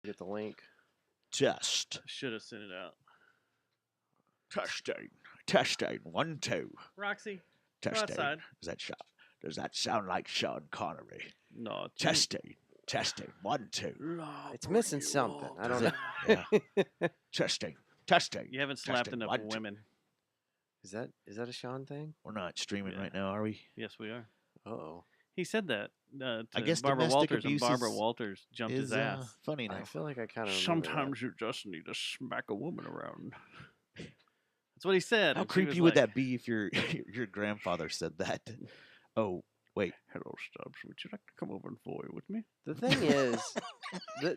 Get the link. Test. Should have sent it out. Testing. Testing. 1, 2. Roxy, go Testing. outside. Does that sound like Sean Connery? No. Testing. Testing. 1, 2. It's missing something. I don't Is know. it? Yeah. Testing. Testing. You haven't slapped Testing. enough 1, 2. women. Is that a Sean thing? We're not streaming Yeah. right now, are we? Yes, we are. Uh-oh. He said that to I guess Barbara domestic Walters, and abuse Barbara is- Walters jumped his ass. funny I now. feel like I kind of Sometimes you just need to smack a woman around. That's what he said. How and she was creepy would like, that be if your grandfather said that? Oh, wait. Hello, Stubbs. Would you like to come over and voy with me? The thing is,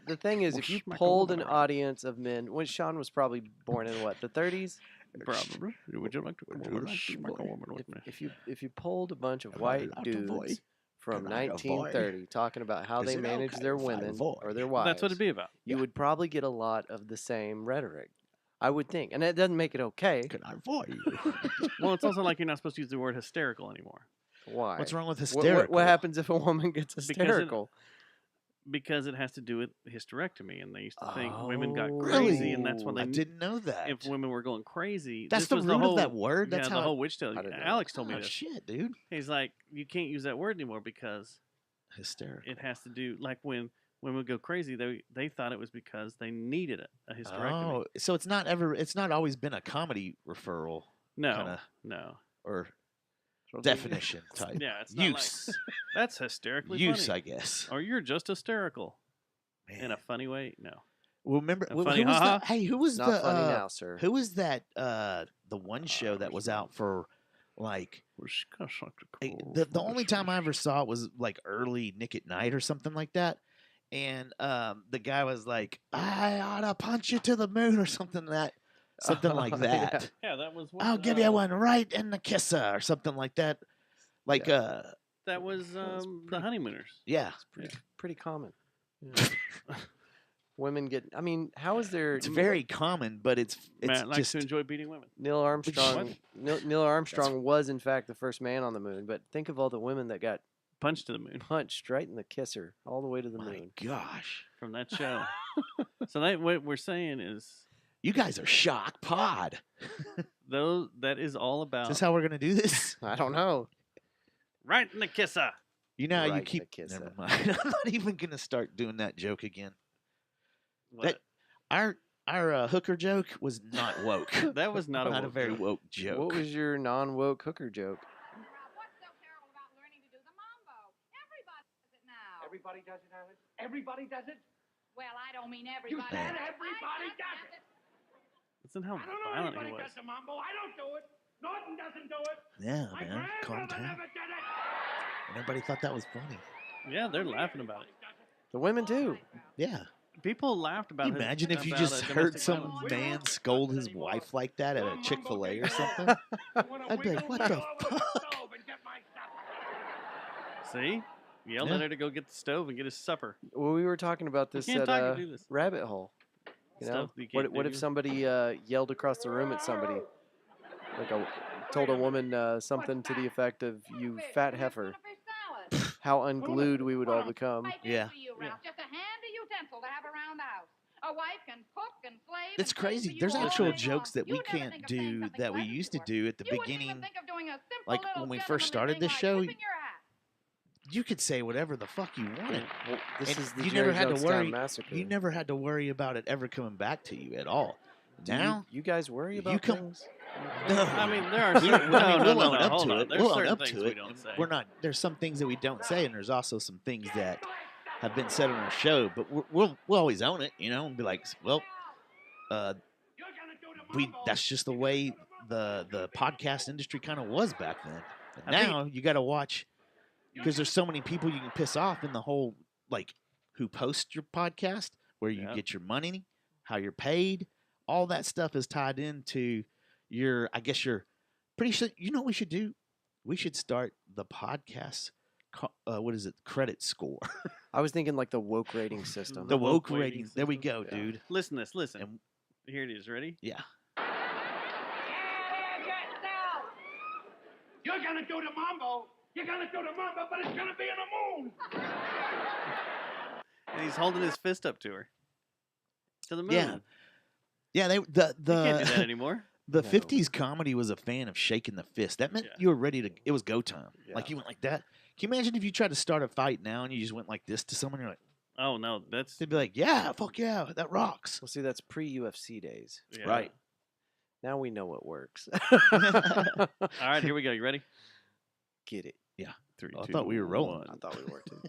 the thing is, We'll if you smack a polled an woman around. audience of men, when Sean was probably born in what, the 30s? Probably. Would you like to come over and smack a woman with me? If you polled a bunch of Am I white allowed to voy? dudes from Am I a voy? 1930 talking about how Is they it manage okay their if I women voy? or their wives, That's what it'd be about. you would probably get a lot of the same rhetoric, I would think. And that doesn't make it okay. Can I voy you? Well, it's also like you're not supposed to use the word hysterical anymore. Why? What's wrong with What- hysterical? What happens if a woman gets it- hysterical? Because it has to do with hysterectomy, and they used to think women got Oh. crazy, and that's why they I didn't know that. if women were going crazy. That's this the was root whole, of that word. That's yeah, how the whole witch tale. I didn't know Alex that. told me Oh, this. shit, dude. He's like, you can't use that word anymore because Hysterical. it has to do like when women go crazy. They thought it was because they needed a hysterectomy. Oh, so it's not always been a comedy referral no, kinda- no. or So they- definition type. Yeah, it's not Use. like that's hysterically Use, funny. I guess. Or you're just hysterical in Man. a funny way. No. Well, remember a who funny was haha? the, hey, who was Not the funny now, sir. who was that the one show that was out for like the only time I ever saw it was like early Nick at Night or something like that. And the guy was like, I ought to punch you to the moon or something like that. Yeah, that was. I'll give you one right in the kisser or something like that. Like That was the honeymooners. yeah. It's pretty common. Yeah. Women get. I mean, how is there? It's very common, but it's Matt likes just to enjoy beating women. Neil Armstrong. Neil Armstrong was in fact the first man on the moon. But think of all the women that got Punch to the moon punched right in the kisser all the way to the my moon. gosh. from that show. So what we're saying is, You guys are shock pod. though, that is all Is about this how we're gonna do this? I don't know. right in the kisser. You know how Right you in the keep. kisser. Never mind. I'm not even gonna start doing that joke again. What? Our hooker joke was not woke. That was not a not a woke very joke. woke joke. What was your non-woke hooker joke? Rob, what's so terrible about learning to do the mambo? Everybody does it now. Everybody does it, Alice? Everybody does it? Well, I don't mean everybody. said I everybody just does does it. Listen how I don't know violent anybody he was. does the mambo. I don't do it. Norton doesn't do it. Yeah, My man. Calm grandmother down. never did it. And everybody thought that was funny. Yeah, they're laughing about it. The women too. Yeah. People laughed about it. Imagine if you just heard some man scold his wife like that at a Chick-fil-A or something. I'd be like, what the fuck? See? Yelled Yeah. at her to go get the stove and get his supper. Well, we were talking about this can't at talk and do this. Rabbit Hole. You know, Stuff that you can't what if do. somebody yelled across the room at somebody, told a woman something to the effect of "you fat heifer"? How unglued we would all become. Yeah. Just a handy utensil to have around the house. A wife can cook and slave. It's and clean for crazy. you There's all actual day jokes long. that we You'd never can't think of saying do something that we pleasant used to her. do at the You wouldn't even beginning. think of doing a simple Like little when we first gentlemanly started thing this like show, tipping your hat. You could say whatever the fuck you wanted. Well, this And is the you Jerry never had to Jonestown worry. Massacre. You never had to worry about it ever coming back to you at all. Do you- Now, you guys worry you about come- things? no. I mean, there are We- certain. I mean, No, we'll own up hold to on. it. There's We'll own certain up things to we it. don't say. We're not. There's some things that we don't say, and there's also some things that have been said on our show. But we'll always own it, you know, and be like, well, that's just the way the podcast industry kind of was back then. And I think- now you got to watch because there's so many people you can piss off in the whole like who post your podcast, where you Yep. get your money, how you're paid, all that stuff is tied into your. I guess your pretty sure. You know what we should do? We should start the podcast. What is it? Credit score. I was thinking like the woke rating system. The woke woke rating rating. There we system. go, Yeah. dude. Listen this. Listen. And Here it is. Ready? yeah. You're gonna do the mambo. You're gonna do the mambo, but it's gonna be in the moon. And he's holding his fist up to her. to the moon. Yeah. Yeah, You can't do that the anymore. the No. 50s comedy was a fan of shaking the fist. That meant Yeah. you were ready to. It was go time. Like Yeah. you went like that. Can you imagine if you tried to start a fight now and you just went like this to someone? You're like, Oh no, that's they'd be like, "Yeah, fuck yeah, that rocks." Well, see, that's pre-UFC days. yeah. Right. Now we know what works. All right, here we go. You ready? Get it. 3, I 2, thought we were rolling. 1. I thought we were too.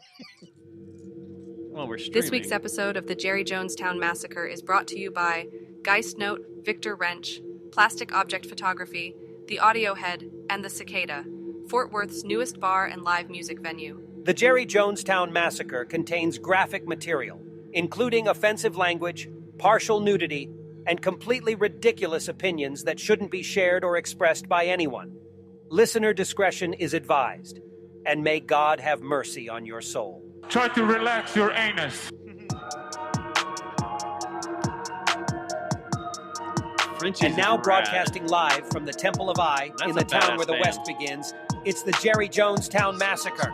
Well, we're streaming. This week's episode of the Jerry Jonestown Massacre is brought to you by Geist Note, Victor Wrench, Plastic Object Photography, The Audio Head, and The Cicada, Fort Worth's newest bar and live music venue. The Jerry Jonestown Massacre contains graphic material, including offensive language, partial nudity, and completely ridiculous opinions that shouldn't be shared or expressed by anyone. Listener discretion is advised, and may God have mercy on your soul. Try to relax your anus. Frenchie's And now is rad. broadcasting live from the Temple of I That's in a the town badass where the band. West begins, it's the Jerry Jonestown Massacre.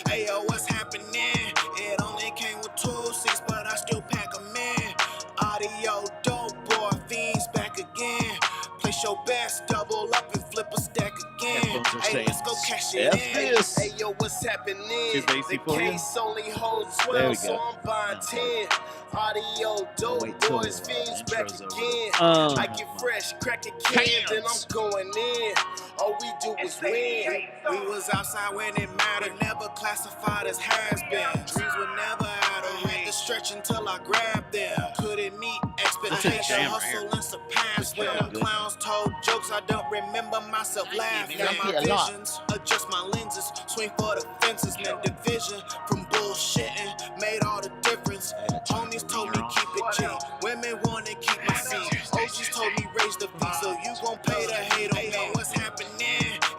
Hey yo, what's happening? It only came with 2 6, but I still pack 'em in. Audio dope boy, fiends back again. Place your best, double up and flip a stack again. Headphones are Hey, saying, let's go cash it "F in. this." Hey yo, what's happening? Too bassy The for you? case only holds There 12, we so go. I'm buying 10. Audio dope wait till boys, the fiends back intro's over. again. Um, I get fresh, crack a can, then I'm going in. All we do is win. We was outside when it mattered, never classified as has-been. Dreams were never out of had to stretch until I grabbed them. Couldn't meet expectations, jam right hustle here. and surpass Yeah, them. good. Clowns told jokes, I don't remember myself laughing. Thank My you a lot. visions, adjust my lenses, swing for the fences, meant division from bullshitting, made all the difference. Homies told me keep it G, women wanna keep my seat. OGs told me raise the fee, so you gon' pay to hate on me. What's happening?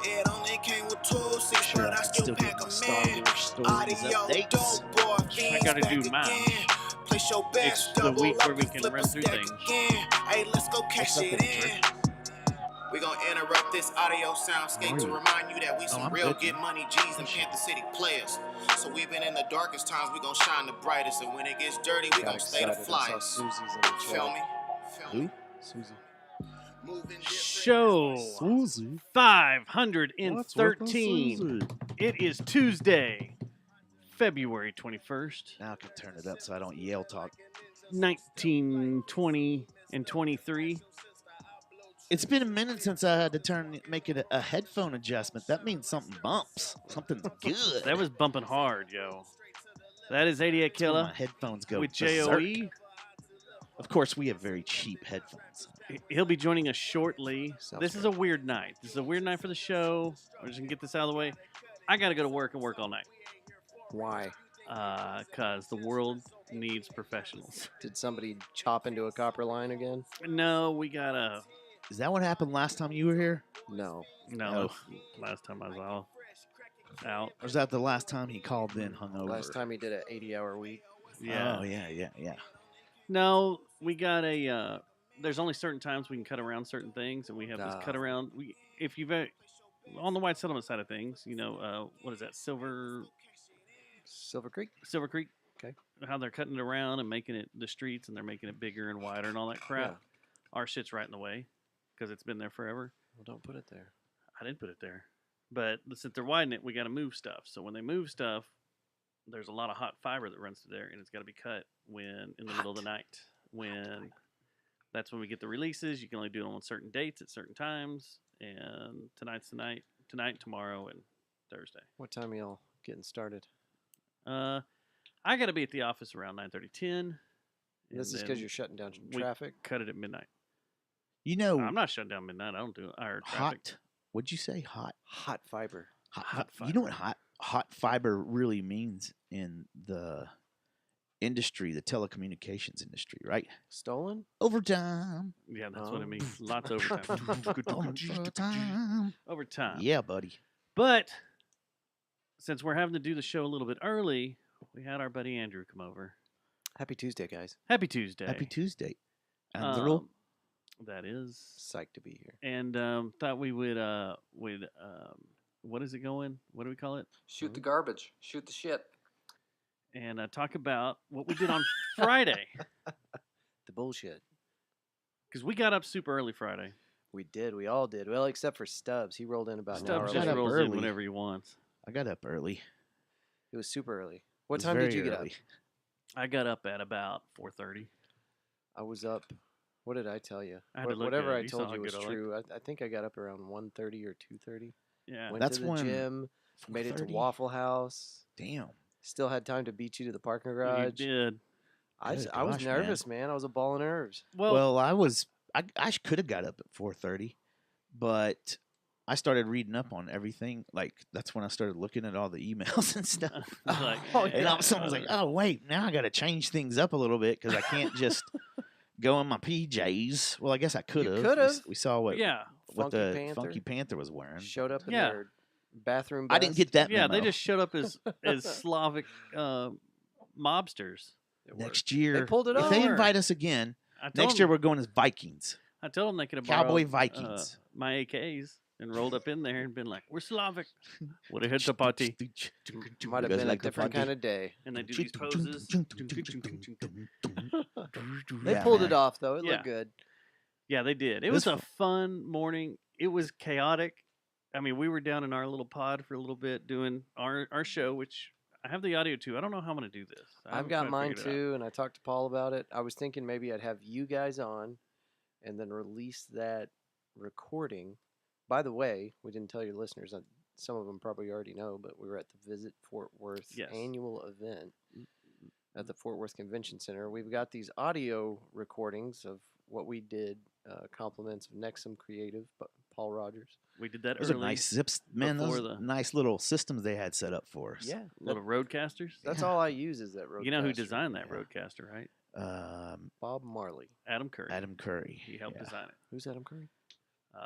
It only came with 2 6, Sure, but I I'm still still pack getting 'em Star in. Wars stories Audio updates. dope boy, fiends gotta back do mine. again. Place your It's best, the double week up where we and can flip run a through stack things. again. Hey, let's go cash What's up, it then, in. We're gonna interrupt this audio soundscape to remind you that we some I'm real good. get money G's and Panther City players. So we've been in the darkest times, we gonna shine the brightest. And when it gets dirty, we Got gonna stay the excited. I saw flyest. Susie's in the chat. Feel me? Feel Who? me? Susie. Moving different. Show Susie. 513. It is Tuesday, February 21st, Now I can turn it up so I don't yell talk. 1920 and 23. It's been a minute since I had to make it a headphone adjustment. That means something bumps. Something's good. That was bumping hard, yo. That is 88 That's when my Killa headphones go with berserk. JOE. Of course, we have very cheap headphones. He'll be joining us shortly. Sounds This is good. a weird night. This is a weird night for the show. We're just going to get this out of the way. I got to go to work and work all night Why? because the world needs professionals. Did somebody chop into a copper line again? No, we got to. Is that what happened last time you were here? No. No, that's last time I was out. Or was that the last time he called in hungover? Last time he did an 80-hour week. Yeah. Oh, yeah. No, we got a. There's only certain times we can cut around certain things, and we have this cut around. If you've on the white settlement side of things, you know, what is that? Silver Creek. Okay. How they're cutting it around and making it the streets, and they're making it bigger and wider and all that crap. Yeah. Our shit's right in the way because it's been there forever. Well, don't put it there. I didn't put it there, but since they're widening it, we got to move stuff. So when they move stuff, there's a lot of hot fiber that runs through there, and it's got to be cut when in the middle of the night. When that's when we get the releases. You can only do them on certain dates at certain times. And tonight's the night. Tonight, tomorrow, and Thursday. What time are y'all getting started? I got to be at the office around 9:30, 10. This is and because then you're shutting down we traffic. cut it at midnight. You know, I'm not shutting down midnight. I don't do traffic. hot. What'd you say? Hot. Hot fiber. Hot You know what fiber. hot fiber really means in the industry, the telecommunications industry, right? Stolen? Overtime. Yeah, that's what Oh. it means. Lots of overtime. Overtime. Overtime. Yeah, buddy. But since we're having to do the show a little bit early, we had our buddy Andrew come over. Happy Tuesday, guys. Happy Tuesday. Happy Tuesday. Andrew. That is. Psyched to be here. And thought we would what is it going? What do we call it? Shoot the garbage. Shoot the shit. and talk about what we did on Friday. The bullshit. Because we got up super early Friday. We did. We all did. Well, except for Stubbs. He rolled in about an hour Stubbs got just up later. rolls early. in whenever he wants. I got up early. It was super early. What It was time did very you get early. up? I got up at about 4:30. I was up. What did I tell you? I had to look Whatever good. I You saw told how you was good I looked. true. I think I got up around 1:30 or 2:30. Yeah. Went That's to the when- gym. Made it to 4:30? Waffle House. Damn. Still had time to beat you to the parking You garage. did. I Good was gosh, man. nervous, man. I was a ball of nerves. Well, I could have got up at 4:30, but I started reading up on everything. Like that's when I started looking at all the emails and stuff. like, And all of a sudden I was like, oh wait, now I got to change things up a little bit because I can't just go in my PJs. Well, I guess I could have. could've. We saw what yeah. what Funky the Panther. Funky Panther was wearing. Showed up in Yeah. their bathroom. I didn't best. get that. Yeah, they memo. just showed up as Slavic mobsters. They were. next year. pulled it if off. they They were. invite us again, I told next them, year we're going as Vikings. I told them they could have Cowboy borrowed, Vikings. my AKs and rolled up in there and been like, "We're Slavic." Would have hit the party, Might have You guys been like a the different party? kind of day. and they do these poses. They Yeah, pulled man. it off though. It Yeah. looked good. Yeah, they did. It It was was a fun morning. It was chaotic. I mean, we were down in our little pod for a little bit doing our show, which I have the audio too. I don't know how I'm going to do this. I I've haven't got quite mine figured it out. too, and I talked to Paul about it. I was thinking maybe I'd have you guys on, and then release that recording. By the way, we didn't tell your listeners. Some of them probably already know, but we were at the Visit Fort Worth Yes. annual event at the Fort Worth Convention Center. We've got these audio recordings of what we did, compliments of Nexum Creative, but Paul Rogers. We did that Those are early. nice zips, man. Those before the- nice little systems they had set up for us. Yeah, Little roadcasters. that's Yeah. all I use is that roadcaster. You know who designed that Yeah. roadcaster, right? Bob Marley. Adam Curry. Adam Curry. He helped yeah. design it. Who's Adam Curry?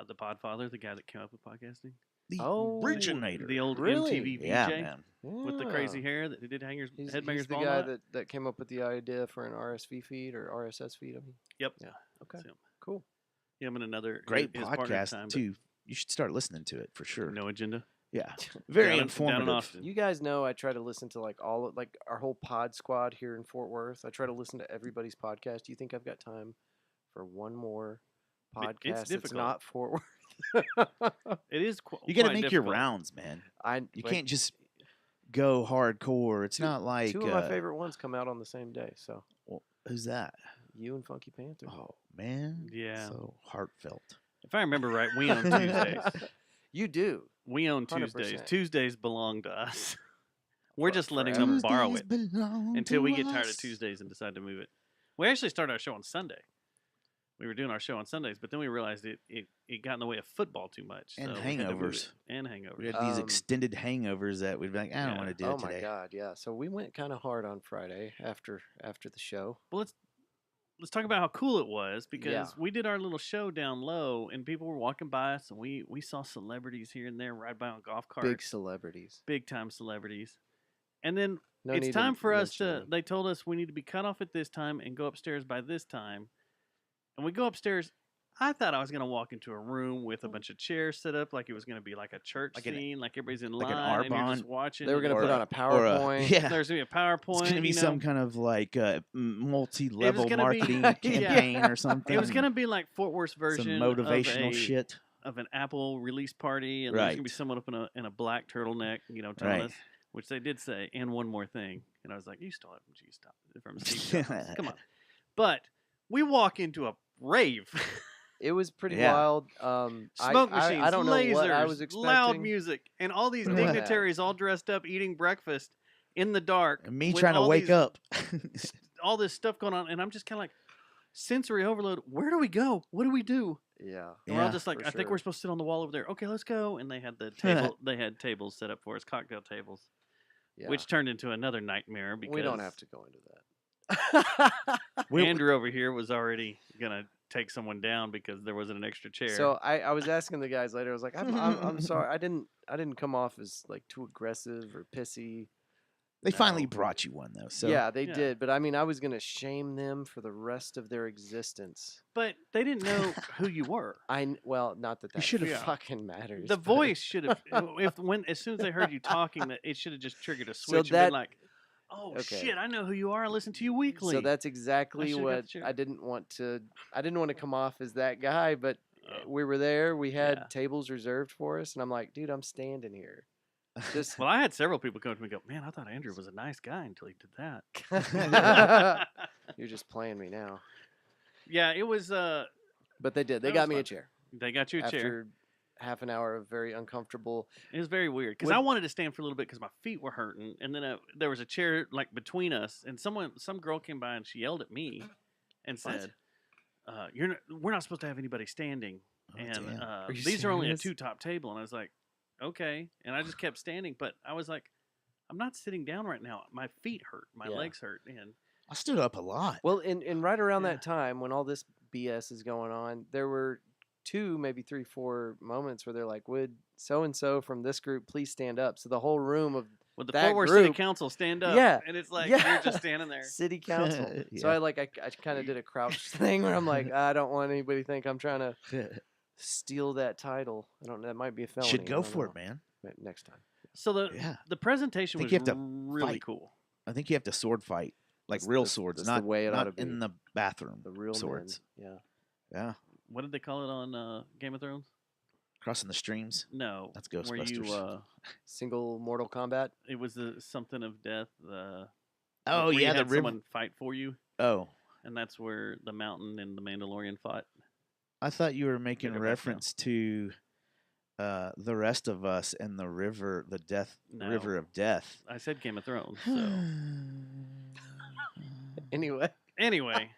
The Podfather, the guy that came up with podcasting. The Oh, originator. The old Really? MTV VJ yeah, man. with the crazy hair that did hangers, He's headbangers the ball guy nut. that came up with the idea for an RSV feed or RSS feed. I mean, Yep. Yeah. Okay. That's him. Cool. Him and another Great his partner at the podcast time, but too. You should start listening to it for sure. No agenda. Yeah, very Down in informative. Austin. You guys know I try to listen to like our whole pod squad here in Fort Worth. I try to listen to everybody's podcast. Do you think I've got time for one more podcast that's difficult. not Fort Worth? It is. You got to quite make difficult. your rounds, man. You like, can't just go hardcore. It's not like two of my favorite ones come out on the same day. So Who's that? you and Funky Panther. Oh man, Yeah. so heartfelt. If I remember right, we own Tuesdays. You do. We own Tuesdays. 100%. Tuesdays belong to us. We're just letting forever. them borrow it Tuesdays belong until we to get tired of us. Tuesdays and decide to move it. We actually started our show on Sunday. We were doing our show on Sundays, but then we realized it got in the way of football too much. And so we had to move hangovers. it. And hangovers. We had these Um, extended hangovers that we'd be like, I don't Yeah. want to do Oh it my today. God, yeah. So we went kind of hard on Friday after the show. Well, let's talk about how cool it was because Yeah. we did our little show down low and people were walking by us and we saw celebrities here and there ride by on golf carts, Big celebrities. big time celebrities. And then No it's need to time for us mention to them. they told us we need to be cut off at this time and go upstairs by this time. And we go upstairs. I thought I was going to walk into a room with a bunch of chairs set up like it was going to be like a church Like an- scene, like everybody's in like an line and you're Arbonne. just watching. They were and going to Or put a- on a Or PowerPoint. yeah, There's going to be a PowerPoint. it's going to be you know? some kind of like multi-level gonna be- marketing Yeah. campaign or something. It was going to be like Fort Worth's some version motivational of shit. of an Apple release party, and there's gonna be Right. someone up in a black turtleneck, telling Right. us, which they did say, and one more thing, and I was like, you stole it from from Steve Jobs. Come on, but we walk into a rave, It was pretty Yeah. wild. smoke machines, I don't know lasers, what I was expecting. loud music, and all these Yeah. dignitaries all dressed up eating breakfast in the dark, And me with trying to all wake these- up. all this stuff going on, and I'm just kind of like, sensory overload. Where do we go? What do we do? Yeah. And we're all Yeah, just like, for I think sure. we're supposed to sit on the wall over there. Okay, let's go. And they had the table. They had tables set up for us, cocktail tables, Yeah. which turned into another nightmare because we don't have to go into that. Andrew over here was already gonna take someone down because there wasn't an extra chair. So I was asking the guys later. I was like, I'm sorry. I didn't come off as like too aggressive or pissy. They finally No. brought you one though. So yeah, they Yeah. did. But I mean, I was gonna shame them for the rest of their existence. but they didn't know who you were. Well, not that that should've- Yeah. fucking matters. The but- voice should have. As soon as they heard you talking, that it should have just triggered a switch and that- been like, Oh Okay. shit! I know who you are. I listen to you weekly. So that's exactly should've got what the chair. I didn't want to. I didn't want to come off as that guy, but Oh. we were there. We had Yeah. tables reserved for us, and I'm like, dude, I'm standing here. Just Well, I had several people come to me and go, "Man, I thought Andrew was a nice guy until he did that." you're just playing me now. Yeah, it was. But they did. They That got was me a fun. chair They got you a after chair. half an hour of very uncomfortable. It was very weird because Would- I wanted to stand for a little bit because my feet were hurting, and then there was a chair like between us, and some girl came by and she yelled at me and said, we're not supposed to have anybody standing, and damn. Are you these are only a serious? 2-top table." And I was like, "Okay," and I just kept standing, but I was like, "I'm not sitting down right now. My feet hurt, my Yeah. legs hurt," and I stood up a lot. Well, and right around Yeah. that time when all this BS is going on, there were 2, maybe 3, 4 moments where they're like, "Would so and so from this group please stand up?" So the whole room of would the that Fort Worth City group- Council stand up? Yeah, And it's like yeah. you're just standing there. city council. So Yeah. I kind of did a crouch thing where I'm like, I don't want anybody to think I'm trying to steal that title. I don't know. That might be a felony. Should I go don't for know. it, man. But next time. So Yeah. the presentation Think was you have to really fight. cool. I think you have to sword fight, like That's- real that's- swords, that's the not way it ought not to in be. the bathroom. The real swords. men. Yeah. Yeah, What did they call it on Game of Thrones? crossing the streams. No, That's where you Ghostbusters. Single Mortal Kombat. it was something of death. Oh where you yeah, the had river. someone fight for you, Oh, and that's where the Mountain and the Mandalorian fought. I thought you were making go back now. reference to the rest of us and the river, the death river No. of death. I said Game of Thrones. So Anyway. anyway,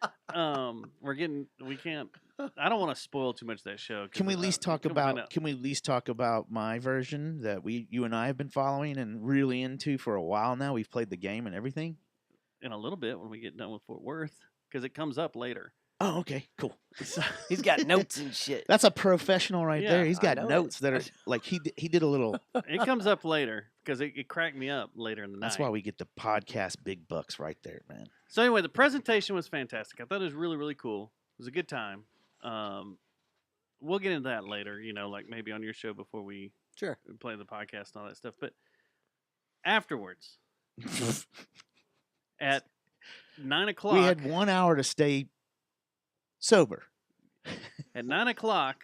we can't. I don't want to spoil too much of that show. 'cause, Can we at least talk you'll find about? out. Can we at least talk about my version that you and I have been following and really into for a while now? We've played the game and everything. in a little bit when we get done with Fort Worth because it comes up later. Oh, okay, cool. He's got notes and shit. That's a professional right Yeah, there. He's I got know it. notes that are like he did a little. It comes up later because it cracked me up later in the night. That's why we get the podcast big bucks right there, man. So anyway, the presentation was fantastic. I thought it was really, really cool. It was a good time. We'll get into that later, like maybe on your show before we Sure. play the podcast and all that stuff. But afterwards, at 9 o'clock, We had 1 hour to stay sober. at 9 o'clock,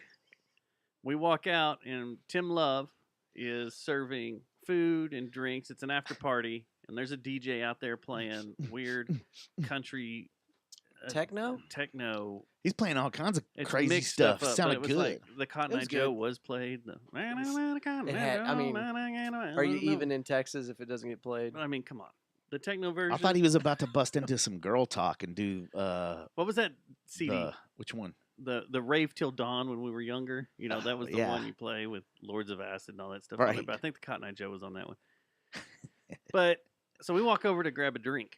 we walk out and Tim Love is serving food and drinks. It's an after party, and there's a DJ out there playing weird country Techno? techno. He's playing all kinds of It's crazy mixed stuff. up, but Sounded it was good. like the Cotton It Eye was Joe good. was played. Are you even in Texas if it doesn't get played? I mean, come on. The techno version. I thought he was about to bust into some girl talk and do What was that CD? which one? The Rave Till Dawn when we were younger. That was the yeah. one you play with Lords of Acid and all that stuff. on there, Right. But I think the Cotton Eye Joe was on that one. But so we walk over to grab a drink.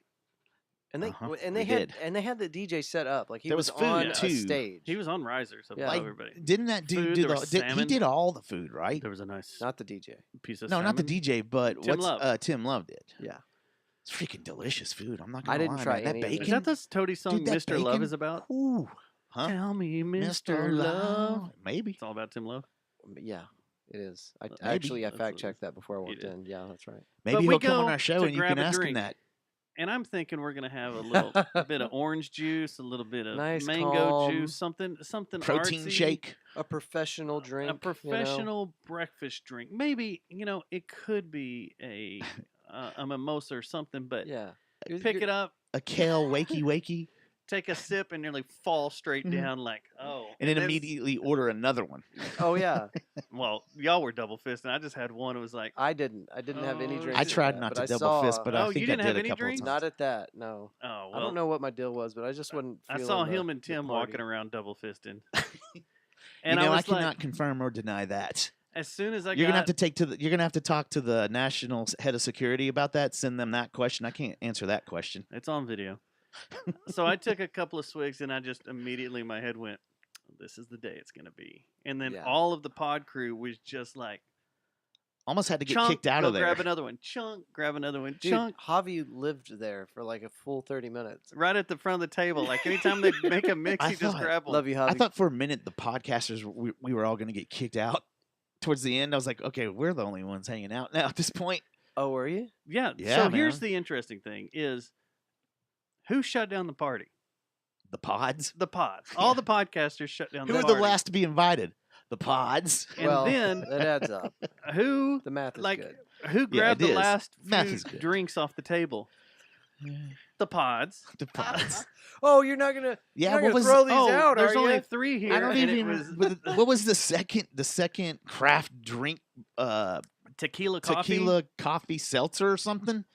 And they Uh-huh, and we they had did. and they had the DJ set up like he There was, was food, on too. a stage. He was on risers up Yeah. above Like, everybody. didn't that dude Food, do there the? was He salmon. did all the food, right? There was a nice not the DJ. piece of No, not the salmon. DJ, but Tim what's Love. Tim Love did. Yeah. It's freaking delicious food. I'm not gonna I didn't lie, try man. That any of it. Is bacon. that the Toady song Dude, that Mr. Love bacon- is about? Ooh, huh? Tell me, Mr. Love. Maybe. It's all about Tim Love. But yeah, it is. I Maybe. actually I That's fact what- checked that before I you walked did. in. Yeah, that's right. Maybe we he'll come on go our show to and you grab can a ask him drink. that. And I'm thinking we're gonna have a little bit of orange juice, a little bit of Nice, mango calm juice, something Protein artsy, shake. A professional drink. a professional breakfast drink. Maybe it could be a mimosa or something, but Yeah. pick it up, A kale wakey wakey, take a sip, and nearly fall straight Mhm. down like, oh. and then that's- immediately order another one. Oh yeah. Well, y'all were double fisting. I just had one. It was like, I didn't have any Oh, drinks. I at tried that, not but to I double fist, saw- but Oh, I you think didn't I have did any a couple drinks? of times. not at that. No. oh, well. I don't know what my deal was, but I just wasn't. I feeling saw the- him and the Tim party. walking around double fisting. And And I was cannot like, confirm or deny that. as soon as I You're got, gonna have to you're gonna have to talk to the national head of security about that. Send them that question. I can't answer that question. it's on video. So I took a couple of swigs and I just immediately my head went, this is the day it's going to be. And then Yeah. all of the pod crew was just like, Almost had to get chunk, kicked out go of there. grab another one, chunk, grab another one, Dude, chunk, Javi lived there for like a full 30 minutes. right at the front of the table. Like anytime they make a mix, I you just thought- grab one. Love you, Javi. I thought for a minute the podcasters we were all going to get kicked out. Towards the end, I was like, okay, we're the only ones hanging out now at this point. Oh, were you? Yeah. Yeah, So here's man. the interesting thing: is who shut down the party? The pods. The pods. All the podcasters shut down Who the were party. the last to be invited? The pods. And well, then that adds up. who The math is like good. who Yeah, grabbed it the is. last Math few is good. drinks off the table? The pods. The pods. Oh, you're not gonna. Yeah, you're not what gonna was? throw these Oh, out, there's are only you? 3 here. I don't and even. It was What was the second craft drink? tequila coffee. Tequila coffee seltzer or something.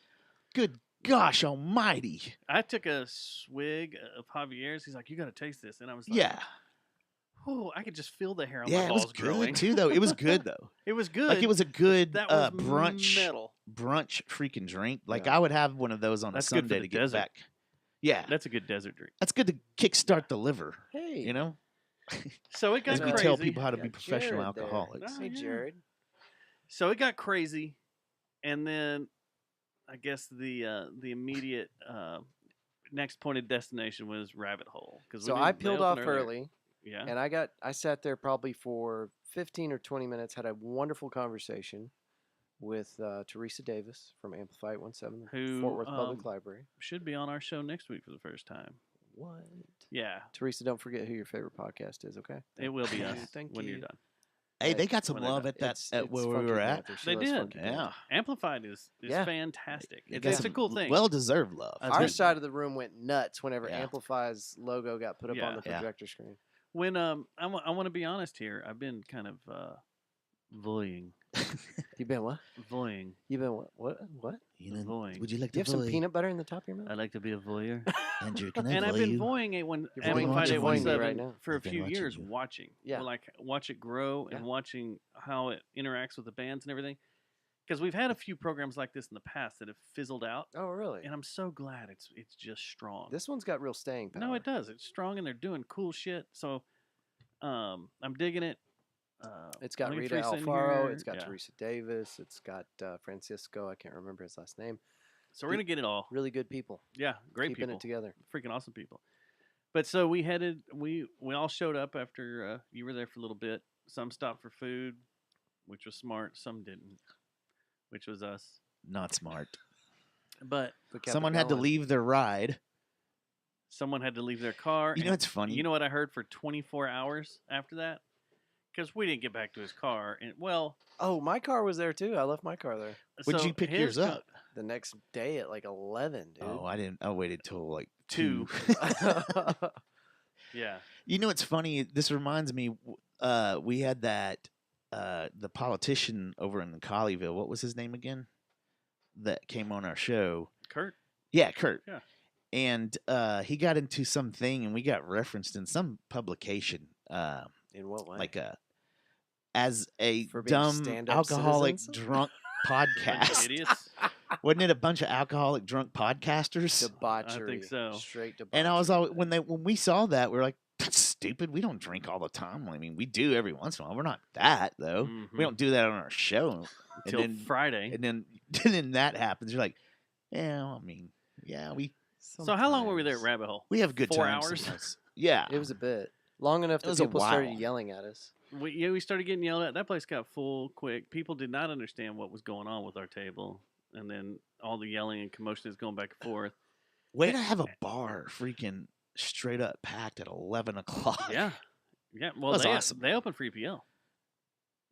Good gosh almighty. I took a swig of Javier's. He's like, "You got to taste this," and I was like, Yeah. "Oh, I could just feel the hair on Yeah, my it was balls good growing." too, though. It was good though. It was good. Like it was a good that was brunch metal. freaking drink. Like Yeah. I would have one of those on That's a good for Sunday the to get desert. back. Yeah, That's a good desert drink. that's good to kickstart the liver. Hey, You know, So it got as we crazy. tell people how to Yeah, be professional Jared there. alcoholics. Oh, Hey, yeah. Jared. So it got crazy, and then I guess the immediate next point of destination was Rabbit Hole because So I peeled off early, Yeah. and I sat there probably for 15 or 20 minutes. Had a wonderful conversation with Teresa Davis from Amplify 17, Who, Fort Worth Public Library. Should be on our show next week for the first time. What? Yeah, Teresa, don't forget who your favorite podcast is. Okay. it will be us Thank when you. you're done. Hey, they got some When they're love done. at that It's at where we Funky were at. Panther. She They loves did. Funky Panther. Yeah, Amplified is Yeah. fantastic. They It's, got it's a some cool thing. Well deserved love. That's Our good. side of the room went nuts whenever Yeah. Amplify's logo got put up Yeah. on the Yeah. projector screen. When I want to be honest here, I've been kind of voying. You been what? Voying. You been what? What? You know, Voying. would you like Do you to have some voy? peanut butter in the top of your mouth? I like to be a voyeur. Andrew, can I And I've voy been you? voying A1 You're voying- Amplified you're voying me A17 right now. for a I've been few watching years you. watching. Yeah. Well, like watch it grow and Yeah. watching how it interacts with the bands and everything. Because we've had a few programs like this in the past that have fizzled out, Oh, really? and I'm so glad it's just strong. This one's got real staying power. No, it does. It's strong, and they're doing cool shit. So, I'm digging it. It's got look at Rita Teresa in Alfaro. here. It's got Yeah. Teresa Davis. It's got Francisco. I can't remember his last name. So we're gonna get it all. Really good people. Yeah, great keeping people. it together. Freaking awesome people. But so we headed. We all showed up after you were there for a little bit. Some stopped for food, which was smart. Some didn't, which was us. Not smart. But We kept it Someone had to going. leave their ride. someone had to leave their car. You know, and it's funny. You know what I heard for 24 hours after that? Because we didn't get back to his car. And well, Oh, my car was there too. I left my car there When'd so you pick his yours co- up? the next day at like 11, dude. Oh, I didn't. I waited till like Two. 2. Yeah. You know, it's funny. This reminds me. We had that the politician over in Colleyville. What was his name again? That came on our show. Kurt. Yeah, Kurt. Yeah. And he got into something, and we got referenced in some publication, In what way? like as a For being dumb stand-up alcoholic Bunch citizens? drunk of podcast. idiots. Wasn't it a bunch of alcoholic drunk podcasters? debauchery. so. Straight debauchery. And I was all when we saw that, we were like, "That's stupid. We don't drink all the time. I mean, we do every once in a while. We're not that though. Mhm. We don't do that on our show." Till and then, Friday. and then and then that happens. You're like, "Yeah, I mean, yeah, So how long were we there at Sometimes. Rabbit Hole? we have good 4 times hours? sometimes." Yeah, It was a bit long enough It that was a people started while. yelling at us. We started getting yelled at. That place got full quick. People did not understand what was going on with our table. And then all the yelling and commotion is going back and forth. way to have a bar freaking straight up packed at 11:00. Yeah. Yeah. Well, That's they, awesome. they open for EPL.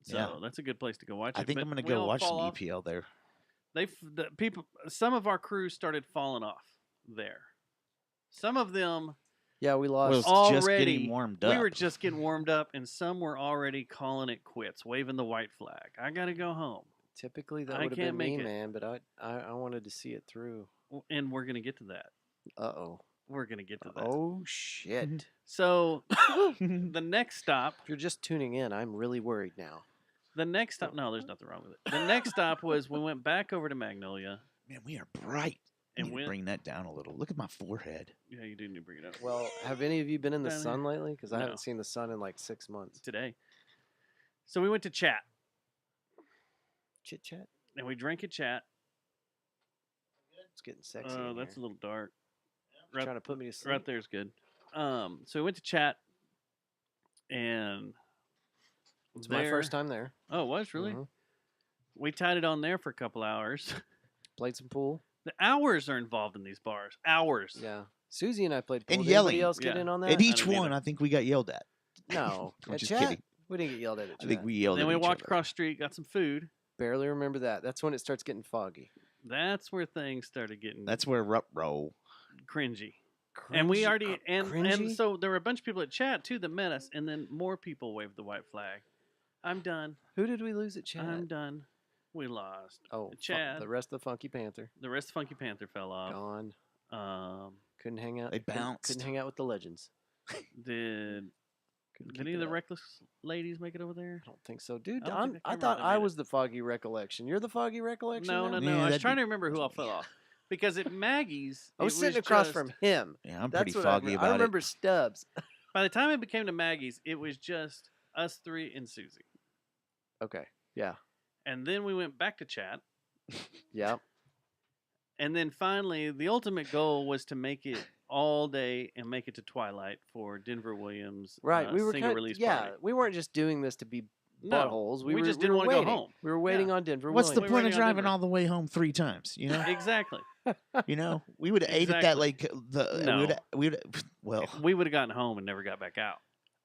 So Yeah. that's a good place to go watch it. I think But I'm gonna we go all watch some fall off. EPL there. Some of our crews started falling off there. Some of them Yeah, we lost. Well, it's already just getting warmed up. We were just getting warmed up, and some were already calling it quits, waving the white flag. I gotta go home, Typically, that I would have can't been me, make it. man. But I wanted to see it through. and we're gonna get to that. Uh-oh. We're gonna get to that. Oh, shit. So the next stop, If you're just tuning in, I'm really worried now. no, there's nothing wrong with it. The next stop was we went back over to Magnolia, Man, we are bright. and Need to went. bring that down a little. Look at my forehead. Yeah, you do need to bring it up. Well, have any of you been in the Down sun lately? Because I No. haven't seen the sun in like 6 months. Today. So we went to Chat, Chit chat. and we drank at Chat. It's getting sexy. Oh, in that's a here. little dark. You're trying to put me to sleep. Right there's good. So we went to Chat, and It's my first time there. Oh, it was really? Mhm. We tied it on there for a couple hours. Played some pool. The hours are involved in these bars. Hours. Yeah. Susie and I played pool. And Did anybody yelling. else get Yeah. in on that? At each didn't one, either. I think we got yelled at. No. I'm At just chat? kidding. We didn't get yelled at. I think we yelled Then at we each walked other. across the street, got some food. Barely remember that. That's when it starts getting foggy. That's where things started getting That's where rup roll. cringy. And we already and cringy? so there were a bunch of people at chat too that met us, and then more people waved the white flag. I'm done. Who did we lose at chat? I'm done. We lost. Oh, Chad. the rest of the Funky Panther The rest of Funky Panther fell off. gone. Couldn't hang out. They couldn't- bounced. Couldn't hang out with the legends. Did Couldn't did keep any of it the up. reckless ladies make it over there? I don't think so, dude. I don't think I I can't thought remember if I they was the foggy recollection. You're the foggy recollection. No, now? no, no. Yeah, I was that'd trying be- to remember who all fell off. Because at Maggie's, I was it sitting across just- from him. Yeah, I'm That's pretty what foggy I about remember Stubbs. By the time it became to Maggie's, it was just us three and Susie. Okay. Yeah. And then we went back to chat. Yeah. And then finally, the ultimate goal was to make it all day and make it to Twilight for Denver Williams. Right. We were single kind release yeah. party. We weren't just doing this to be No, buttholes. we just we didn't were wanna go waiting. home. We were waiting on Denver. it. What's the We Williams. were point of waiting on driving Denver. all the way home 3 times? You know, Exactly. you know, we would have ate at that Exactly. like the No. we would well. We would have gotten home and never got back out.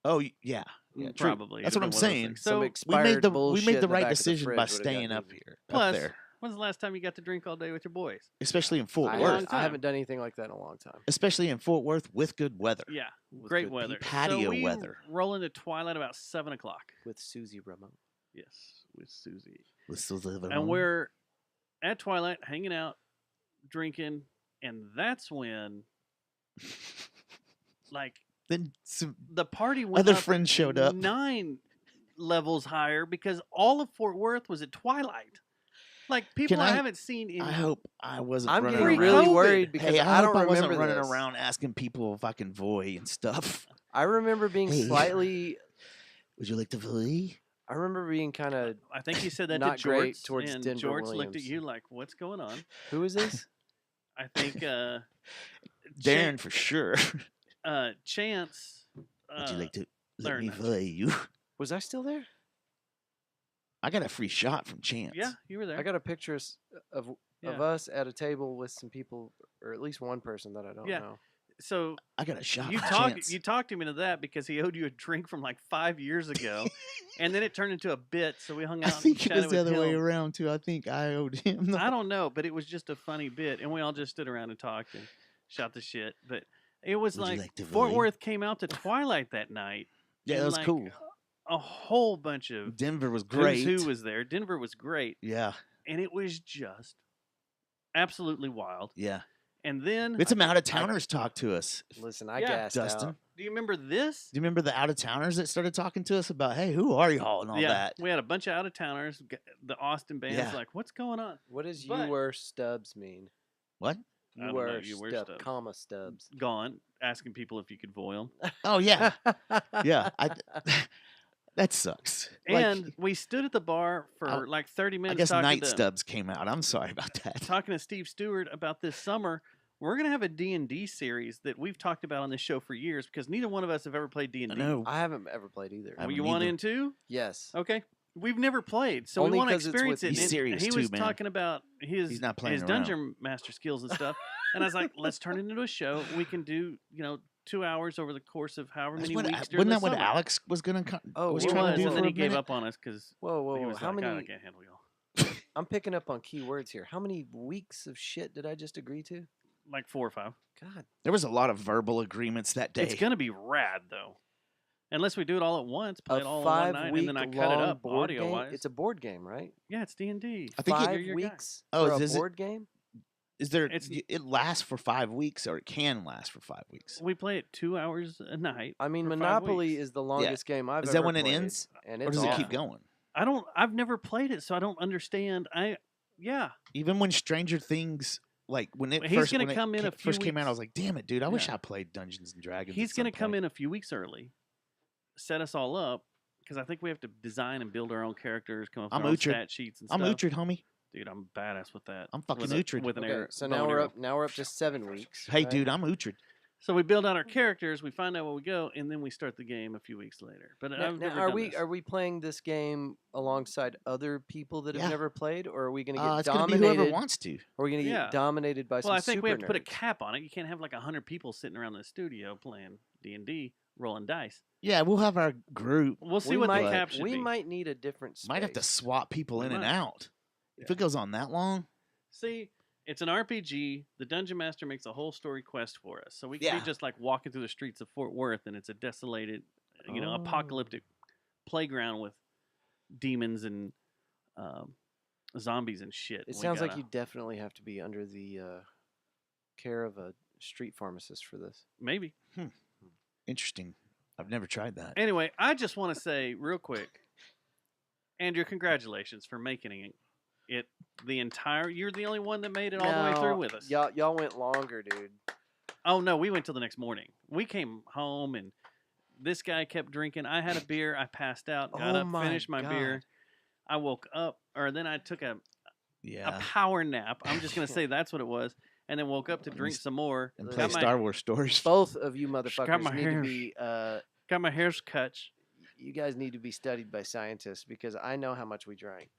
Oh yeah, yeah, true. Probably. That's It'd what I'm been one of those saying. things. Some So, We expired made the bullshit in the right back of the decision fridge by would've staying gotten up easy. here, Plus, up there, when's the last time you got to drink all day with your boys? especially in Fort I Long Worth. time. haven't done anything like that in a long time. Especially in Fort Worth with good weather. Yeah, With great good weather. patio so we weather. roll into Twilight about 7 o'clock. With Susie Ramon. Yes, with Susie. With Sylvester And we're at Twilight, hanging out, drinking, and that's when, like, then some the party went other up friends showed up. 9 levels higher because all of Fort Worth was at Twilight. Like, people I I- haven't seen in. I hope I wasn't. I'm running getting around. really Pre-COVID. worried because Hey, I I don't hope I remember wasn't running this. around asking people if I can voy and stuff. I remember being Hey. slightly. Would you like to voy? I remember being kind of. I think he said that Not to George, great towards and Denver George looked at Williams. you like, "What's going on?" Who is this? I think Darren for sure. Chance. Would you like to let Darren, me not voy you? Was I still there? I got a free shot from Chance. Yeah, you were there. I got a picture of Yeah. us at a table with some people, or at least one person that I don't Yeah. know. So I got a shot. you from talked Chance. you talked him into that because he owed you a drink from like 5 years ago, and then it turned into a bit. So we hung I out. think and it was chatted the with other way him. around too. I think I owed him. The I don't know, but it was just a funny bit, and we all just stood around and talked and shot the shit. But it was Would you like, like to Fort volley? Worth came out to Twilight that night. Yeah, and, that was like, cool. A whole bunch of Denver was great. who was there. Denver was great, Yeah, and it was just absolutely wild. yeah. And then, We had some out of towners talk to us. Listen, I Yeah. gassed Dustin, out. do you remember this? do you remember the out of towners that started talking to us about, hey, who are y'all and all Yeah, that? we had a bunch of out of towners. The Austin band's Yeah. like, "What's going on?" What does But- you were Stubbs mean? What? I don't know, you were Stubbs. comma Stubbs. Gone, asking people if you could voil them. Oh yeah, yeah. That sucks. Like, And we stood at the bar for I'll- like 30 I minutes guess talking Night to Stubbs came out. I'm sorry about that. talking to Steve Stewart about this summer. We're gonna have a D&D series that we've talked about on this show for years because neither one of us have ever played D&D. I know. I haven't ever played either. I Well, you haven't want either. in too? Yes. Okay. We've never played, so Only we want to 'cause it's experience with- it. He's And serious he too, was man. talking about He's not playing his around. dungeon master skills and stuff, and I was like, let's turn it into a show. We can do 2 hours over the course of however That's many what, weeks during wasn't the that what summer. Alex was gonna? Oh, was He trying was, to do and for then a he gave minute? up on us because Whoa, whoa, he whoa. was How like, many? I can't handle y'all. I'm picking up on key words here. How many weeks of shit did I just agree to? Like 4 or 5. God. There was a lot of verbal agreements that day. It's gonna be rad though, unless we do it all at once, play it A all in one night, 5-week and then I cut it long up board audio game. wise. It's a board game, right? Yeah, it's D&D. I think it- 5 You're your guy. weeks Oh, for a is it- board game? Is there? It's- It lasts for 5 weeks, or it can last for 5 weeks. We play it 2 hours a night. I mean, for 5 Monopoly weeks. is the longest game I've Is ever that when it played, ends, and or it's does it awful. keep going? I've never played it, so I don't understand. Yeah. Even when Stranger Things, like when it He's first, gonna when it come in ca- a few first came out, I weeks. was like, damn it, dude! I wish Yeah. I played Dungeons and Dragons. He's going gonna come in a few weeks early, set us all up, because I think we have to design and build our own characters, come up with I'm our own Uhtred. stat sheets and I'm stuff. Uhtred, homie. Dude, I'm badass with that. I'm fucking with Uhtred. with an Okay, arrow. so bow now and we're arrow. up. Now we're up to 7 weeks. Hey, right? dude, I'm Uhtred. So we build out our characters, we find out where we go, and then we start the game a few weeks later. But I've never are done we this. are we playing this game alongside other people that have Yeah. never played, or are we going to get It's going to be dominated? whoever wants to. Or are we going to Yeah. get dominated by Well, some I think we have super to put a nerds? cap on it. You can't have like 100 people sitting around the studio playing D&D, rolling dice. Yeah, we'll have our group. We'll see We what might, the cap should we be. might need a different space. Might have to swap people We in and might. out. If Yeah. it goes on that long, See, it's an RPG. The Dungeon Master makes a whole story quest for us. So we can Yeah. be just like walking through the streets of Fort Worth, and it's a desolated, Oh. apocalyptic playground with demons and zombies and shit. It We sounds like gotta- you definitely have to be under the care of a street pharmacist for this. Maybe. interesting. I've never tried that. Anyway, I just want to say real quick, Andrew, congratulations for making it the entire. You're the only one that made it all the way through with us. Y'all went longer, dude. Oh no, we went till the next morning. We came home and this guy kept drinking. I had a beer. I passed out. Got Oh up, my finished my beer. God. I woke up, or then I took a Yeah. power nap. I'm just gonna say that's what it was, and then woke up to drink some more. And Got play my- Star Wars stories. Both of you Got motherfuckers my need to hair. be. Got my hairs cut. You guys need to be studied by scientists because I know how much we drank.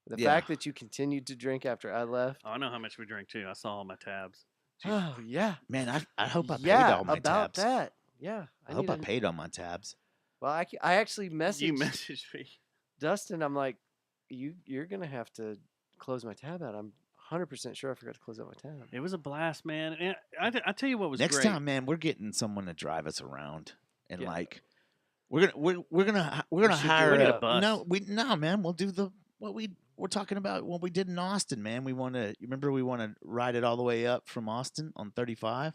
The Yeah. fact that you continued to drink after I left. Oh, I know how much we drank too. I saw all my tabs. Oh yeah. Man, I hope I paid Yeah, all my about tabs. that. Yeah. I hope need I to- paid all my tabs. Well, I actually messaged You messaged me. Dustin. I'm like, you're gonna have to close my tab out. I'm 100% sure I forgot to close out my tab. It was a blast, man. And I tell you what was Next great. time, man, we're getting someone to drive us around, and Yeah. like, we're gonna should do hire it. We need a bus. no man, we'll do what we're talking about what we did in Austin, man. We want to remember we want to ride it all the way up from Austin on 35.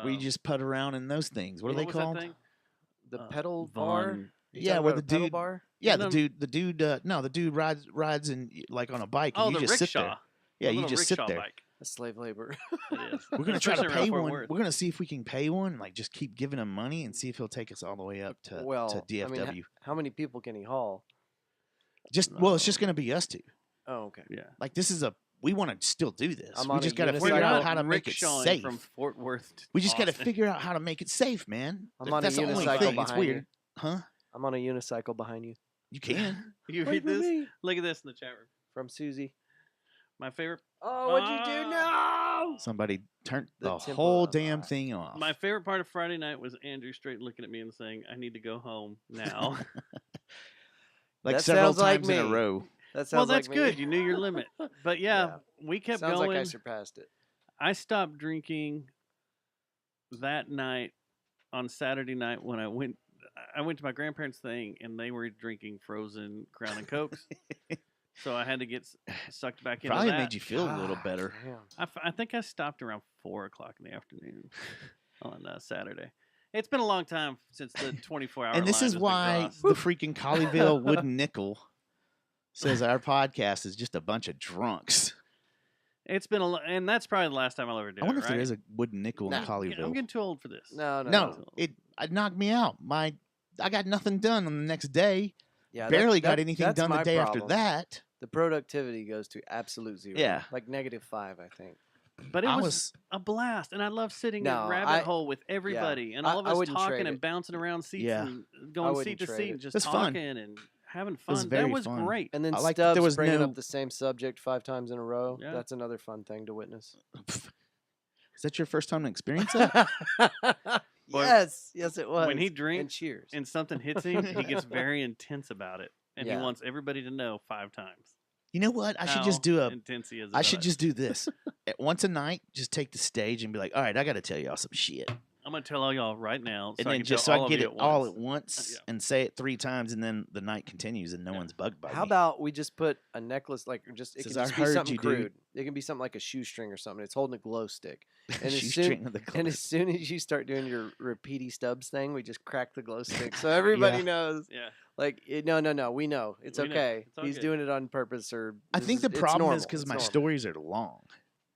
We just put around in those things. What are they was that called? thing? The Uh, pedal Vaughn- bar. You Yeah, talking where about the a pedal dude- bar. Yeah, No, the dude rides in like on a bike, and Oh, you the just sit rickshaw. there. Yeah, The you little just sit rickshaw there. Bike. That's slave labor. It is. We're gonna try to Especially around pay Fort one. Worth. We're gonna see if we can pay one, and like just keep giving him money and see if he'll take us all the way up to well, DFW. I mean, how many people can he haul? It's just gonna be us two. Oh, okay. Yeah. Like this is we want to still do this. I'm We on a just got to unicycle. figure out not how to make it rickshawing safe. from Fort Worth. To We just got to Austin. figure out how to make it safe, man. I'm on a That's the only unicycle thing. It's behind you. weird, huh? I'm on a unicycle behind you. You can. You Wait read for this? me. Look at this in the chat room. From Susie. My favorite. Oh, what'd you do? No. Somebody turned The the tempo whole of damn that. thing off. My favorite part of Friday night was Andrew straight looking at me and saying, "I need to go home now." like That several sounds like times in a me. row. That sounds well, that's like me. good. You knew your limit. But yeah, we kept Sounds going. like I surpassed it. I stopped drinking that night on Saturday night when I went to my grandparents' thing and they were drinking frozen Crown and Cokes. So I had to get sucked back into Probably that. made you feel a little God better. damn. I think I stopped around 4 o'clock in the afternoon on Saturday. It's been a long time since the 24-hour And this line is has been why crossed. the freaking Colleyville Wooden Nickel says our podcast is just a bunch of drunks. It's been and that's probably the last time I'll ever do I wonder it, if there right? is a Wooden Nickel in Nah. Colleyville. I'm getting too old for this. No. No, it knocked me out. I got nothing done on the next day. Yeah, Barely got anything that's done the my day after problem. that. The productivity goes to absolute zero. Yeah. Like -5, I think. But it I was, was- a blast, and I love sitting in No, a rabbit hole with everybody, and I- all of I us wouldn't talking trade and it. bouncing around seats Yeah. and going wouldn't seat to trade seat it. and just It's fun. talking and having was fun. That very was fun. great. And then I like that Stubbs there was bringing no- up the same subject 5 times in a row. Yeah. That's another fun thing to witness. Is that your first time to experience that? yes, it was. When he and drinks cheers. and something hits him, he gets very intense about it, and Yeah. he wants everybody to know 5 times. You know what? I should how just do intense he is. I about should it. just do this. Once a night, just take the stage and be like, all right, I got to tell y'all some shit. I'm gonna tell all y'all right now, And so I then can just tell so all I of get you it at all once. at once Yeah. and say it 3 times, and then the night continues and no Yeah. one's bugged by How me. about we just put a necklace, like just it Says, can "I just be heard something you, dude." crude. It can be something like a shoestring or something. It's holding a glow stick. And as Shoestring soon, of the and glow. as soon as you start doing your repeaty Stubbs thing, we just crack the glow stick so everybody Yeah. knows. Yeah, Like, no, we know it's We know. okay. It's all He's good. doing it on purpose, or I this think the it's problem is normal. because It's my normal. stories are long.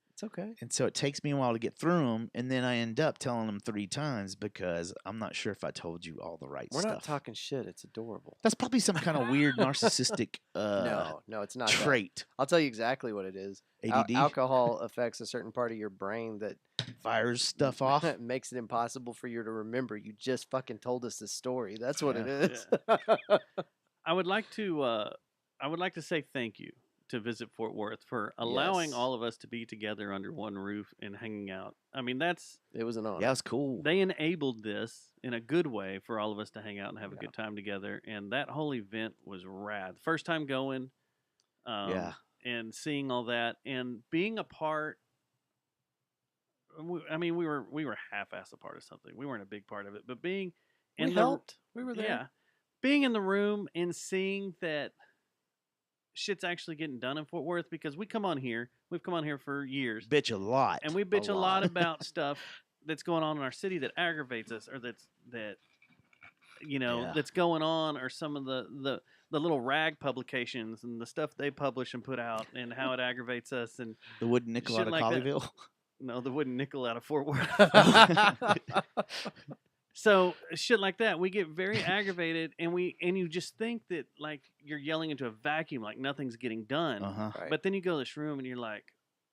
It's It's okay. And so it takes me a while to get through them, and then I end up telling them 3 times because I'm not sure if I told you all the right We're stuff. not talking shit. It's adorable. That's probably some kind of weird narcissistic No, it's not that. trait. I'll tell you exactly what it is. ADD? Alcohol affects a certain part of your brain that Fires stuff off. makes it impossible for you to remember. You just fucking told us this story. That's what it is. I would like to say thank you to Visit Fort Worth for allowing Yes. all of us to be together under one roof and hanging out. I mean, It was an honor. Yeah, it's cool. they enabled this in a good way for all of us to hang out and have a good time together. And that whole event was rad. First time going, and seeing all that and being a part. I mean, we were half-assed a part of something. We weren't a big part of it, but being in We helped. We were there. Yeah, being in the room and seeing that shit's actually getting done in Fort Worth, because we've come on here for years, Bitch a lot. and we bitch a lot about stuff that's going on in our city that aggravates us, or that's going on, or some of the little rag publications and the stuff they publish and put out, and how it aggravates us, and the wooden nickel shit out of like that. Colleyville. No, the wooden nickel out of Fort Worth. So shit like that, we get very aggravated, and you just think that like you're yelling into a vacuum, like nothing's getting done. Right. But then you go to this room and you're like,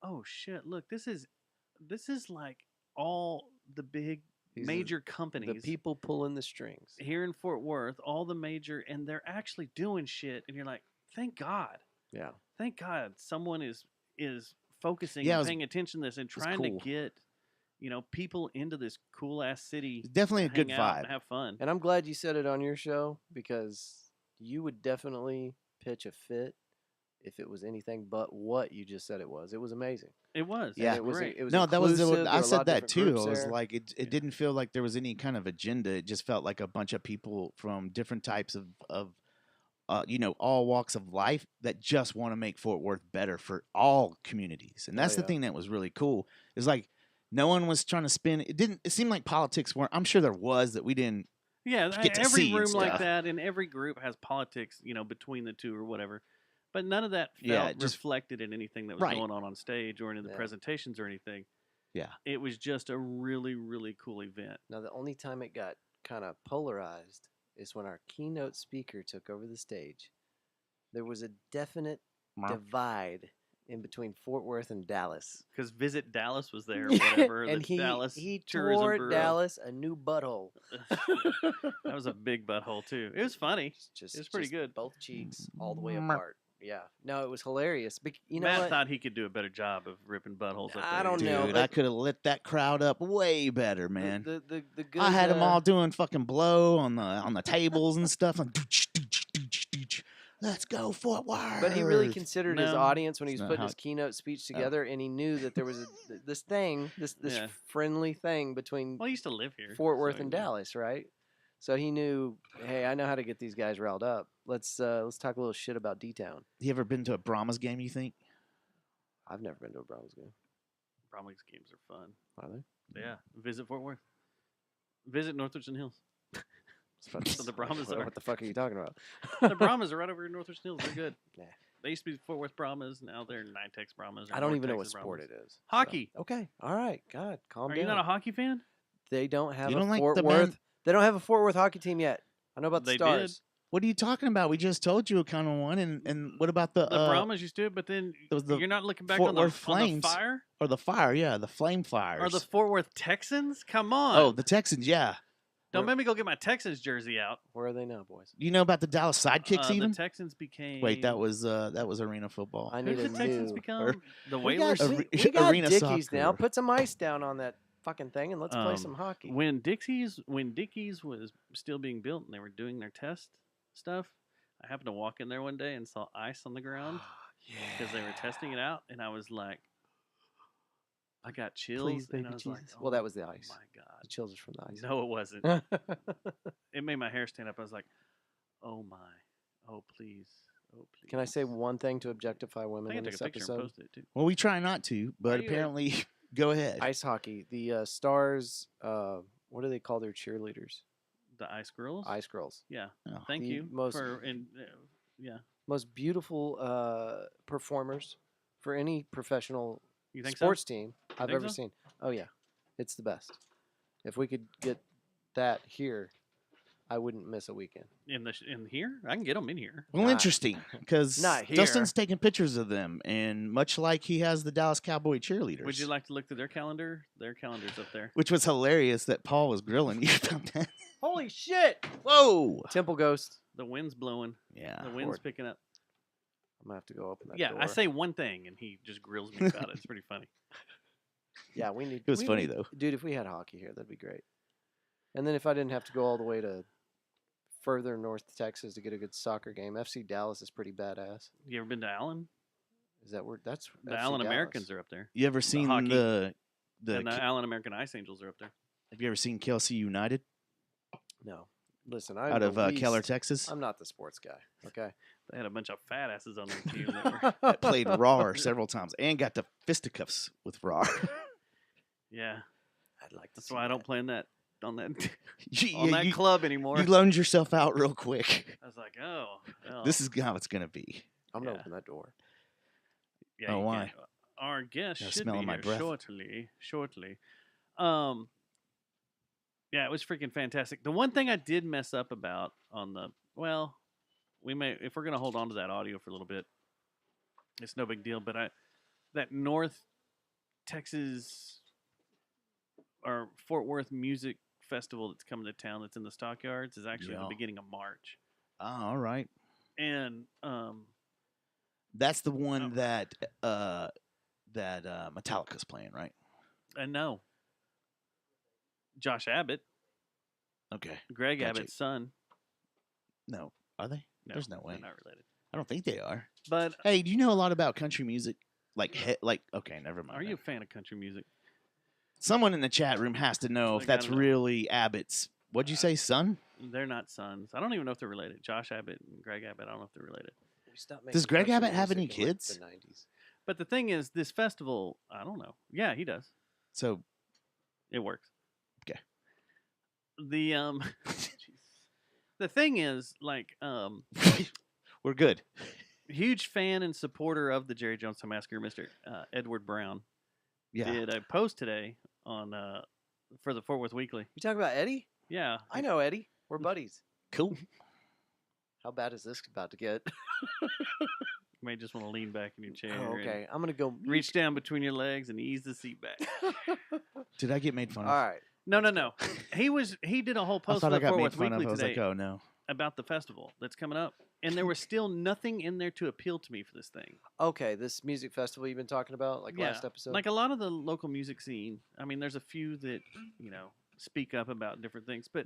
oh shit, look, this is like all the big major companies, the people pulling the strings here in Fort Worth, all the major, and they're actually doing shit, and you're like, thank God. Yeah. Thank God someone is focusing and paying attention to this and trying to get people into this cool ass city. Definitely a good vibe and have fun. And I'm glad you said it on your show, because you would definitely pitch a fit if it was anything but what you just said it was. It was amazing. It was. Yeah. It was great. It was No, that was inclusive. There I were a lot said of that different too. I groups was there. like, it didn't feel like there was any kind of agenda. It just felt like a bunch of people from different types of all walks of life that just want to make Fort Worth better for all communities. And that's the thing that was really cool. It's like no one was trying to spin. It seemed like politics weren't. I'm sure there was that we didn't. Yeah, get to every see and room like stuff. that, and every group has politics, between the two or whatever. But none of that felt reflected in anything that was going on stage or in the presentations or anything. Yeah. It was just a really, really cool event. Now, the only time it got kind of polarized is when our keynote speaker took over the stage. There was a definite divide in between Fort Worth and Dallas. Because Visit Dallas was there or whatever. And the Dallas he Tourism tore Bureau. Dallas a new butthole. That was a big butthole, too. It was funny. It was pretty good. Both cheeks all the way apart. Yeah. No, it was hilarious. But you know Matt what? thought he could do a better job of ripping buttholes up there. I don't know. Dude, I could have lit that crowd up way better, man. The good, I had them all doing fucking blow on the tables and stuff. Like, let's go Fort Worth. But he really considered his No. audience when he was That's not putting how his keynote speech together, and he knew that there was this Yeah. friendly thing between Well, he used to live here. Fort Worth so and he knew. Dallas, right? So he knew, hey, I know how to get these guys riled up. Let's talk a little shit about D-Town. You ever been to a Brahmas game, you think? I've never been to a Browns game. Bromley's games are fun. Are they? Yeah. Visit Fort Worth. Visit North Richland Hills. So the Brahmas what, are. what the fuck are you talking about? The Brahmas are right over in North Richland Hills. They're good. Nah. They used to be Fort Worth Brahmas. Now they're NYTEX Brahmas. or I don't North even know what Texas sport Brahmas. it is. Hockey. So, okay. All right. God, calm Are down. you not a hockey fan? They don't have You a don't like Fort the Worth. men- They don't have a Fort Worth hockey team yet. I know about the They Stars. did. What are you talking about? We just told you a kind of one, and what about the The Brahmas used to, but then it was the you're not looking back Fort on the, Worth on the Flames. fire? or the Fire? Yeah, the Flame Flyers. Or the Fort Worth Texans? Come on. oh, the Texans. Yeah, Don't make me go get my Texans jersey out. Where are they now, boys? you know about the Dallas Sidekicks even? The Texans became. Wait, that was Arena Football. I Who need did a the Texans new. become? The We Whalers? got, Are- we got Arena Dickies now. soccer. Put some ice down on that fucking thing and let's play Um, some hockey. When Dickies was still being built and they were doing their test stuff, I happened to walk in there one day and saw ice on the ground because they were testing it out, and I was like, I got chills. Please, baby and I was Jesus. like, well, that was the ice. my The God. chills are from the ice. No, it wasn't. It made my hair stand up. I was like, oh my. Oh, please. Oh, please. Can I say one thing to objectify I women think I in took this a picture and episode? posted it too. Well, we try not to, but you- apparently, go ahead. Ice hockey. The Stars. What do they call their cheerleaders? The Ice Girls? Ice girls. Yeah. Oh. Thank The you most- for yeah. Most beautiful performers for any professional You think sports so? team I've think ever so? seen. Oh yeah, it's the best. If we could get that here, I wouldn't miss a weekend. In here? I can get them in here. Well, Not- interesting, because not here. Dustin's taking pictures of them, and much like he has the Dallas Cowboy cheerleaders. Would you like to look through their calendar? Their calendar's up there. Which was hilarious that Paul was grilling you about that. Holy shit! Whoa! Temple Ghost. The wind's blowing. Yeah. The wind's Lord. picking up. I'm gonna have to go open that Yeah, door. I say one thing and he just grills me about it. It's pretty funny. Yeah, we need. It was we funny, need- though. dude. If we had hockey here, that'd be great. And then if I didn't have to go all the way to further north Texas to get a good soccer game, FC Dallas is pretty badass. You ever been to Allen? Is that where that's The FC Allen Dallas. Americans are up there. You ever seen hockey. the And the Allen American Ice Angels are up there. Have you ever seen Kelsey United No, listen, I'm out of the Keller, least- Texas? I'm not the sports guy. Okay. They had a bunch of fat asses on their team that were. That played Raw several times and got the fisticuffs with Raw. Yeah, I'd like to. that's see why I don't that. play in that on that you, club anymore. you loaned yourself out real quick. I was like, oh, well, This is how it's gonna be. I'm gonna yeah. open that door. yeah, oh, you why? can't- Our guest Got a should smell be of my here breath. shortly. Yeah, it was freaking fantastic. The one thing I did mess up about on the we may if we're gonna hold on to that audio for a little bit, it's no big deal. But that North Texas or Fort Worth music festival that's coming to town that's in the stockyards is actually Yeah. the beginning of March, Oh, all right. and That's the one Oh. that Metallica's playing, right? no, Josh Abbott, Okay. Greg Gotcha. Abbott's son. No, are they? No, There's no way. they're not related. I don't think they are. But Hey, do you know a lot about country music? Okay, never mind. are you a then. fan of country music? Someone in the chat room has to know I if that's gotta know. really Abbott's. What'd you say, son? They're not sons. I don't even know if they're related. Josh Abbott and Greg Abbott. I don't know if they're related. We stopped Does making Greg country Abbott have music any in, like, kids? the 90s. But the thing is, this festival, I don't know. Yeah, he does. So It works. Okay. The the thing is, like, we're good. huge fan and supporter of the Jerry Jonestown Massacre, Mr. Edward Brown, Yeah. did a post today on for the Fort Worth Weekly. You talking about Eddie? Yeah, I know Eddie. We're buddies. Cool. How bad is this about to get? you may just want to lean back in your chair. Oh, and okay, I'm gonna go reach down between your legs and ease the seat back. Did I get made fun of? All right. No. He did a whole I post thought for I the got Fort made Worth fun of. Weekly I was today like, oh no. about the festival that's coming up, and there was still nothing in there to appeal to me for this thing. Okay, this music festival you've been talking about, like last episode. Like a lot of the local music scene. I mean, there's a few that speak up about different things, but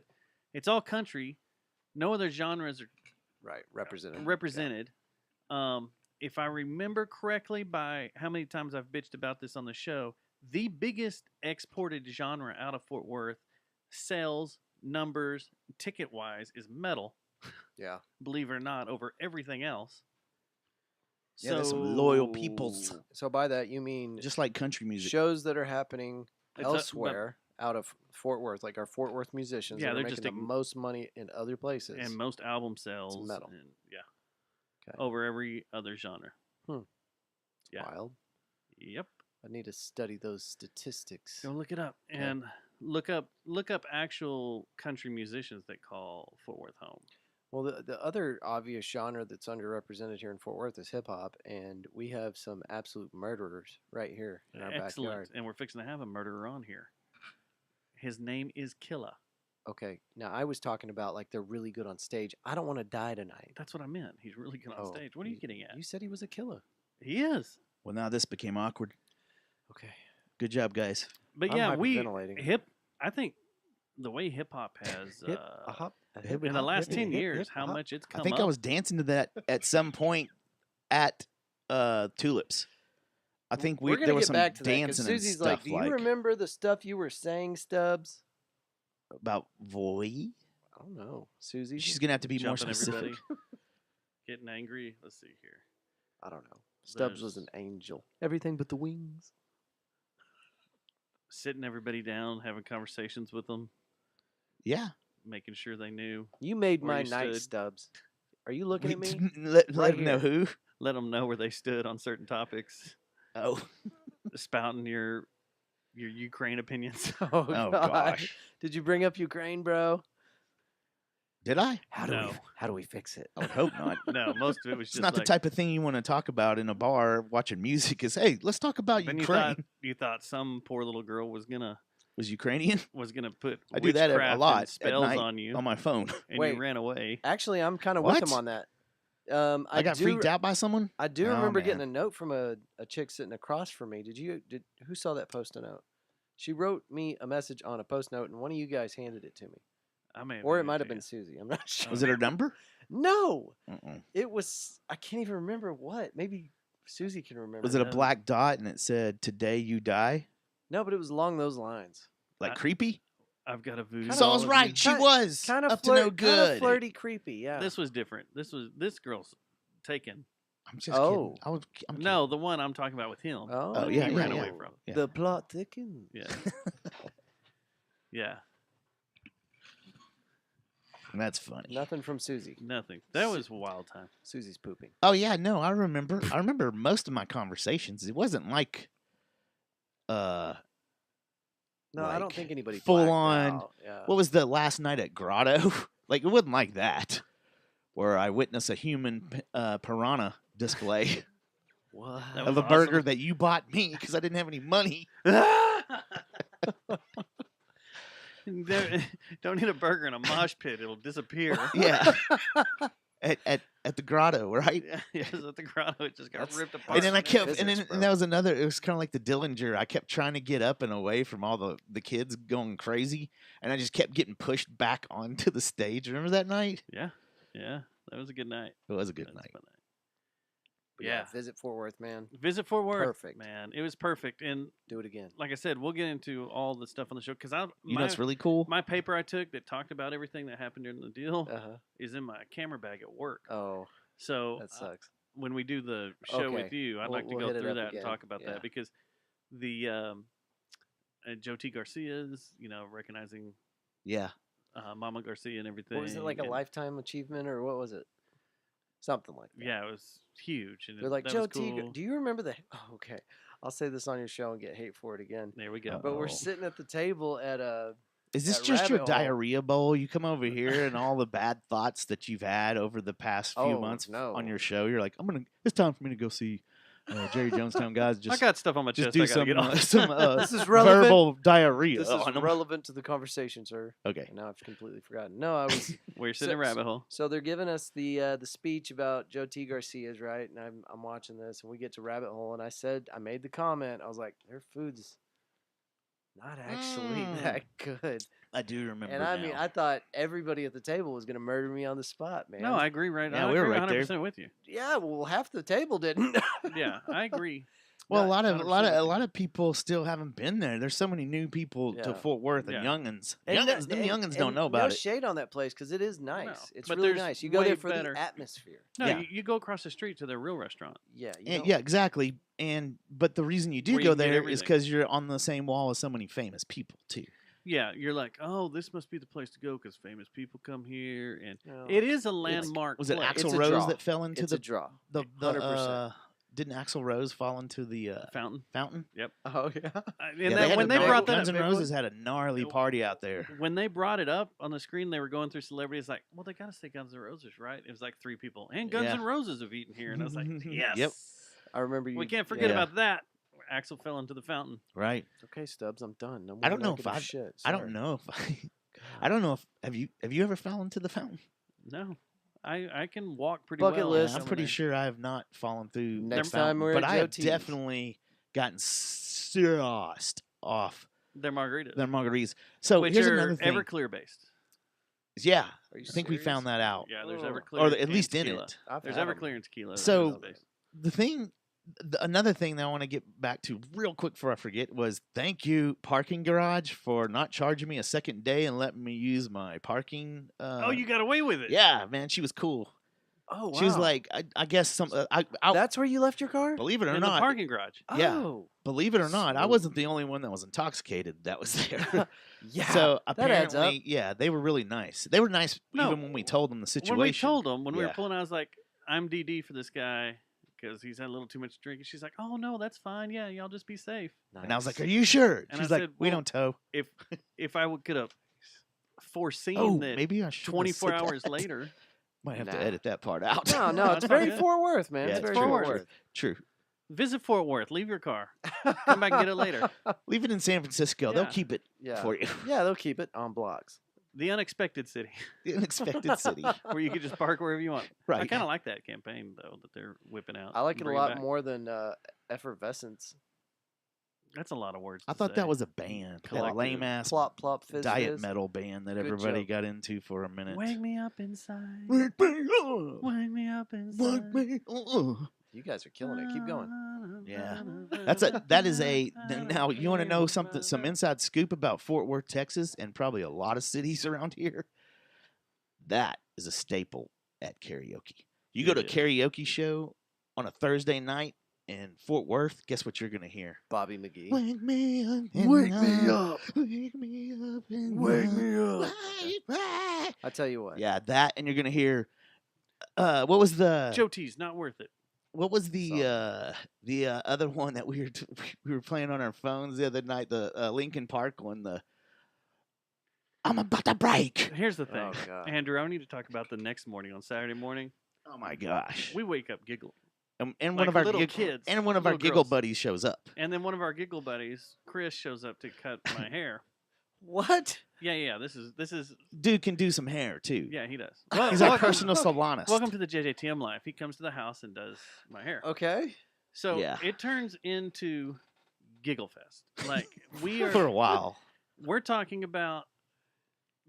it's all country. No other genres are right, represented. represented. If I remember correctly, by how many times I've bitched about this on the show, the biggest exported genre out of Fort Worth, sales, numbers, ticket wise, is metal. Yeah. Believe it or not, over everything else. Yeah, there's some loyal peoples. So by that you mean Just like country music. shows that are happening It's elsewhere out of Fort Worth, like our Fort Worth musicians. Yeah, that are they're making just the ign- most money in other places. and most album sales. metal. And, yeah. Okay. Over every other genre. Yeah. Wild. Yep. I need to study those statistics. Go look it up and look up actual country musicians that call Fort Worth home. Well, the other obvious genre that's underrepresented here in Fort Worth is hip hop, and we have some absolute murderers right here in our Excellent. backyard. And we're fixing to have a murderer on here. His name is Killa. Okay, now I was talking about like they're really good on stage. I don't want to die tonight. That's what I meant. He's really good on Oh, stage. What are you getting at? You said he was a killer. He is. Well, now this became awkward. Okay. Good job, guys. But I'm yeah, hyperventilating. I think the way hip hop has Hip in the last 10 years, how much it's come I think up. I was dancing to that at some point at Tulips. I think We're gonna there was get some back to that, 'cause dancing and Susie's stuff like, "Do you remember the stuff you were saying, Stubbs?" about Voy. I don't know, Susie. She's gonna have to be more Jumping specific. everybody. Getting angry. Let's see here. I don't know. Stubbs was an angel. Everything but the wings. Sitting everybody down, having conversations with them, Yeah. making sure they knew. You made Where my you night, stood. Stubbs. Are you looking at me? Let Right him know here. who. Let them know where they stood on certain topics. Oh, spouting your Ukraine opinions. Oh, God. gosh. Did you bring up Ukraine, bro? Did I? How do we fix it? I would hope not. No, most of it was It's just not like, the type of thing you want to talk about in a bar watching music. Is hey, let's talk about then Ukraine. you thought some poor little girl was gonna Was Ukrainian? put I do that a witchcraft lot and at spells night on you, on my phone. and Wait. you ran away. Actually, I'm kind of with him What? on that. I got freaked out by someone. I do Oh, remember getting man. a note from a chick sitting across from me. Who saw that post-it note? She wrote me a message on a post note, and one of you guys handed it to me. I may Or it handed might have to been you. Susie. I'm not sure. Was it her number? No, Uh-uh. it was. I can't even remember what. Maybe Susie can remember. Was it a No. black dot and it said "Today you die"? No, but it was along those lines. Like I- creepy? I've got a voodoo. Kinda- So I was doll of right. you. She Kind- was Kind of up to no kind of good. flirty, creepy. Yeah. This was different. This girl's taken. I'm just Oh. kidding. I'm kidding. No, the one I'm talking about with him. Oh, yeah, he yeah, ran yeah. away from. Yeah. The plot thickens. Yeah. Yeah. That's funny. Nothing from Susie. Nothing. That was a wild time. Susie's pooping. Oh yeah, no, I remember. I remember most of my conversations. It wasn't like, No, I don't Like, think anybody full blacked on- out. Yeah. what was the last night at Grotto? Like it wasn't like that, where I witnessed a human piranha display What? That of was a burger awesome. that you bought me because I didn't have any money. Don't eat a burger in a mosh pit; it'll disappear. Yeah, at the Grotto, right? Yes, at the grotto, it just got That's- ripped apart. And then I kept, and Physics, then bro. and that was another. It was kind of like the Dillinger. I kept trying to get up and away from all the kids going crazy, and I just kept getting pushed back onto the stage. Remember that night? Yeah, that was a good night. It was a good That was a night. fun night. But Yeah. Visit Fort Worth, man. Visit Fort Worth, Perfect. man. It was perfect, and Do it again. like I said, we'll get into all the stuff on the show because You know, it's really cool. my paper I took that talked about everything that happened during the deal Uh huh. is in my camera bag at work. Oh, So that sucks. when we do the show with Okay. you, I'd We'll- like to we'll go hit it through up that again. and talk about Yeah. that because the Joe T. Garcia's, recognizing Yeah. Mama Garcia and everything. What was it, like a and- lifetime achievement, or what was it? Something like that. Yeah, it was huge. And They're like, that Joe was T. cool. Do you remember the? Oh, okay. I'll say this on your show and get hate for it again. There we go. But we're Oh. sitting at the table at a. Is this That just your rabbit hole. diarrhea bowl? You come over here and all the bad thoughts that you've had over the past few Oh, months no. on your show. You're like, it's time for me to go see Jerry Jonestown guys. I Just got stuff on my just chest. I do gotta some get off. some This is relevant. verbal diarrhea. This is on 'em. relevant to the conversation, sir. Okay. And now I've completely forgotten. No, I was. We're sitting in So- rabbit hole. So they're giving us the speech about Joe T. Garcia's, right? And I'm watching this, and we get to Rabbit Hole, and I made the comment. I was like, their food's not actually that good. I do remember. And I mean, now. I thought everybody at the table was gonna murder me on the spot, man. No, I agree. Yeah, I we were agree right there. 100% with you. yeah, well, half the table didn't. Yeah, I agree. well, not a lot of 100% with you. people still haven't been there. There's so many new people to Yeah. Fort Worth Yeah. and youngins. And Youngins, that- them and- youngins don't and know about no it. shade on that place because it is nice. No, It's but really there's nice. You go there way for better. the atmosphere. No, Yeah. you go across the street to their real restaurant. Yeah, you And, know? yeah, exactly. But the reason you do Where you go can get there is everything. because you're on the same wall as so many famous people too. Yeah, you're like, oh, this must be the place to go because famous people come here, and No. it is a landmark. Was it place. Axl It's a Rose draw. that fell into It's a draw. the 100%. didn't Axl Rose fall into the fountain? fountain? Oh yeah. And Yeah, that, had when a they big- brought that Guns up, N' Roses had a gnarly It- party out there. when they brought it up on the screen, they were going through celebrities. Like, well, they got to say Guns N' Roses, right? It was like 3 people, and Guns Yeah. N' Roses have eaten here, and I was like, yes, Yep. I remember you. we can't forget Yeah. about that. Axel fell into the fountain. Right. Okay, Stubbs, I'm done. No more I don't know if negative I've- shit. I don't Sorry. know if I don't know if have you ever fallen into the fountain? No, I can walk pretty Bucket well. list. I'm down pretty there. sure I have not fallen through the Next fountain, time we're but at I Joe have T's. definitely gotten sauced off They're margaritas, their margaritas. So which here's are another thing. Everclear based. Yeah, Are you I think we serious? found that out, Yeah, there's Oh. Everclear, or at and least in tequila. it. I've There's had 'em. Everclear and tequila. So- that's based. The thing, another thing that I want to get back to real quick before I forget was thank you parking garage for not charging me a second day and letting me use my parking. Oh, you got away with it. Yeah, man, she was cool. Oh wow. She was like, I guess some. I That's where you left your car? believe it or in the not, parking garage. yeah. Oh. believe it or not, I Smooth. wasn't the only one that was intoxicated that was there. Yeah. So that adds up. apparently, yeah, they were really nice. They were nice No, even when we told them the situation. When we told them, when we were Yeah. pulling, I was like, "I'm DD for this guy. because he's had a little too much to drink. And she's like, "Oh no, that's fine. Yeah, y'all just be safe." And I was like, "Are you sure?" And She's I like, said, "We "Well, don't tow." If I could have foreseen Oh, that maybe I should. 24 hours later, Might have Nah. to edit that part out. No, No, it's it's very good. Fort Worth, man. Yeah, it's it's very Fort Fort Worth. Worth. True. visit Fort Worth. Leave your car. Come back and get it later. Leave it in San Francisco. They'll Yeah. keep it Yeah. for you. Yeah, they'll keep it on blocks. The unexpected city, The unexpected city. where you could just park wherever you want. I Right. kind of like that campaign though that they're whipping out. I like and it a bringing lot back. more than effervescence. That's a lot of words. I to thought say. that was a band. That Collective. lame ass Plop, plop, fizz, diet fizz. metal band that Good everybody joke. got into for a minute. Wake me up inside. Wake me up. Wake me up inside. Wake me up. You guys are killing it. Keep going. Yeah. That is a now you want to know something some inside scoop about Fort Worth, Texas, and probably a lot of cities around here. That is a staple at karaoke. You go to a It is. karaoke show on a Thursday night in Fort Worth, guess what you're gonna hear? Bobby McGee. Wake me up. Wake me up. Wake me up. Wake me up. up. I tell you what. Yeah, that and you're gonna hear what was the Joe T's not worth it. what was the other one that we were playing on our phones the other night? The Lincoln Park one. The I'm about to break. Here's the thing, Oh, God. Andrew. I need to talk about the next morning on Saturday morning. Oh my gosh! We wake up giggling, And like one of our little kids, and one of our little giggle girls. buddies shows up. and then one of our giggle buddies, Chris, shows up to cut my hair. What? Yeah. This is. Dude can do some hair too. Yeah, he does. He's our personal salonist. Welcome to the JJTM life. He comes to the house and does my hair. Okay. So Yeah. it turns into Giggle Fest. Like we are for a while. We're talking about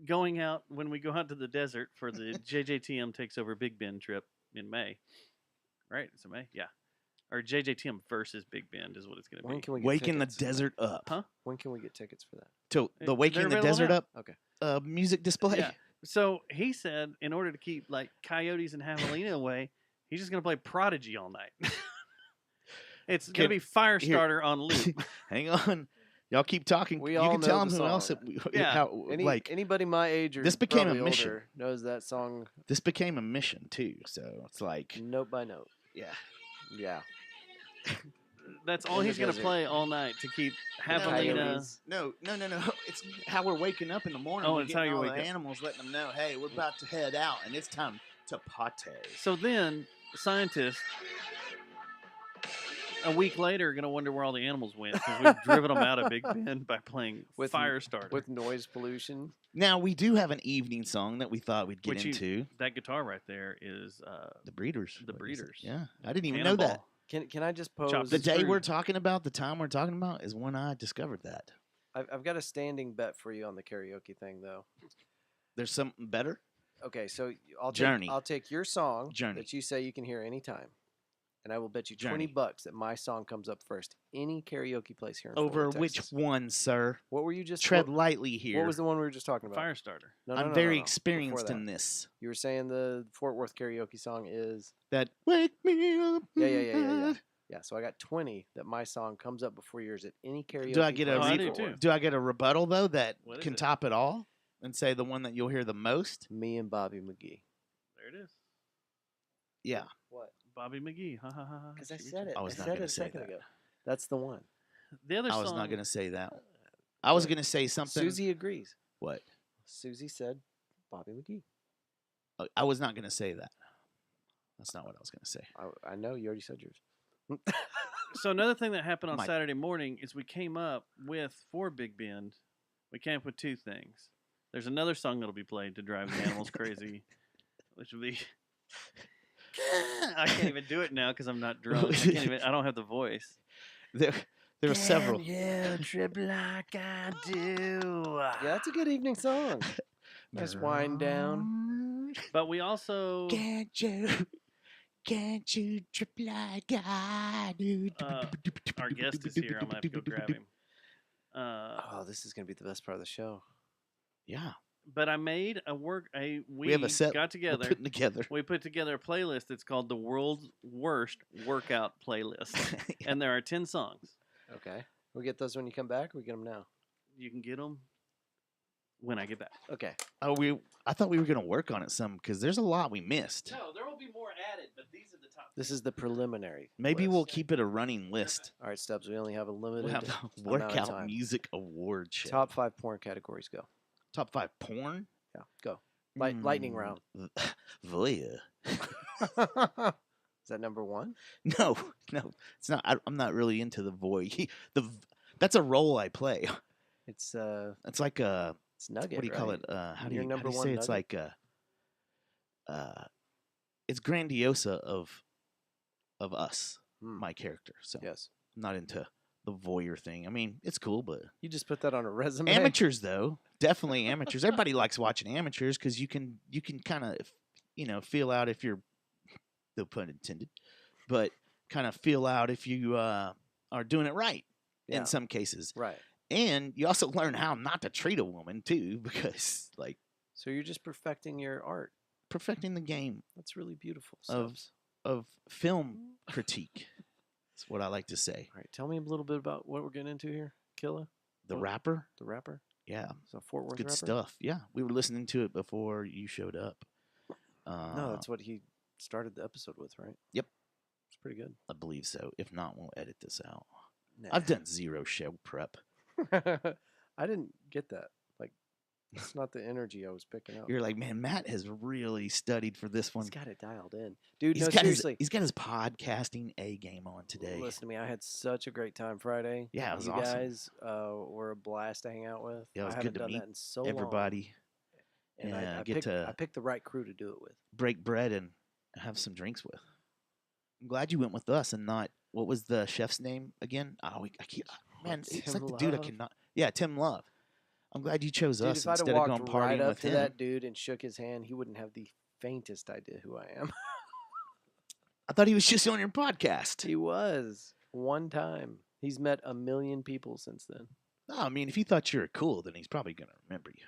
going out when we go out to the desert for the JJTM Takes Over Big Bend trip in May. Right? It's in May? Yeah. Or JJTM versus Big Bend is what it's going to When be. can we get Waking the tickets? desert up. Huh? When can we get tickets for that? To the They're Waking the available Desert now. Up Okay. music display. Yeah. So he said in order to keep like coyotes and javelina away, he's just going to play Prodigy all night. It's going to be Firestarter on loop. Hang on. Y'all keep talking. We you all can know tell the them who else. song. Yeah. Anybody my age or this became a probably mission. older knows that song this became a mission too. So it's like note by note. yeah. Yeah. That's all In the he's going to desert. play all night to keep javelina. Coyotes. No. It's how we're waking up in the morning. Oh, we're it's how getting you all wake the up. animals, letting them know, hey, we're about to head out, and it's time to party. So then scientists a week later are going to wonder where all the animals went because we've driven them out of Big Bend by playing With- Firestarter. With noise pollution. Now we do have an evening song that we thought we'd get Which you- into. That guitar right there is The Breeders. The What is it? Breeders. Yeah, I didn't even know that. Cannonball. Can I just pose? Chopped The and day we're screwed. talking about, the time we're talking about, is when I discovered that. I've got a standing bet for you on the karaoke thing, though. There's something better. Okay, so I'll take, Journey. I'll take your song Journey. that you say you can hear anytime, and I will bet you Journey. $20 that my song comes up first. Any karaoke place here in Fort Over Worth, which Texas. one, sir? What were you just? Tread what, lightly here. what was the one we were just talking about? Firestarter. No, I'm no, very no. Before experienced that. in this. You were saying the Fort Worth karaoke song is That wake me up. yeah. Yeah, so I got 20 that my song comes up before yours at any karaoke. Do I get a place I in do Fort too. Worth. Do I get a rebuttal though that What is can it? top it all and say the one that you'll hear the most? Me and Bobby McGee. There it is. Yeah. What? Bobby McGee. Ha ha ha. ha. Because I See what said you- it. I was not said gonna it a say second that. ago. That's the one. The other I was song. not going to say that. I was going to say something. Susie agrees. What? Susie said Bobby McGee. I was not going to say that. That's not what I was going to say. I know you already said yours. So another thing that happened on Mike. Saturday morning is we came up with for Big Bend. We came up with two things. There's another song that'll be played to drive the animals crazy, which will be. I can't even do it now because I'm not drunk. I don't have the voice. There were several. You trip like I do. Yeah, that's a good evening song. Just wind down. But we also Can't you trip like I do? our guest is here. I'm gonna have to go grab him. Oh, this is gonna be the best part of the show. Yeah. But I made we have a set got we're together. putting together. We put together a playlist that's called the World's Worst Workout Playlist, and there are 10 songs. Okay, we get those when you come back. Or we get them now. You can get them when I get back. Okay. Oh, I thought we were gonna work on it some because there's a lot we missed. No, there will be more added, but these are the top. This is the preliminary. Maybe list. we'll keep it a running list. All right, Stubbs. We only have a limited We'll have the amount of Workout time. Music Award show. Top 5 porn categories. Go. Top 5 porn. Yeah. Go. Lightning round. Voyeur. Is that number 1? No, it's not. I'm not really into the voyeur. That's a role I play. It's It's like a. it's Nugget. What do you call right? it? How do Your you number say one it's nugget? like it's Grandiosa of us, my character. So Yes. I'm not into the voyeur thing. I mean, it's cool, but You just put that on a resume. amateurs though, definitely amateurs. Everybody likes watching amateurs because you can kind of feel out if you're, no pun intended, but kind of feel out if you are doing it right Yeah. in some cases. Right. And you also learn how not to treat a woman too, because like So you're just perfecting your art. perfecting the game That's really beautiful. of Stubbs. of film critique. That's what I like to say. All right. Tell me a little bit about what we're getting into here. Killa, The What? rapper, the rapper. yeah, So Fort Worth good rapper. stuff. Yeah, we were listening to it before you showed up. No, that's what he started the episode with, right? Yep. It's pretty good. I believe so. If not, we'll edit this out. Nah. I've done zero show prep. I didn't get that. Like, it's not the energy I was picking up. You're like, man, Matt has really studied for this one. He's got it dialed in, dude. He's No, got seriously. his podcasting A game on today. Listen to me. I had such a great time Friday. Yeah, it was you awesome. guys were a blast to hang out with. Yeah, it was I good haven't to done meet that in so long. Everybody, And yeah, I get picked, to I picked the right crew to do it with. break bread and have some drinks with. I'm glad you went with us and not, what was the chef's name again? Oh, I keep, man, it's Tim like the dude I Love? cannot. Yeah, Tim Love. I'm glad you chose Dude, us if I'd have instead of walked going partying right up with to him. that dude and shook his hand, he wouldn't have the faintest idea who I am. I thought he was just on your podcast. He was one time. He's met a million people since then. No, I mean, if he thought you were cool, then he's probably gonna remember you.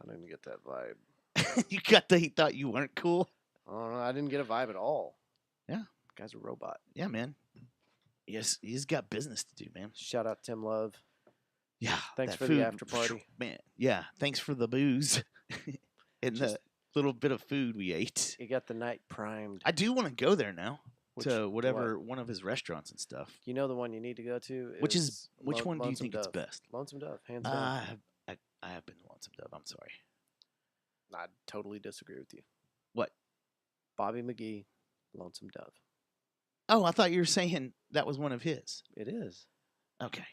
I didn't get that vibe. You got the he thought you weren't cool. I don't know. I didn't get a vibe at all. Yeah. Guy's a robot. Yeah, man. Yes, he's got business to do, man. Shout out Tim Love. Yeah. Thanks that for the food, after party. man. Yeah, thanks for the booze and Just- the little bit of food we ate. You got the night primed. I do want to go there now Which- to whatever one of his restaurants and stuff. You know the one you need to go to? Which one do you Lonesome think is Dove. best? Lonesome Dove, hands down. I have been to Lonesome Dove. I'm sorry. I totally disagree with you. What? Bobby McGee, Lonesome Dove. Oh, I thought you were saying that was one of his. It is. Okay.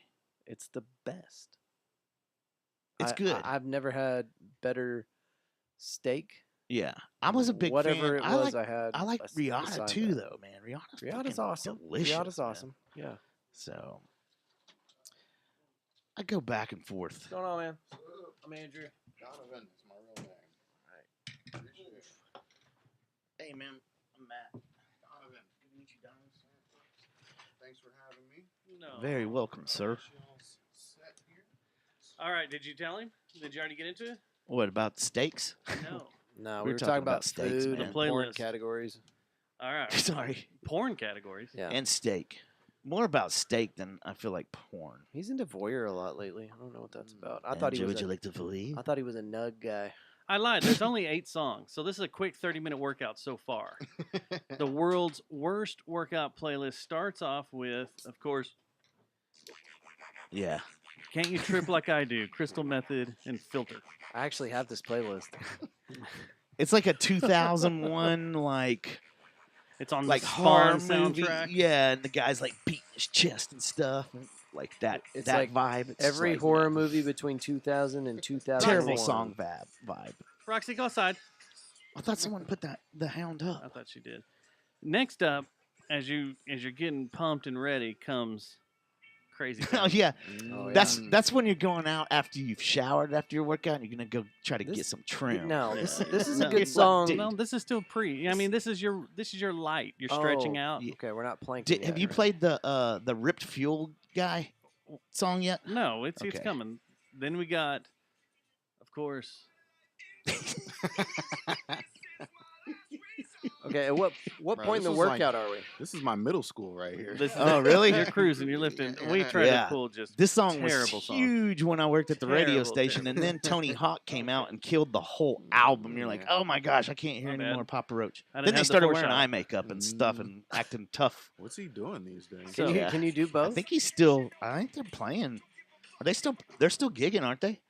It's the best. It's good. I've never had better steak. Yeah. I was a big Whatever fan. it was, I had. I like Rihanna beside too, that. though, man. Rihanna's Rihanna's awesome. delicious. Rihanna's man. awesome. Yeah. So I go back and forth. What's going on, man? I'm Andrew. Donovan is my real name. Hey, man. I'm Matt. Donovan. Good to meet you, Donovan. Thanks for having me. No. Very welcome, sir. Set here. All right. Did you tell him? Did you already get into it? What about the steaks? No. No, We we were were talking talking about about steaks, food man. and The porn playlist. categories. All right. Sorry. Porn categories. Yeah. And steak. More about steak than I feel like porn. He's into voyeur a lot lately. I don't know what that's about. I thought he was. Would you like to believe? I thought he was a nug guy. I lied. There's only 8 songs, so this is a quick 30-minute workout so far. The world's worst workout playlist starts off with, of course, Yeah. Can't You Trip Like I Do, Crystal Method, and Filter. I actually have this playlist. It's like a 2001 like It's on like the horror Spawn movie. soundtrack. Yeah, and the guy's like beating his chest and stuff. And like that It's that like vibe. It's Every like, horror movie between 2000 and 2001. terrible song vibe. Roxy, go outside. I thought someone put the hound I up. thought she did. Next up, as you're getting pumped and ready, comes Crazy Town. Oh yeah. Oh, yeah. That's when you're going out after you've showered after your workout and you're gonna go try to This- get some trim. No, this is No. a good song. No, this is still pre. I mean, this is your light. You're stretching Oh, out. yeah. Okay, we're not planking. Have yet, you right? played the Ripped Fuel guy song yet? No, it's Okay. coming. Then we got, of course, Okay, at what Bro, point in the this is like- workout are we? This is my middle school right here. This is Oh, really? You're cruising. You're lifting. We try Yeah. to pull just This song was terrible song. huge when I worked at the radio Terrible, station, terrible. and then Tony Hawk came out and killed the whole album. You're like, oh my gosh, I can't hear My any bad. more Papa Roach. I didn't Then they have the started wearing eye foreshadowing. makeup and stuff and acting tough. What's he doing these days? Can you Yeah. can you do both? I think he's still. I think they're playing. Are they still? They're still gigging, aren't they?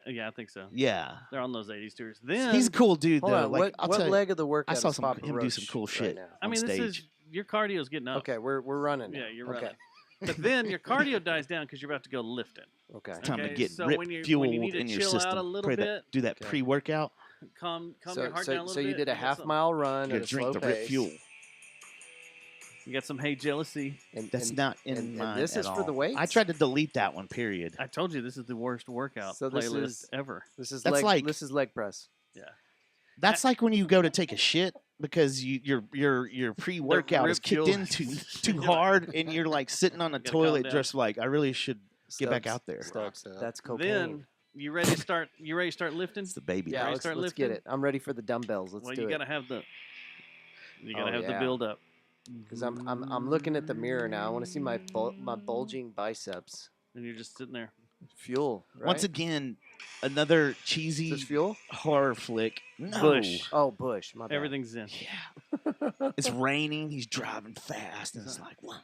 Yeah, I think so. Yeah. They're on those 80s tours. Then He's a cool dude Hold though. on, Like I'll what tell you, leg of the workout I saw is some Papa him do some Roach cool right shit. now? I on mean, this stage. is your cardio's getting up. Okay, we're running. Yeah, now. you're okay. running. But then your cardio dies down because you're about to go lifting. Okay. Time to Okay, get so rip when you fuel need to in your chill out system. a little Pray bit, that, do that Okay. pre-workout. calm your heart down a little So bit. you did a got half some- mile run You at gotta a drink slow the rip pace. fuel. You got some Hey Jealousy. And, That's and- not in and mine this at is for all. the weights? I tried to delete that one. Period. I told you this is the worst workout So this playlist is- ever. This is That's like- this is leg press. Yeah. That's like when you go to take a shit because your pre-workout is rip kicked fuel. in too hard, and you're like sitting on the Gotta calm toilet, down. just like I really should get back Stubbs, out there. Stubbs, Rock that's cocaine. Then you ready to start? You ready to start lifting? It's the baby. yeah, ready to let's, start let's get lifting? it. I'm ready for the dumbbells. Let's well, do you it. gotta have the. You gotta Oh, have the yeah. build up. Because I'm looking at the mirror now. I want to see my bulging biceps. And you're just sitting there. Fuel. Right? Once again, another is cheesy this fuel? horror flick. No. Bush. Oh, Bush. My bad. Everything's in. Yeah. It's raining. He's driving fast, and it's like what?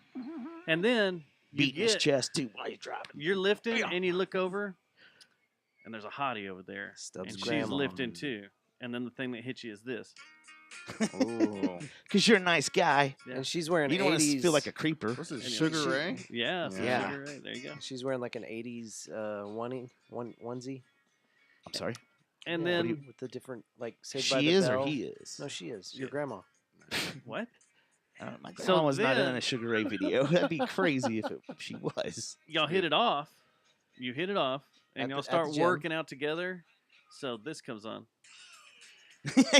And then you Beating his get, chest too while he's driving. you're lifting, and you look over, and there's a hottie over there, Stubbs' and she's grandma. lifting too. And then the thing that hits you is this. Ooh. Because you're a nice guy. Yeah. And she's wearing You don't want 80s. to feel like a creeper. What's this, Anyway, Sugar she- Ray? Yeah. so Yeah. sugar ray, there you go. She's wearing like an 80s onesie. I'm sorry. And Yeah, then with the different like Saved by She the is Bell. or he is. No, she is. Your Shit. grandma. what? My So grandma was not in then- a Sugar Ray video. That'd be crazy if she was. Y'all hit it off. You hit it off, and At y'all the start gym. working out together. So this comes on.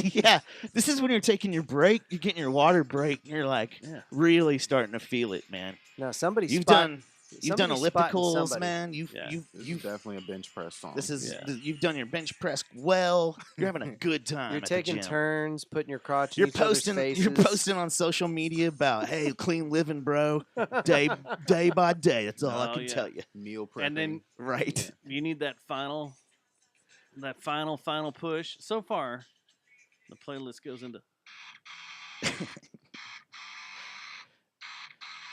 Yeah, this is when you're taking your break. You're getting your water break. And you're like Yeah. really starting to feel it, man. Now somebody's You've done somebody's spotting ellipticals, somebody. man. You've Yeah. you've This you've is definitely a bench press song. this is Yeah. you've done your bench press well. You're having a good time. You're at taking the gym. turns, putting your crotch in You're each other's posting. faces. You're posting on social media about hey, clean living, bro. Day by day. That's all I Oh, can yeah. tell you. meal prepping. And then Right. you need that final push. So far, the playlist goes into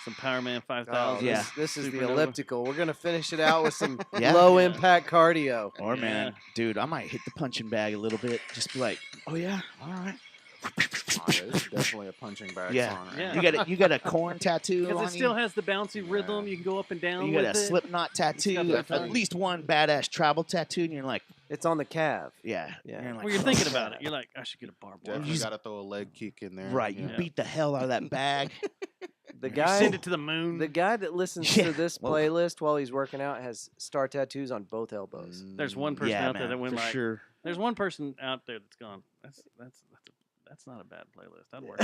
some Power Man Oh, 5000. Yeah. This is the Supernova. elliptical. We're gonna finish it out with some Yeah. low Yeah. impact cardio. Or Yeah. man, dude, I might hit the punching bag a little bit. Just be like, oh yeah, all right. Oh, yeah, this is definitely a punching bag Yeah. song. Right Yeah. here. You got a corn tattoo Because on it still you. has the bouncy rhythm. You can go up and down You got with a it. Slipknot tattoo. got that At thing. least one badass tribal tattoo, and you're like, It's on the calf. yeah, Yeah. You're like, Well, you're thinking about it. You're like, I should get a barbed wire. Definitely He's- got to throw a leg kick in there. right. You Yeah. beat the hell out of that bag. The You guy, send it to the moon. the guy that listens Yeah. to this Whoa. playlist while he's working out has star tattoos on both elbows. There's one person yeah, out there man, that went for like, sure. there's one person out there that's gone. That's not a bad playlist. I'd work.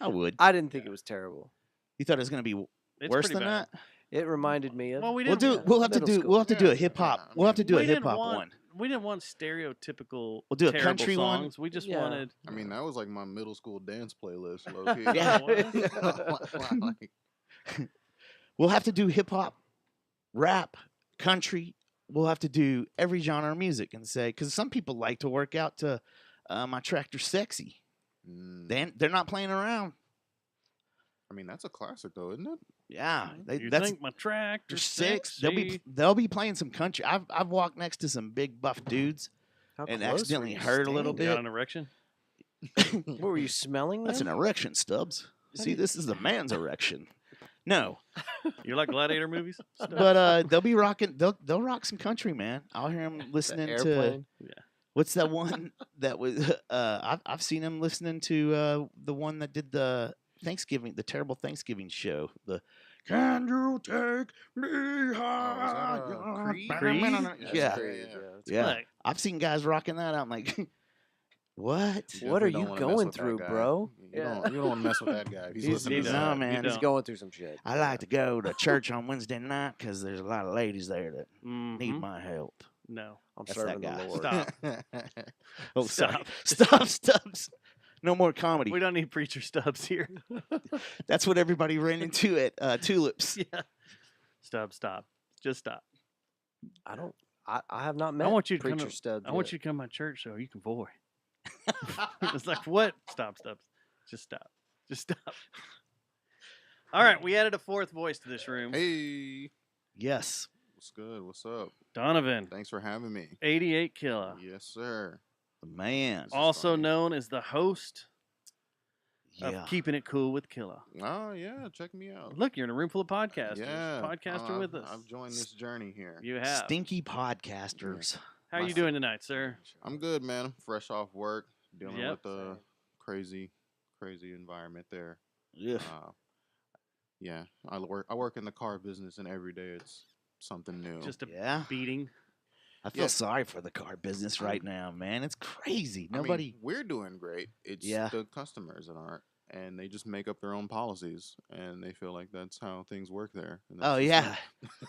I would. I didn't think it was terrible. You thought it was gonna be It's worse pretty than bad. that? It reminded me of. Well, we We'll didn't. do. We'll have to middle do. school. We'll have to do Yeah, a hip hop. yeah, I We'll have to do a we hip didn't hop want- one. We didn't want stereotypical. We'll do a terrible country one. songs. We just Yeah. wanted. I mean, that was like my middle school dance playlist. Low key. Yeah. Like, We'll have to do hip hop, rap, country. We'll have to do every genre of music and say because some people like to work out to "My Tractor Sexy." They're not playing around. I mean, that's a classic though, isn't it? Yeah, You that's think my tractor they're six. sexy? They'll be playing some country. I've walked next to some big buff dudes How and close were accidentally you heard a little You standing? got bit. an erection? What were you smelling? That's an them? erection, Stubbs. See, this is the man's erection. No, You like gladiator movies? but they'll be rocking. They'll rock some country, man. I'll hear them The listening to airplane. what's that one that was. I've seen him listening to the one that did the Thanksgiving, the terrible Thanksgiving show. The Can you take me higher? Creed? That's Yeah, Creed, Yeah. that's yeah. Like, I've seen guys rocking that. I'm like, what? What are Definitely don't you wanna mess going with that through, guy. bro? You Yeah. don't want to mess with that guy. If he's He's- listening he's- to no, that. man. He's don't. going through some shit. I like to go to church on Wednesday night because there's a lot of ladies there that need mhm. my help. No. I'm That's serving that the guy. Lord. Stop. Oh, sorry. Stop. Stop, Stubbs. No more comedy. We don't need preacher stubs here. That's what everybody ran into at Tulips. Yeah. Stop. Just stop. I don't. I have not met I want you to preacher come. Stubbs. I want you to come to my church so you can boy. It's like what? Stop. Just stop. Just stop. All right, we added a fourth voice to this room. Hey, Yes. what's good? What's up? Donovan, Thanks for having me. 88 Killa, Yes, sir. The man. is also funny. known as the host Yeah. of Keeping It Cool with Killa. Oh yeah, check me out. Look, you're in a room full of podcasters. Yeah, Podcaster I've- with us. I've joined this journey here. You have. Stinky podcasters. How are you my- doing tonight, sir? I'm good, man. I'm fresh off work, dealing Yep. with the crazy environment there. Yeah. Yeah, I work in the car business, and every day it's something new. Just a Yeah. beating. I feel Yeah. sorry for the car business right now, man. It's crazy. I mean, Nobody. we're doing great. It's Yeah. the customers that aren't, and they just make up their own policies, and they feel like that's how things work there. And that's Oh just yeah.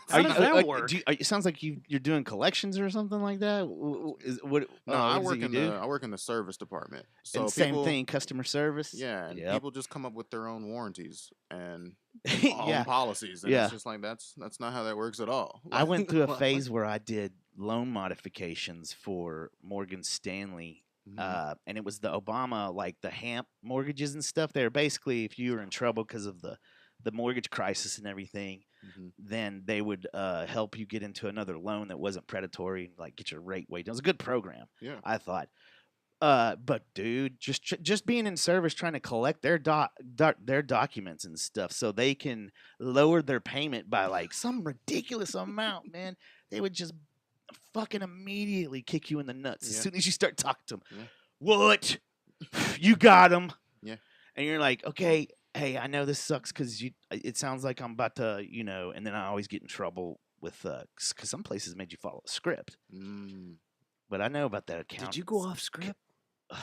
How does that work? It sounds like you're doing collections or something like that. What? No, what is it you do? I work in the service department. So And same people- thing, customer service. Yeah, and Yep. people just come up with their own warranties and Yeah. own policies, and Yeah. it's just like that's not how that works at all. I went through a Like- phase where I did loan modifications for Morgan Stanley, Mhm. and it was the Obama, like the HAMP mortgages and stuff. They were basically, if you were in trouble because of the mortgage crisis and everything, Mhm. then they would help you get into another loan that wasn't predatory and like get your rate way down. It was a good program, Yeah. I thought. But dude, just being in service, trying to collect their their documents and stuff, so they can lower their payment by like some ridiculous amount, man. They would just fucking immediately kick you in the nuts as Yeah. soon as you start talking to them. Yeah. What? You got them? Yeah. And you're like, okay, hey, I know this sucks because it sounds like I'm about to, and then I always get in trouble with because some places made you follow a script. Mm. But I know about that account. Did you go off script?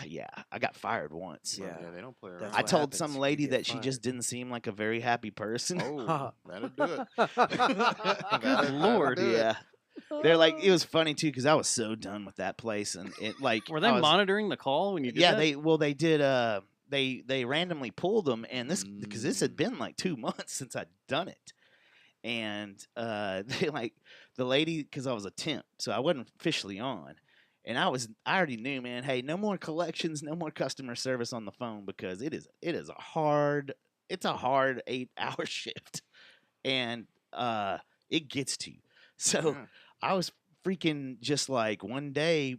Yeah, I got fired once. Yeah. Yeah, they don't play around. That's I what told happens some when you lady get that she fired. just didn't seem like a very happy person. Oh, that'll do it. Good Lord. do it. Yeah. They're like, it was funny too because I was so done with that place, and it like Were they I was- monitoring the call when you did Yeah, that? they did. They randomly pulled them, and because this had Mm. been like 2 months since I'd done it, and they like the lady because I was a temp, so I wasn't officially on, and I already knew, man. Hey, no more collections, no more customer service on the phone because it is a hard 8-hour shift, and it gets to you. So Yeah. I was freaking just like one day.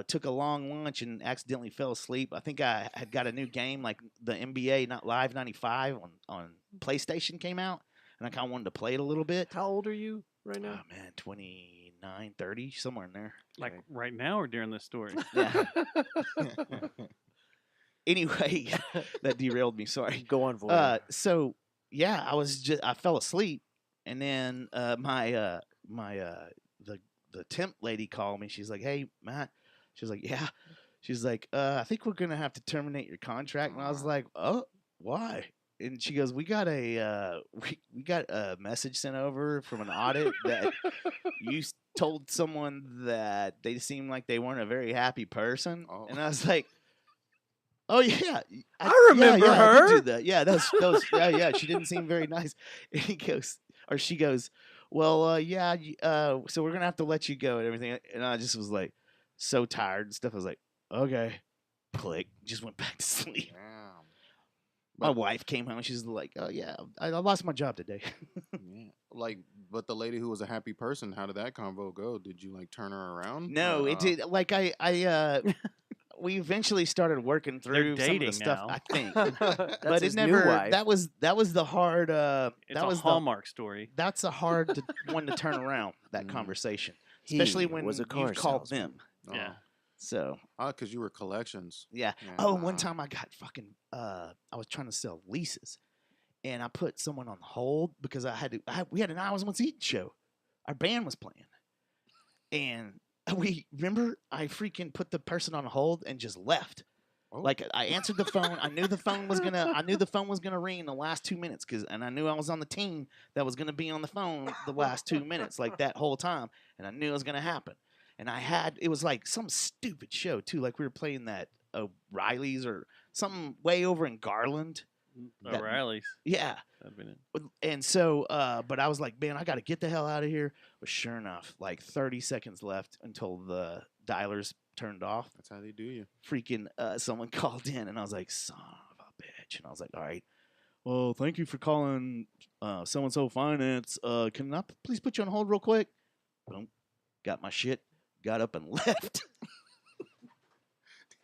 Took a long lunch and accidentally fell asleep. I think I had got a new game, like the NBA not Live 95 on PlayStation came out, and I kind of wanted to play it a little bit. How old are you right Oh now? man, 29, 30, somewhere in there. Like right now or during this story? Yeah. Anyway, that derailed me. Sorry. Go on, voice. So yeah, I fell asleep, and then the temp lady called me. She's like, "Hey, Matt." She was like, "Yeah." She's like, "I think we're gonna have to terminate your contract." And I was like, "Oh, why?" And she goes, "We got a we got a message sent over from an audit that you told someone that they seemed like they weren't a very happy person." Oh. And I was like, "Oh yeah, I remember I did her." do that. Yeah, that was yeah. She didn't seem very nice." And she goes, "Well, yeah. So we're gonna have to let you go and everything." And I just was like, so tired and stuff. I was like, "Okay," click. Just went back to sleep. Damn. My wife came home. She's like, "Oh yeah, I lost my job today." Yeah. Like, but the lady who was a happy person, how did that convo go? Did you like turn her around? No, Or, it did. Like we eventually started working through some of dating the stuff. now. I think, That's but his it never. New wife. That was the hard. It's that a was Hallmark story. That's a hard one to turn around. That Mm. conversation, He especially when was a you've car called salesman. them. Oh. Yeah. So because you were collections. yeah. Yeah. Oh, one time I got fucking. I was trying to sell leases, and I put someone on hold because we had an I Was Once Eaten show. Our band was playing, and I freaking put the person on hold and just left. Oh. Like I answered the phone. I knew the phone was gonna ring in the last 2 minutes and I knew I was on the team that was gonna be on the phone the last 2 minutes, like that whole time, and I knew it was gonna happen. And it was like some stupid show too, like we were playing that O'Reilly's or something way over in Garland. That- O'Reilly's. Yeah. That'd been it. And so, but I was like, man, I got to get the hell out of here. But sure enough, like 30 seconds left until the dialers turned off. That's how they do you. Freaking someone called in, and I was like, son of a bitch. And I was like, all right, well, thank you for calling so-and-so finance. Can I please put you on hold real quick? Boom. Got my shit, got up and left.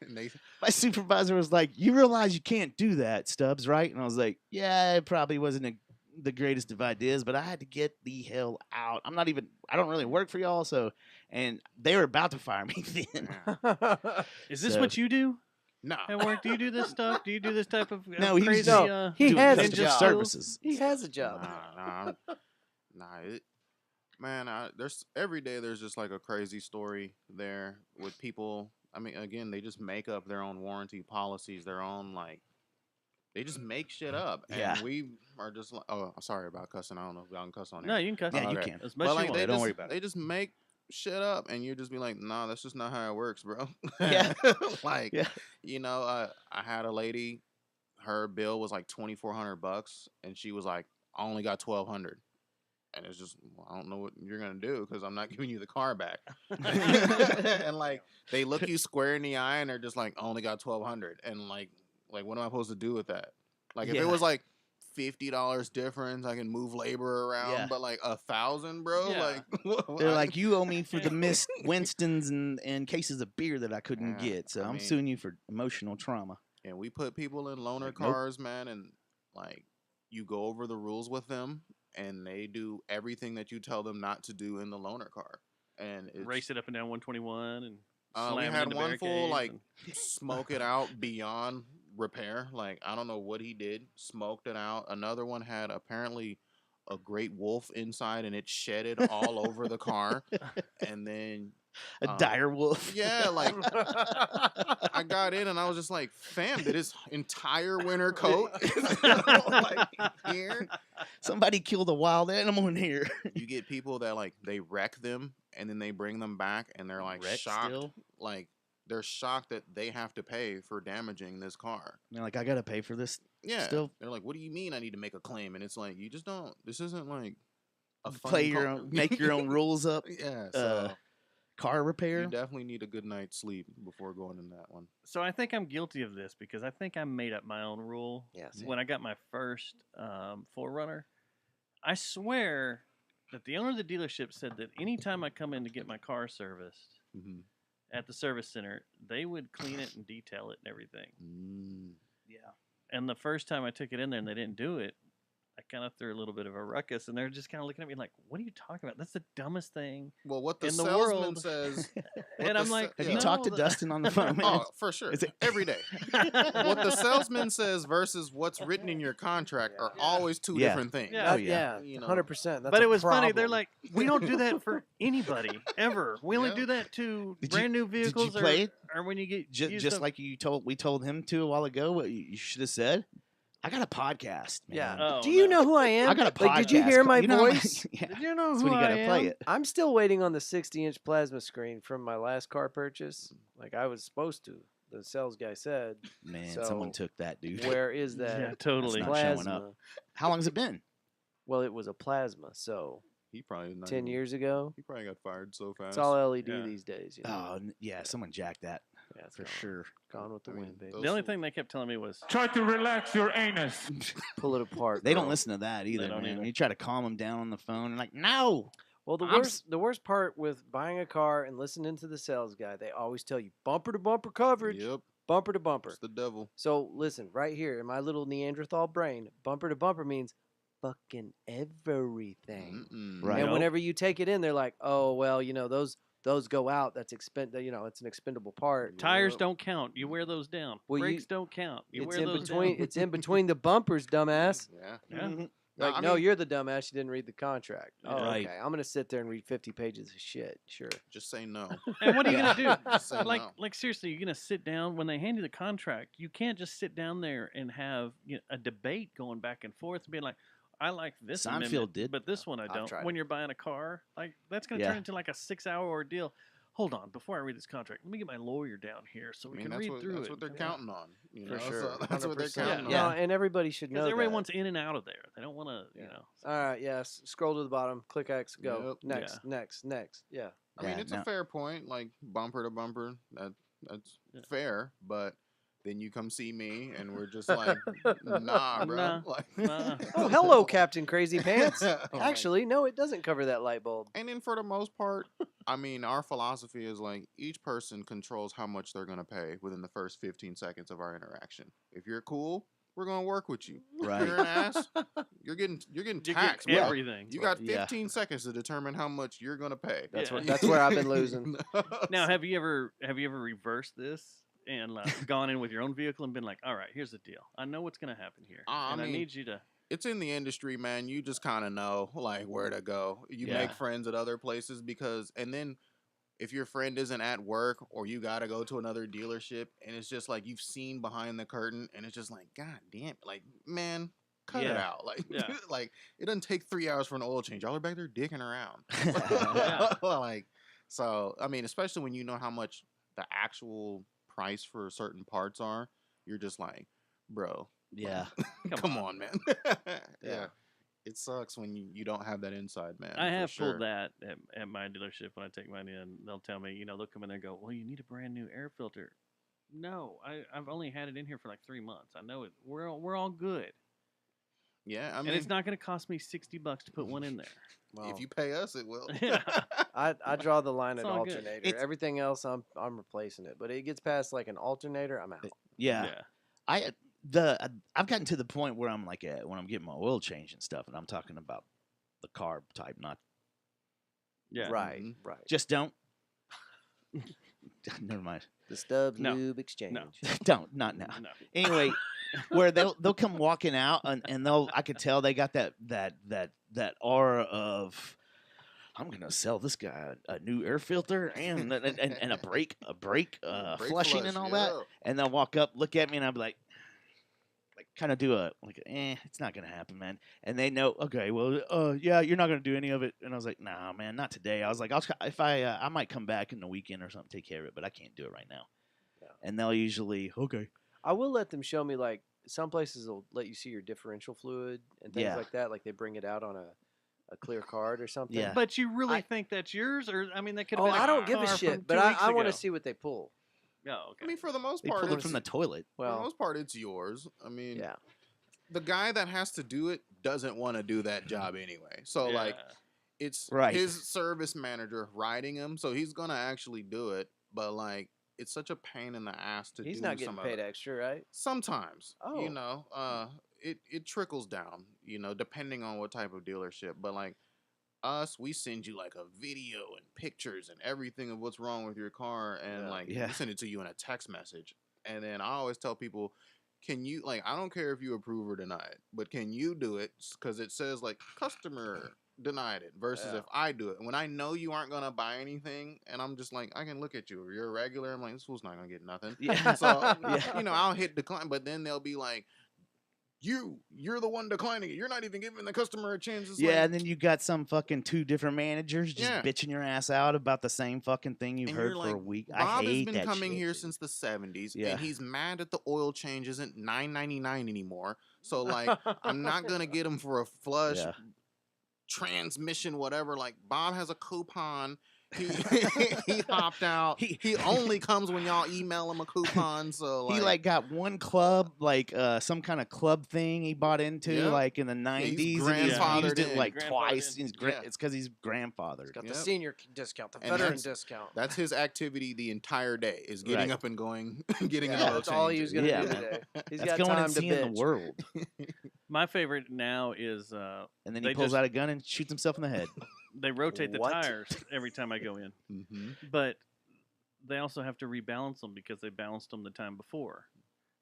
And they, My supervisor was like, you realize you can't do that, Stubbs, right? And I was like, yeah, it probably wasn't the greatest of ideas, but I had to get the hell out. I don't really work for y'all, so, and they were about to fire me then. Is this So- what you do nah. at work? Do you do this stuff? Do you do this type of No, he was crazy? just- No, he Doing has a customer job. services. He has a job. There's every day there's just like a crazy story there with people. I mean, again, they just make up their own warranty policies, their own they just make shit up, and Yeah. we are just like, oh, sorry about cussing. I don't know if y'all can cuss on No, here. you can cuss. Yeah, you Okay. can. As much But as like you they want. don't just worry about it. they just make shit up, and you just be like, nah, that's just not how it works, bro. Yeah. Like, Yeah. you know, I had a lady, her bill was like $2,400, and she was like, I only got 1,200. And it's just, well, I don't know what you're gonna do because I'm not giving you the car back. And like they look you square in the eye and they're just like, I only got 1,200. And like what am I supposed to do with that? Like if Yeah. it was like $50 difference, I can move labor around. Yeah. But like 1,000, bro, Yeah. like They're like, you owe me for the missed Winstons and cases of beer that I couldn't Yeah, get. So I I'm mean- suing you for emotional trauma. and we put people in loaner Like, nope. cars, man, and like you go over the rules with them, and they do everything that you tell them not to do in the loaner car. And it's, Race it up and down 121 and we slam it had into one fool barricades like and- smoke it out beyond repair. Like I don't know what he did, smoked it out. Another one had apparently a great wolf inside, and it shedded all over the car. And then A dire wolf. yeah, like I got in and I was just like, fam, did his entire winter coat like here? Somebody killed a wild animal in here. You get people that like they wreck them and then they bring them back and they're like Wreck shocked. still? Like they're shocked that they have to pay for damaging this car. They're like, I gotta pay for this. Yeah. Still? They're like, what do you mean I need to make a claim? And it's like, you just don't, this isn't like a fun Play your own, make your own rules up. Yeah. So Car repair. you definitely need a good night's sleep before going in that one. So I think I'm guilty of this because I think I made up my own rule. Yeah, same. When I got my first Forerunner, I swear that the owner of the dealership said that anytime I come in to get my car serviced Mm-hmm. at the service center, they would clean it and detail it and everything. Yeah. And the first time I took it in there and they didn't do it, I kind of threw a little bit of a ruckus, and they're just kind of looking at me like, "What are you talking about? That's the dumbest thing." Well, what the In the salesman world. says. And I'm like, Have yeah. you talked to No, Dustin on the phone, man? Oh, for sure. Is it- Every day. What the salesman says versus what's written in your contract are always two Yeah. different things. Yeah. Oh, yeah. You know. 100%. But it was funny. They're like, "We don't do that for anybody ever. We only Yeah. do that to Did you- brand new did you vehicles play it? or when you get Just, used just up." like we told him to a while ago. What you should have said. I got a podcast, man. Yeah. Oh, Do you no. know who I am? I got a podcast. Like, did you hear my You know how voice? yeah. Did you know That's who when you I gotta play am? it. I'm still waiting on the 60-inch plasma screen from my last car purchase. Like I was supposed to. The sales guy said, Man, So, someone took that, dude. "Where is that Yeah, totally. It's not showing plasma?" up. How long's it been? Well, it was a plasma, so He probably not 10 even- years ago. He probably got fired so fast. It's all LED Yeah. these days. You know? Oh, yeah, someone jacked that yeah, it's for gone. sure. Gone with the I mean, wind, baby. those- The only thing they kept telling me was, Try to relax your anus. Pull it apart. They don't girl. listen to that either, don't man. either. You try to calm them down on the phone, and like, no. Well, the I'm worst part with buying a car and listening to the sales guy, they always tell you bumper to bumper coverage, Yep. bumper to bumper. It's the devil. So listen, right here in my little Neanderthal brain, bumper to bumper means fucking everything. Mm-mm. Right. And Nope. whenever you take it in, they're like, "Oh well, you know those go out. That's it's an expendable part." "Tires Yep. don't count. You wear those down. Well, you- Brakes don't count. You It's wear in those between. down." It's in between the bumpers, dumbass. Yeah. Yeah. Mhm. No, Like, I no, mean- you're the dumbass. You didn't read the contract. Oh, Right. okay. I'm gonna sit there and read 50 pages of shit. Sure. Just say no. And what are you gonna do? Just say like, no. like seriously, you're gonna sit down when they hand you the contract. You can't just sit down there and have a debate going back and forth and being like, "I like this Seinfeld amendment, did. but this one I I've don't." tried When it. you're buying a car, like that's gonna Yeah. turn into like a 6-hour ordeal. hold on, before I read this contract, let me get my lawyer down here so we can read through that's it. what they're counting on. You For know? sure. So that's what they're 100%. counting No, on. and everybody should know Because everybody that. wants in and out of there. They don't want to, you know. So. All right, yes. Scroll to the bottom, click X, go. Yep. Next, next. Yeah. I mean, it's a fair point, like bumper to bumper. That's fair, but then you come see me, and we're just like, nah, bro. Nah, Like, nah. Oh, hello, Captain Crazy Pants. Like, Actually, no, it doesn't cover that light bulb. and then for the most part, I mean, our philosophy is like each person controls how much they're gonna pay within the first 15 seconds of our interaction. If you're cool, we're gonna work with you. Right. If you're an ass, you're getting taxed, You're bro. everything. You got 15 seconds to determine how much you're gonna pay. That's Yeah. that's where I've been losing. Now, have you ever reversed this and gone in with your own vehicle and been like, all right, here's the deal. I know what's going to happen here, I and I mean, need you to. It's in the industry, man. You just kind of know like where to go. You Yeah. make friends at other places because, and then if your friend isn't at work or you got to go to another dealership and it's just like you've seen behind the curtain and it's just like, God damn, like, man, cut it Yeah. out. Like, Yeah. like it doesn't take 3 hours for an oil change. Y'all are back there dicking around. Yeah. Like, so, I mean, especially when you know how much the actual price for certain parts are, you're just like, bro, Yeah. come on, man. Yeah. It sucks when you don't have that inside, man. I for have sure. pulled that at my dealership when I take mine in. They'll tell me, you know, they'll come in there and go, well, you need a brand new air filter. No, I've only had it in here for like 3 months. I know it. We're all good. Yeah, I mean, And it's not going to cost me $60 to put one in there. Well, if you pay us, it will. Yeah. I draw the line It's at all good. alternator. It's- Everything else, I'm replacing it. But it gets past like an alternator, I'm out. Yeah. I've gotten to the point where I'm like when I'm getting my oil change and stuff, and I'm talking about the carb type, not Yeah. Right, Mhm. right. just don't. Never mind. The Stubbs No. Lube Exchange. Don't not now. No. Anyway, where they'll come walking out and I could tell they got that aura of I'm gonna sell this guy a new air filter and a brake Brake flushing and all that, yeah. and they'll walk up, look at me, and I'll be like kind of do it's not gonna happen, man. And they know, okay, well, yeah, you're not gonna do any of it. And I was like, nah, man, not today. I was like, if I might come back in the weekend or something, take care of it, but I can't do it right now. Yeah. And they'll usually, okay. I will let them show me, like, some places will let you see your differential fluid and things Yeah. like that. Like they bring it out on a clear card or something. Yeah. But you really I- think that's yours? Or, I mean, that could have Oh, been I don't give a car shit, from but 2 I weeks want to ago. see what they pull. Oh, okay. I mean, for the most They part, pulled it it's, from the toilet. for the Well, most part, it's yours. I mean, yeah. the guy that has to do it doesn't want to do that job anyway. So like, Yeah. it's Right. his service manager riding him, so he's gonna actually do it. But like, it's such a pain in the ass to He's do not getting some of paid it. extra, right? Sometimes, Oh. you know, it trickles down, you know, depending on what type of dealership. But like us, we send you like a video and pictures and everything of what's wrong with your car, and Yeah. like Yeah. we send it to you in a text message. And then I always tell people, can you, like, I don't care if you approve or deny it, but can you do it? Because it says like customer denied it versus Yeah. if I do it. When I know you aren't gonna buy anything, and I'm just like, I can look at you. If you're a regular, I'm like, this fool's not gonna get nothing. Yeah. So Yeah. you know, I'll hit decline, but then they'll be like, you're the one declining it. You're not even giving the customer a chance. It's Yeah, like, and then you got some fucking 2 different managers just Yeah. bitching your ass out about the same fucking thing you've and heard you're for a like, week. Bob I hate has been that coming shit, here dude. since the 70s, Yeah. and he's mad that the oil change isn't $9.99 anymore. So like, I'm not gonna get him for a flush, Yeah. transmission, whatever. Like, Bob has a coupon. He he hopped out. He- He only comes when y'all email him a coupon. So like, He like got one club, like some kind of club thing he bought into, Yep. like in the he's 90s, and he's grandfathered used it in. like Grandfathered twice. in. Yeah. It's because he's grandfathered. Got the Yep. senior discount, the And veteran that's- discount. that's his activity the entire day is getting Right. up and going, getting Yeah, an oil that's all he change. was gonna Yeah, do man. today. He's That's got going time and to seeing bitch. the world. My favorite now is And then They he pulls just- out a gun and shoots himself in the head. they rotate the What? tires every time I go in. Mm-hmm. But they also have to rebalance them because they balanced them the time before.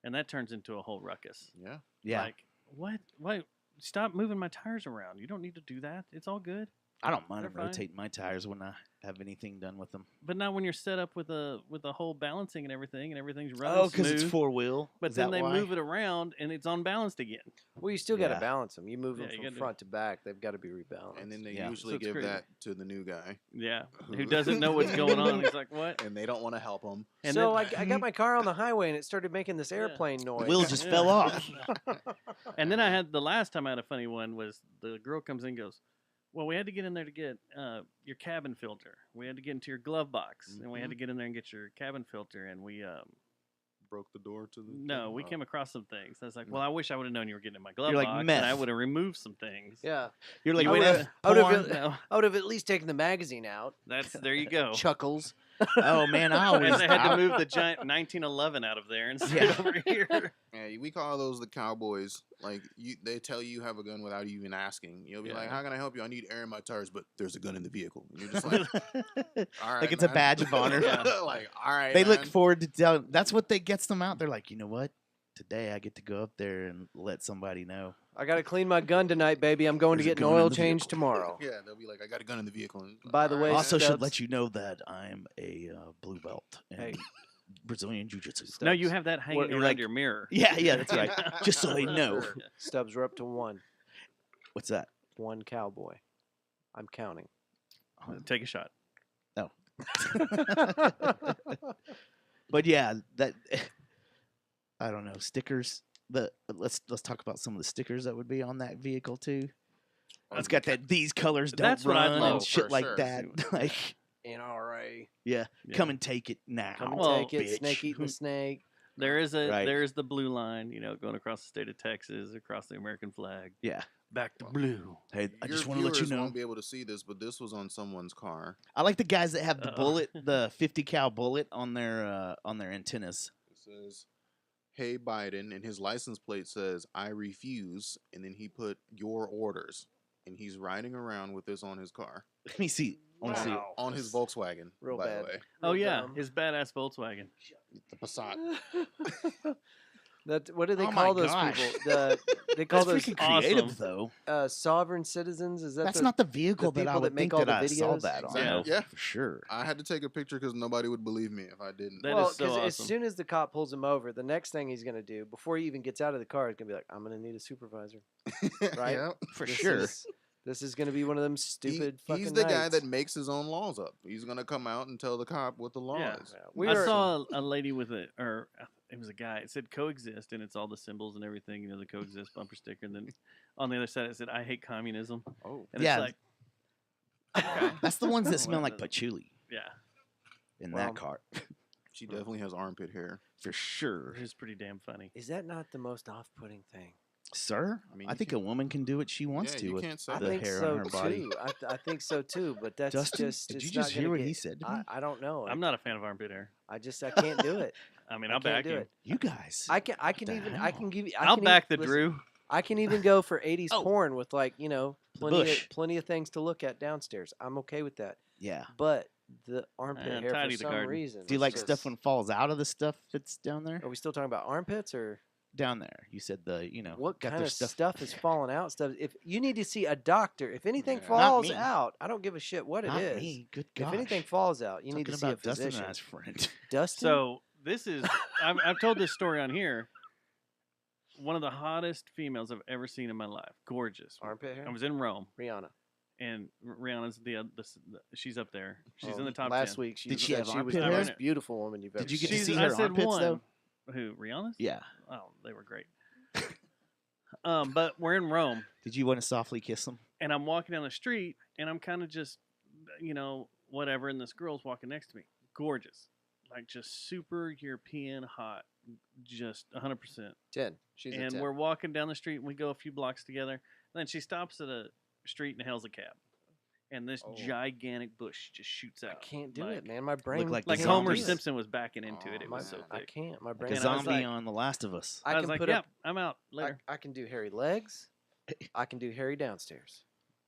And that turns into a whole ruckus. Yeah. Yeah. Like, what? Wait, stop moving my tires around. You don't need to do that. It's all good. I don't mind They're them fine. rotating my tires when I have anything done with them. But not when you're set up with a whole balancing and everything's running Oh, because it's smooth. 4-wheel. But Is then that they why? move it around and it's unbalanced again. Well, you still got to Yeah. balance them. You move Yeah, them you from gotta do front to back. They've got to be rebalanced. And then they Yeah. usually So it's give crazy. that to the new guy, Yeah. Who doesn't know what's going on? He's like, what? and they don't want to help him. And so then, I got my car on the highway and it started making this airplane noise. Wheel just Yeah. fell off. And then I had the last time I had a funny one was the girl comes in and goes, well, we had to get in there to get your cabin filter. We had to get into your glove box, and we had to get in there and get your cabin filter. And we Broke the door to the. no, we Oh. came across some things. I was like, well, I wish I would have known you were getting in my glove You're like, box, meth. and I would have removed some things. Yeah. You're like, You went meth, in- I would've porn. been- No, I would have at least taken the magazine out. there you go. Chuckles. Oh man, I always And they had to I- move the giant 1911 out of there and sit Yeah. over here. Yeah, we call those the cowboys. Like they tell you have a gun without you even asking. You'll be Yeah. like, "How can I help you? I need air in my tires, but there's a gun in the vehicle." And you're just like, "All right, like it's a man." badge of honor. Yeah. Like, all right. They look man. forward to tell. That's what gets them out. They're like, you know what? Today I get to go up there and let somebody know. I got to clean my gun tonight, baby. I'm going There's to a get an gun in oil the change vehicle. tomorrow. Yeah, they'll be like, "I got a gun in the vehicle." And, By the "All way, right, Also, man." should Stubbs. let you know that I'm a blue belt in Hey. Brazilian Jiu-Jitsu. No, you have that hanging you're around like- your mirror. Yeah, yeah, that's right. Just so they know. Stubbs, we're up to one. What's that? One cowboy. I'm counting. Take a shot. But yeah, that I don't know stickers. Let's talk about some of the stickers that would be on that vehicle too. It's got that these colors don't That's what I'd run love. and shit For like sure. that. Like, NRA. yeah, Yeah. come and take it now. Come and Well, take it. bitch. Snake eating the snake. There is Right. there's the blue line, going across the state of Texas, across the American flag. Yeah. Back to blue. Hey, I Your just want to let you viewers know. won't be able to see this, but this was on someone's car. I like the guys that have the Uh-oh. bullet, the 50 cal bullet on their antennas. It says, "Hey Biden," and his license plate says, "I refuse," and then he put "your orders," and he's riding around with this on his car, Let me see. I want to see it. Wow. on his Volkswagen. Real by bad. the way, Oh Real yeah, dumb. his badass Volkswagen. the Passat. What do they Oh call my those gosh. people? They call That's those freaking creative, awesome. though. sovereign citizens. Is that That's the, not the vehicle that I people would that make think all that the I saw videos? that on. Exactly. Yeah. For sure. I had to take a picture because nobody would believe me if I didn't. That well, is so 'cause as awesome. soon as the cop pulls him over, the next thing he's gonna do before he even gets out of the car, he's gonna be like, "I'm gonna need a supervisor." Right? Yeah. For This sure. This is gonna be one of them He- stupid fucking he's the guy nights. that makes his own laws up. He's gonna come out and tell the cop what the law Yeah. is. We I are- saw a lady with it was a guy. It said coexist, and it's all the symbols and everything. The coexist bumper sticker, and then on the other side it said, "I hate communism." Oh, And Yeah. it's like, okay, That's the ones that smell Well, like patchouli yeah, in Well, that car. she definitely has armpit hair. For sure. it is pretty damn funny. Is that not the most off-putting thing? Sir, I mean, I you think can- a woman can do what she wants Yeah, to you with can't say I the that. think hair so on her body. too. I think so too. But that's Dustin, just. did it's you not just hear gonna what get- he said to me? I don't know. I'm not a fan of armpit hair. I can't do it. I mean, I I'll can't back do you. it. You guys. I can the even hell? I can give you. I'll can back the listen, Drew. I can even go for 80s Oh. porn with bush. plenty of things to look at downstairs. I'm okay with that. Yeah. But the armpit hair tidy for the some garden. reason. Do you it's like just- stuff when it falls out of the stuff that's down there? Are we still talking about armpits or Down there. You said what got kind their of stuff is falling out? Stuff. If you need to see a doctor, if anything Yeah. Not falls me. out, I don't give a shit what Not it is. me. Good gosh. If anything falls out, you need to Talking see a about Dustin physician. and I's friend. Dustin. So this is I've told this story on here. One of the hottest females I've ever seen in my life. Gorgeous. armpit hair. I was in Rome, Rihanna. and Rihanna's she's up there. She's in Oh, the top last 10. week. She Did was, she have she was armpit the hair? most beautiful woman you've ever Did you get to seen. see I her said armpits, one. though? Who, Rihanna's? Yeah. Oh, they were great. But we're in Rome, Did you want to softly kiss them? and I'm walking down the street, and I'm kind of just, whatever, and this girl's walking next to me. Gorgeous. Like, just super European hot. Just 100%. 10. She's a And 10. we're walking down the street, and we go a few blocks together. And then she stops at a street and hails a cab. And this Oh. gigantic bush just shoots out. I can't do like, it, man. My brain like Like the Homer zombies. Simpson was backing into it. It Oh, was so man. I thick. can't. My Like brain. a And I was zombie like- on The Last of Us. I I was can like, put yep, up. I'm out later. I can do hairy legs. I can do hairy downstairs.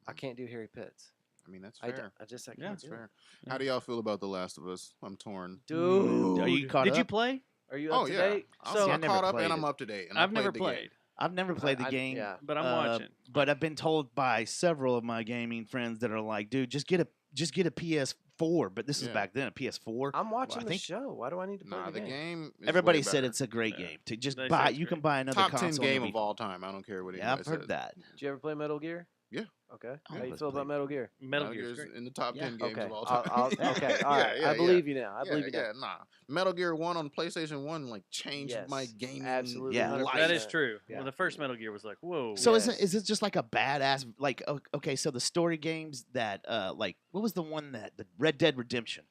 I can't do hairy pits. I mean, that's I fair. can't Yeah, That's do fair. it. How do y'all feel about The Last of Us? I'm torn. Dude, Are you caught Did up? you play? are you up Oh to yeah, date? I'm So- so I never caught up played and I'm it. up to date. And I've I never the game. played. I've never played the I- game. yeah. But I'm watching. But I've been told by several of my gaming friends that are like, dude, just get a PS4. But this is Yeah. back then, a PS4. I'm watching I the think show. Why do I need to play Nah, the the game? game. Is everybody way said better. it's a great Yeah. game to just They say buy. it's You can great. buy another top 10 console. game and of all time. I don't care what. Yeah, I've anybody heard says. that. Did you ever play Metal Gear? Yeah. Okay. Oh, How you let's feel about play. Metal Gear? Metal Gear's Gear's great. in the top Yeah. 10 games Okay. of all time. Okay. All right. Yeah, I yeah. believe you now. I Yeah, believe you now. yeah, nah. Metal Gear 1 on PlayStation 1 like changed my Yes, gaming. absolutely, Yeah. life. That is true. Yeah. Well, the first Metal Gear was like, whoa. So Yes. is it just like a badass like okay? So the story games that like what was the one that the Red Dead Redemption,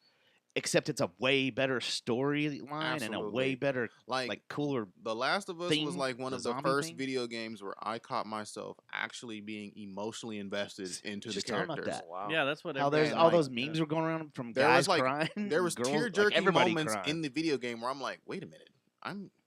except it's a way better storyline and a way Absolutely. better Like, like cooler. The Last of Us theme, was like one the of the zombie first thing? video games where I caught myself actually being emotionally invested into the Just talking about characters. that. Wow. Yeah, that's what How everybody there's and, all like, those memes were going around from There guys was like crying. there was girls, tear like, jerking everybody moments crying. in the video game where I'm like, wait a minute,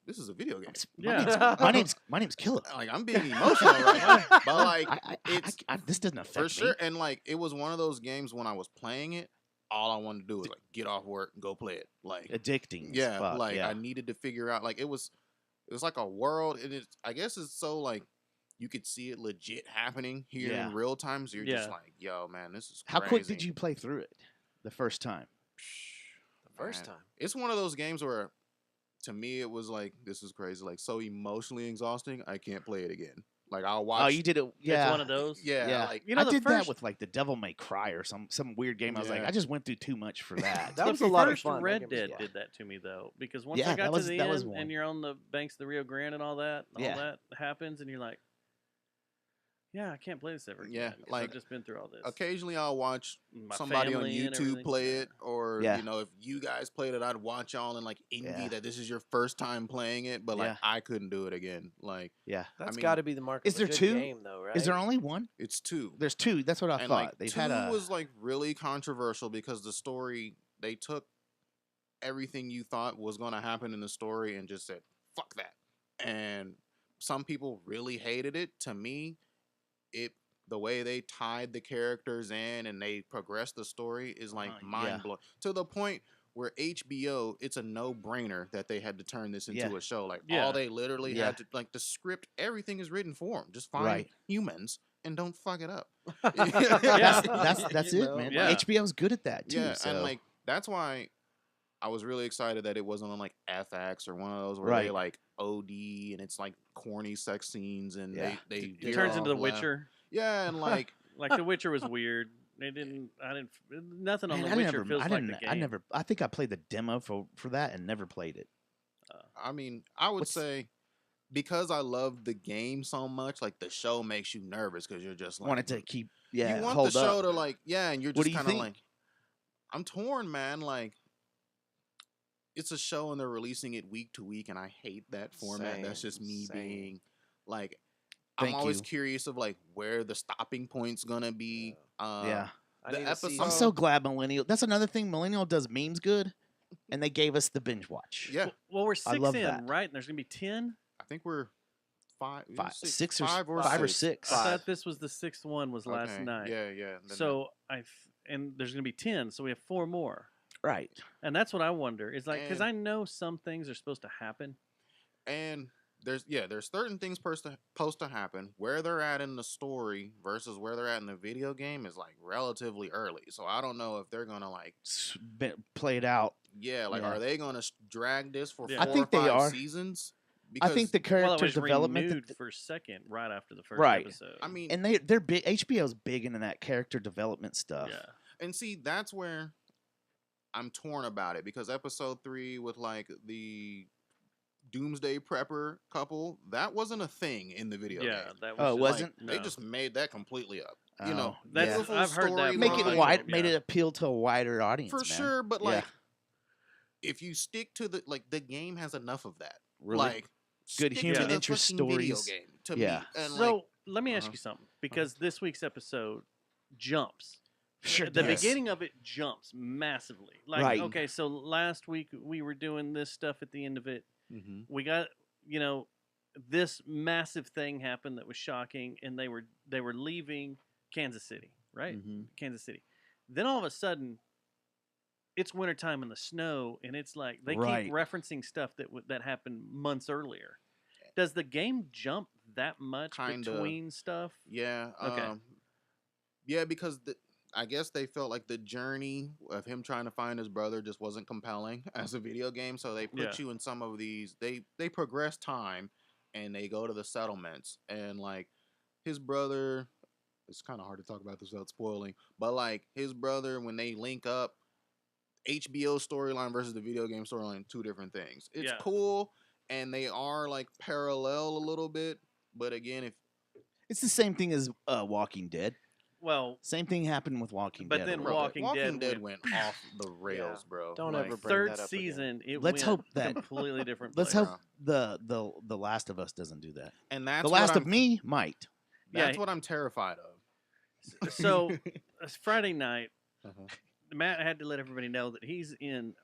this is a video game. Yeah. My name's Killa. Like I'm being emotional right now, but like it's This doesn't affect for me. sure. And like it was one of those games when I was playing it, all I wanted to do was like get off work and go play it. Like Addicting. as yeah, fuck, like yeah. I needed to figure out like it was like a world. And it's I guess it's so like you could see it legit happening here Yeah. in real time. So you're just Yeah. like, yo, man, this is How quick did crazy. you play through it the first time? The first Man, time. It's one of those games where, to me, it was like this is crazy, like so emotionally exhausting. I can't play it again. Like I'll watch. Oh, you did it. Yeah, It's one of those. Yeah, yeah. like You know, I the did that first- with like the Devil May Cry or some weird game. I was like, Yeah. I just went through too much for that. That the was a lot of first fun. That Red game was Dead fun. did that to me though, because once Yeah, I got that was- to the that was end one. and you're on the banks of the Rio Grande and all that Yeah. happens, and you're like, yeah, I can't play this ever again. Yeah, 'cause like, I've just been through all this. occasionally I'll watch My somebody on family and YouTube everything. play it, or Yeah. you know, if you guys played it, I'd watch y'all and like envy Yeah. that this is your first time playing it. But like Yeah. I couldn't do it again. Like Yeah. That's mean, got to be the mark. is of there a good two? game, though, right? Is there only one? it's two. There's two. That's what I And thought. like They've two had a. was like really controversial because the story they took everything you thought was going to happen in the story and just said fuck that. And some people really hated it. To me, the way they tied the characters in and they progressed the story is like Yeah. mind blowing to the point where HBO, it's a no brainer that they had to turn this into Yeah. a show. Like Yeah. all they literally Yeah. had to like the script, everything is written for them. Just find Right. humans and don't fuck it up. That's You it, know? man. Yeah. HBO's good at that too. Yeah, so. and like that's why I was really excited that it wasn't on like FX or one of those where they Right. like OD and it's like corny sex scenes and Yeah. they It veer turns into off The left. Witcher. Yeah, and like Like The Witcher was weird. I didn't. Nothing on Man, The Witcher feels like the game. I think I played the demo for that and never played it. I mean, I would What's- say because I love the game so much, like the show makes you nervous because you're just like Wanted to keep you want hold the show up. to like and you're What just do you kind of think? like I'm torn, man. Like it's a show and they're releasing it week to week, and I hate that format. That's Same, just me same. being like Thank I'm always you. curious of like where the stopping point's gonna be. Yeah. I the need to see episode- I'm so glad Millennial. That's another thing. Millennial does memes good, and they gave us the binge watch. Yeah, Well, we're I 6 love in, that. right? And there's gonna be 10. I think we're five, Six or five or five or six. six. I thought this was the 6th one was last Okay, night. Yeah, yeah. then So and there's gonna be 10, so we have 4 more. Right. And that's what I wonder is like because And- I know some things are supposed to happen. and there's certain things supposed to happen where they're at in the story versus where they're at in the video game is like relatively early. So I don't know if they're gonna like Play it out. yeah, like Yeah. are they gonna drag this for Yeah. I 4 think or they 5 are. seasons? I think the Well, it character was development, renewed for second right after the first Right. episode. I mean, and they're big. HBO's big into that character development stuff. yeah. and see that's where I'm torn about it because episode 3 with like the Doomsday Prepper couple that wasn't a thing in the video Yeah, game. that was Oh, it just- wasn't? They no. just made that completely up. Oh, You know, That's- yeah. beautiful I've heard that storyline. Make it Right. wide. Made Yeah. it appeal to a wider audience. for man. sure, but Yeah. like if you stick to the game has enough of that. Really Like good stick human to the interest fucking video stories. game to Yeah. me. And So like let me ask Uh-huh. you something because this week's episode jumps. Sure. The does. beginning of it jumps massively. Like, Right. okay, so last week we were doing this stuff at the end of it. mhm. We got, this massive thing happened that was shocking, and they were leaving Kansas City, right? Mhm. Kansas City. Then all of a sudden, it's wintertime in the snow, and it's like they Right. keep referencing stuff that happened months earlier. Does the game jump that much Kinda. between stuff. Yeah. Okay. Yeah, because I guess they felt like the journey of him trying to find his brother just wasn't compelling as a video game. So they put you in some of these. They progress time, and they go to the settlements, and like his brother. It's kind of hard to talk about this without spoiling, but like his brother, when they link up, HBO storyline versus the video game storyline, two different things. It's cool, and they are like parallel a little bit, but again, if It's the same thing as Walking Dead. Well, same thing happened with Walking Dead. But then bro, Walking Dead went off the rails, bro. Don't Like, ever bring third that up season, it Let's went hope that completely different. Let's place. hope the Last of Us doesn't do that. And that's The Last of Me might. That's what I'm terrified of. So it's Friday night. Matt had to let everybody know that he's in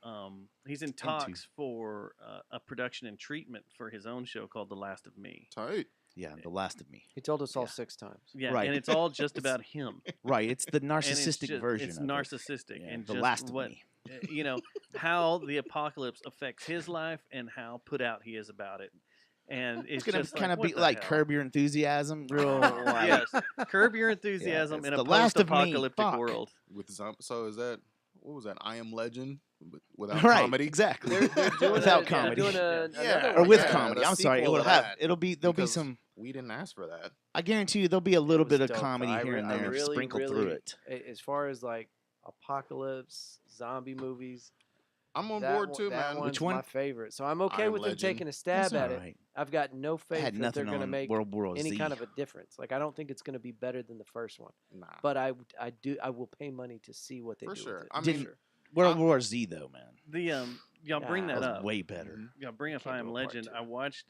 talks for a production and treatment for his own show called The Last of Me. Tight. Yeah, The Last of Me. He told us all 6 times. Yeah, Right. and it's all just about him. Right, it's the And it's narcissistic just- version. It's of narcissistic, it. Yeah, and The just Last of what Me. how the apocalypse affects his life and how put out he is about it. And it's gonna just kind of what be the like hell? Curb Your Enthusiasm, real. Like, Yes, Curb Your Enthusiasm it's in a The Last of Me, post-apocalyptic fuck. world. With so is that what was that? I Am Legend without Right, comedy. exactly. They're doing Without a, comedy. They're doing Yeah, or with yeah, comedy. the I'm sorry, sequel it'll to have. that, There'll be because some. We didn't ask for that. I guarantee you, there'll be a little was bit of dope, comedy though. here and I there really, sprinkled really, through it. As far as like apocalypse, zombie movies, I'm on that board one- too, that man. one's Which one? my favorite. So I'm okay I Am with them Legend. taking a stab That's at all it. right. I've got no I faith had that they're nothing going to on make World War any Z. kind of a difference. Like I don't think it's going to be better than the first one. Nah, But I will pay money to see what they for do sure. with it. I Didn't- mean, World War Z though, man. The y'all bring Yeah, that That was up. way better. Y'all bring up Can't I do Am a part Legend. 2. I watched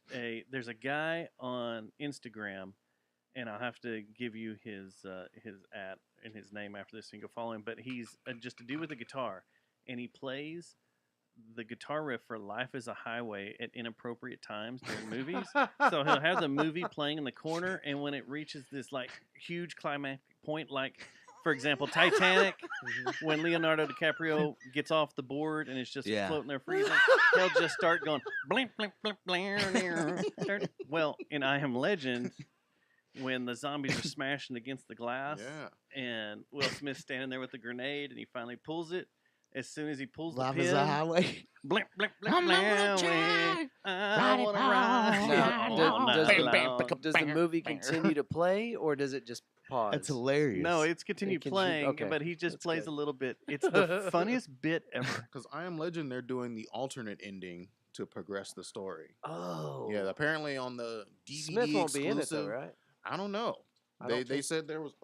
there's a guy on Instagram, and I'll have to give you his at and his name after this, so you can go follow him. But he's just a dude with a guitar, and he plays the guitar riff for "Life Is a Highway" at inappropriate times during movies. So he'll have the movie playing in the corner, and when it reaches this like huge climactic point, like for example Titanic, when Leonardo DiCaprio gets off the board and it's just Yeah. floating there freezing, he'll just start going blink blink blink blink. Well, in I Am Legend, when the zombies are smashing against the glass, yeah. and Will Smith's standing there with the grenade, and he finally pulls it. As soon as he pulls Life the is pin, a highway. blink, blink, blink, I'm gonna blink, try, I it wanna hard. ride Now, all does, night does long. the movie continue to play or does it just pause? That's hilarious. No, it's continued playing, okay, but he just that's plays good. a little bit. It's the funniest bit ever. Because I Am Legend, they're doing the alternate ending to progress the story. Oh. Yeah, apparently on the DVD Smith won't be in it exclusive- though, right? I don't know. I They don't think- said there was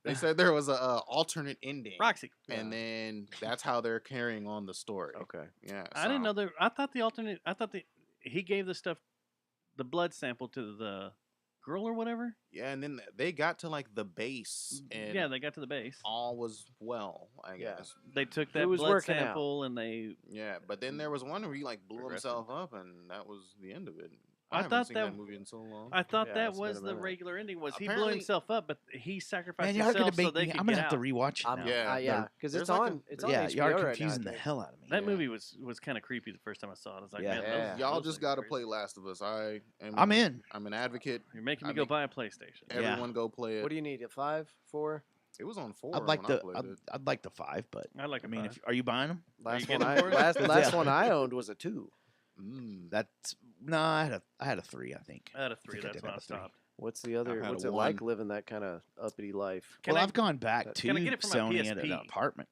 They said there was a alternate ending, Roxy. and then that's how they're carrying on the story. Okay. Yeah, I didn't know that. I thought he gave the stuff, the blood sample to the girl or whatever. Yeah, and then they got to like the base, and Yeah, they got to the base. all was well, I Yeah. guess. They took It that was blood working out. sample and they. Yeah, but then there was one where he like blew Progressive. himself up, and that was the end of it. I haven't thought seen that- movie in so long. I thought Yeah, that it's been was a the minute. regular ending. Was he blew Apparently- himself up, but he sacrificed Man, y'all gonna himself so make they me. could I'm gonna get have to out. rewatch it I'm, now. Yeah, because there's it's like on. a- It's on Yeah, HBO y'all are right now, confusing the I think. hell out of me. That Yeah. movie was kind of creepy the first time I saw it. I was like, Yeah. man, Yeah, those, y'all those just things got are to crazy. play Last of Us. I'm in. I'm an advocate. You're making I me go think- buy a PlayStation. Yeah. Everyone go play it. What do you need? A 5, 4? It was on 4 I'd like when I the. played it. I'd like the 5, but I like I a mean, five. are you buying them? Last getting one them for it? last Yeah. one I owned was a 2. That's no. I had a 3. I think. I had a 3. think I That's did when have I a 3. stopped. What's the other? had What's a it like 1. living that kind of uppity life? Can Well, I- I've gone back to can I get it from my Sony at an PSP? apartment.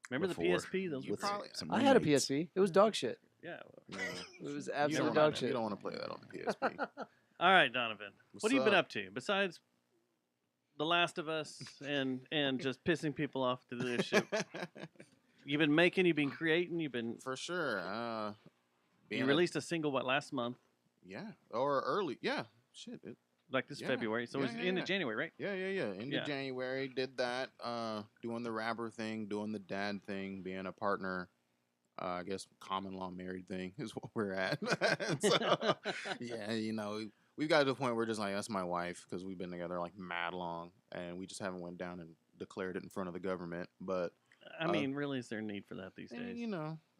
Remember before. the PSP? Those You were probably- great. Some I had a roommates. PSP. It was dog shit. Yeah. Yeah. It was You absolute don't dog wanna- shit. You don't want to play that on the PSP. All right, Donovan. What's what have you been up? up to besides The Last of Us and just pissing people off to this shit? You've been making. You've been creating. You've been. For sure. You released a single last month, Yeah, or early. Yeah, shit. like this Yeah. February. So Yeah, it was yeah, end yeah. of January, right? Yeah. End Yeah. of January, did that. Doing the rapper thing, doing the dad thing, being a partner. I guess common law married thing is what we're at. So, yeah, we've got to the point where we're just like, that's my wife, because we've been together like mad long, and we just haven't went down and declared it in front of the government. But I mean, really, is there a need for that these days?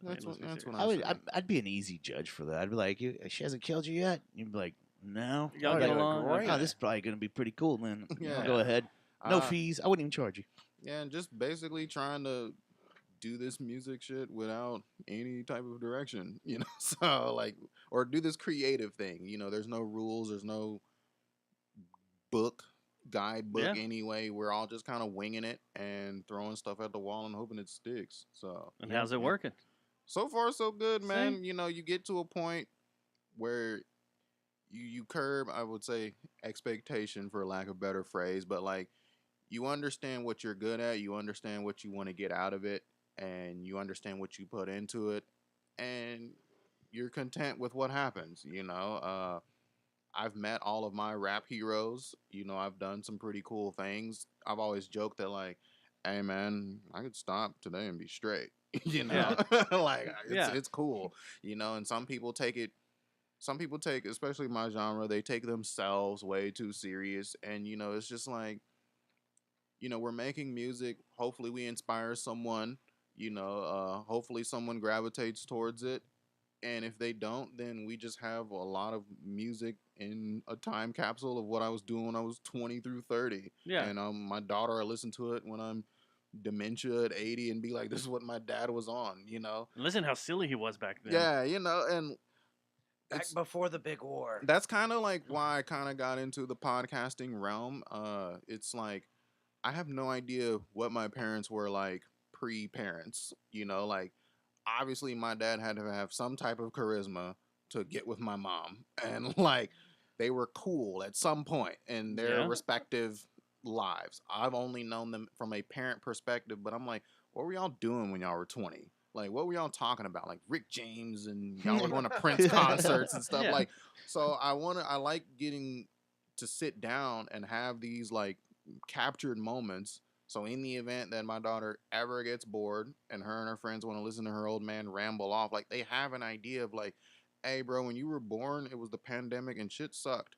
that's let's be what serious. I I would. say. I'd be an easy judge for that. I'd be like, she hasn't killed you yet. You'd be like, No. Y'all Oh, get they were along? great. Oh, this is probably going to be pretty cool. Then Yeah. go ahead. No Uh, fees. I wouldn't even charge you. Yeah, and just basically trying to do this music shit without any type of direction, you know. So like, or do this creative thing, you know. There's no rules. There's no book, guidebook. Yeah. Anyway, we're all just kind of winging it and throwing stuff at the wall and hoping it sticks. So And how's it working? so far so good, man. See? You know, you get to a point where you curb, I would say, expectation for lack of a better phrase, but like you understand what you're good at, you understand what you want to get out of it, and you understand what you put into it, and you're content with what happens. You know, I've met all of my rap heroes. You know, I've done some pretty cool things. I've always joked that like, hey man, I could stop today and be straight. You know, like it's cool. You know, and some people take it. Some people take, especially my genre, they take themselves way too serious, and you know, it's just like, you know, we're making music. Hopefully, we inspire someone. You know, hopefully, someone gravitates towards it. And if they don't, then we just have a lot of music in a time capsule of what I was doing when I was 20 through 30. Yeah. And my daughter, I listen to it when I'm dementia at 80 and be like, this is what my dad was on, you know? Listen how silly he was back then. Yeah, you know, and Back before the big war. that's kind of like why I kind of got into the podcasting realm. It's like, I have no idea what my parents were like pre-parents, you know, like obviously my dad had to have some type of charisma to get with my mom, and like they were cool at some point in their respective lives. I've only known them from a parent perspective, but I'm like, what were y'all doing when y'all were 20? Like, what were y'all talking about? Like Rick James, and y'all were going to Prince concerts and stuff. Like, so I like getting to sit down and have these like captured moments. So in the event that my daughter ever gets bored and her friends want to listen to her old man ramble off, like they have an idea of like, hey bro, when you were born, it was the pandemic and shit sucked.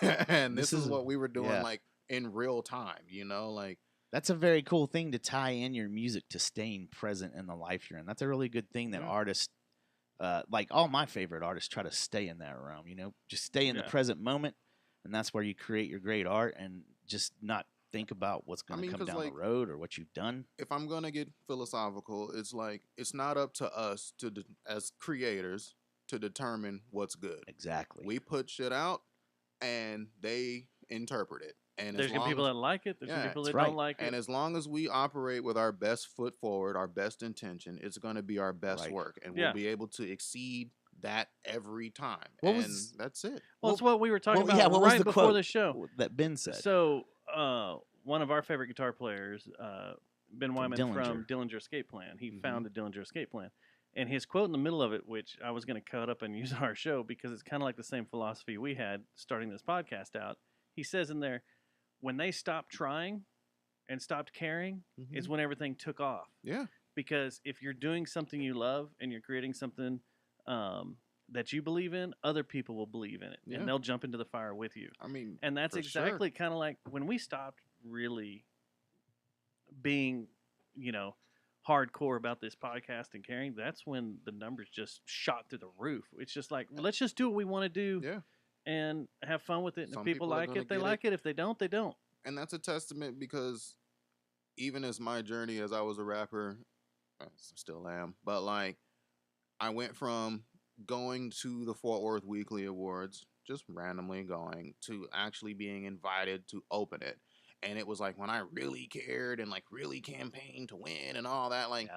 And this is what we were doing like in real time, you know, like that's a very cool thing to tie in your music to staying present in the life you're in. That's a really good thing that artists, like all my favorite artists, try to stay in that realm, you know, just stay in the present moment. And that's where you create your great art and just not think about what's going to come down the road or what you've done. If I'm going to get philosophical, it's like it's not up to us to as creators to determine what's good. Exactly. We put shit out and they interpret it. And there's some people that like it. There's some people that don't like it. And as long as we operate with our best foot forward, our best intention, it's going to be our best work, and we'll be able to exceed that every time. That's it. Well, it's what we were talking about right before the show that Ben said. So, one of our favorite guitar players, Ben Wyman from Dillinger Escape Plan, he founded Dillinger Escape Plan. And his quote in the middle of it, which I was going to cut up and use on our show because it's kind of like the same philosophy we had starting this podcast out. He says in there, when they stopped trying and stopped caring is when everything took off. Yeah. Because if you're doing something you love and you're creating something that you believe in, other people will believe in it. And they'll jump into the fire with you. I mean, and that's exactly kind of like when we stopped really being, you know, hardcore about this podcast and caring, that's when the numbers just shot through the roof. It's just like, let's just do what we want to do. Yeah. And have fun with it. And if people like it, they like it. If they don't, they don't. And that's a testament because even as my journey as I was a rapper, I still am, but like I went from going to the Fort Worth Weekly Awards, just randomly going, to actually being invited to open it. And it was like when I really cared and like really campaigned to win and all that, like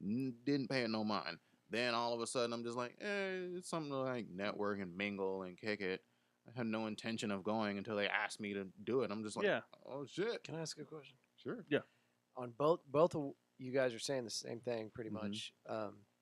didn't pay it no mind. Then all of a sudden I'm just like, it's something to like network and mingle and kick it. I had no intention of going until they asked me to do it. I'm just like, oh shit. Can I ask a question? Sure. Yeah. On both of you guys are saying the same thing pretty much.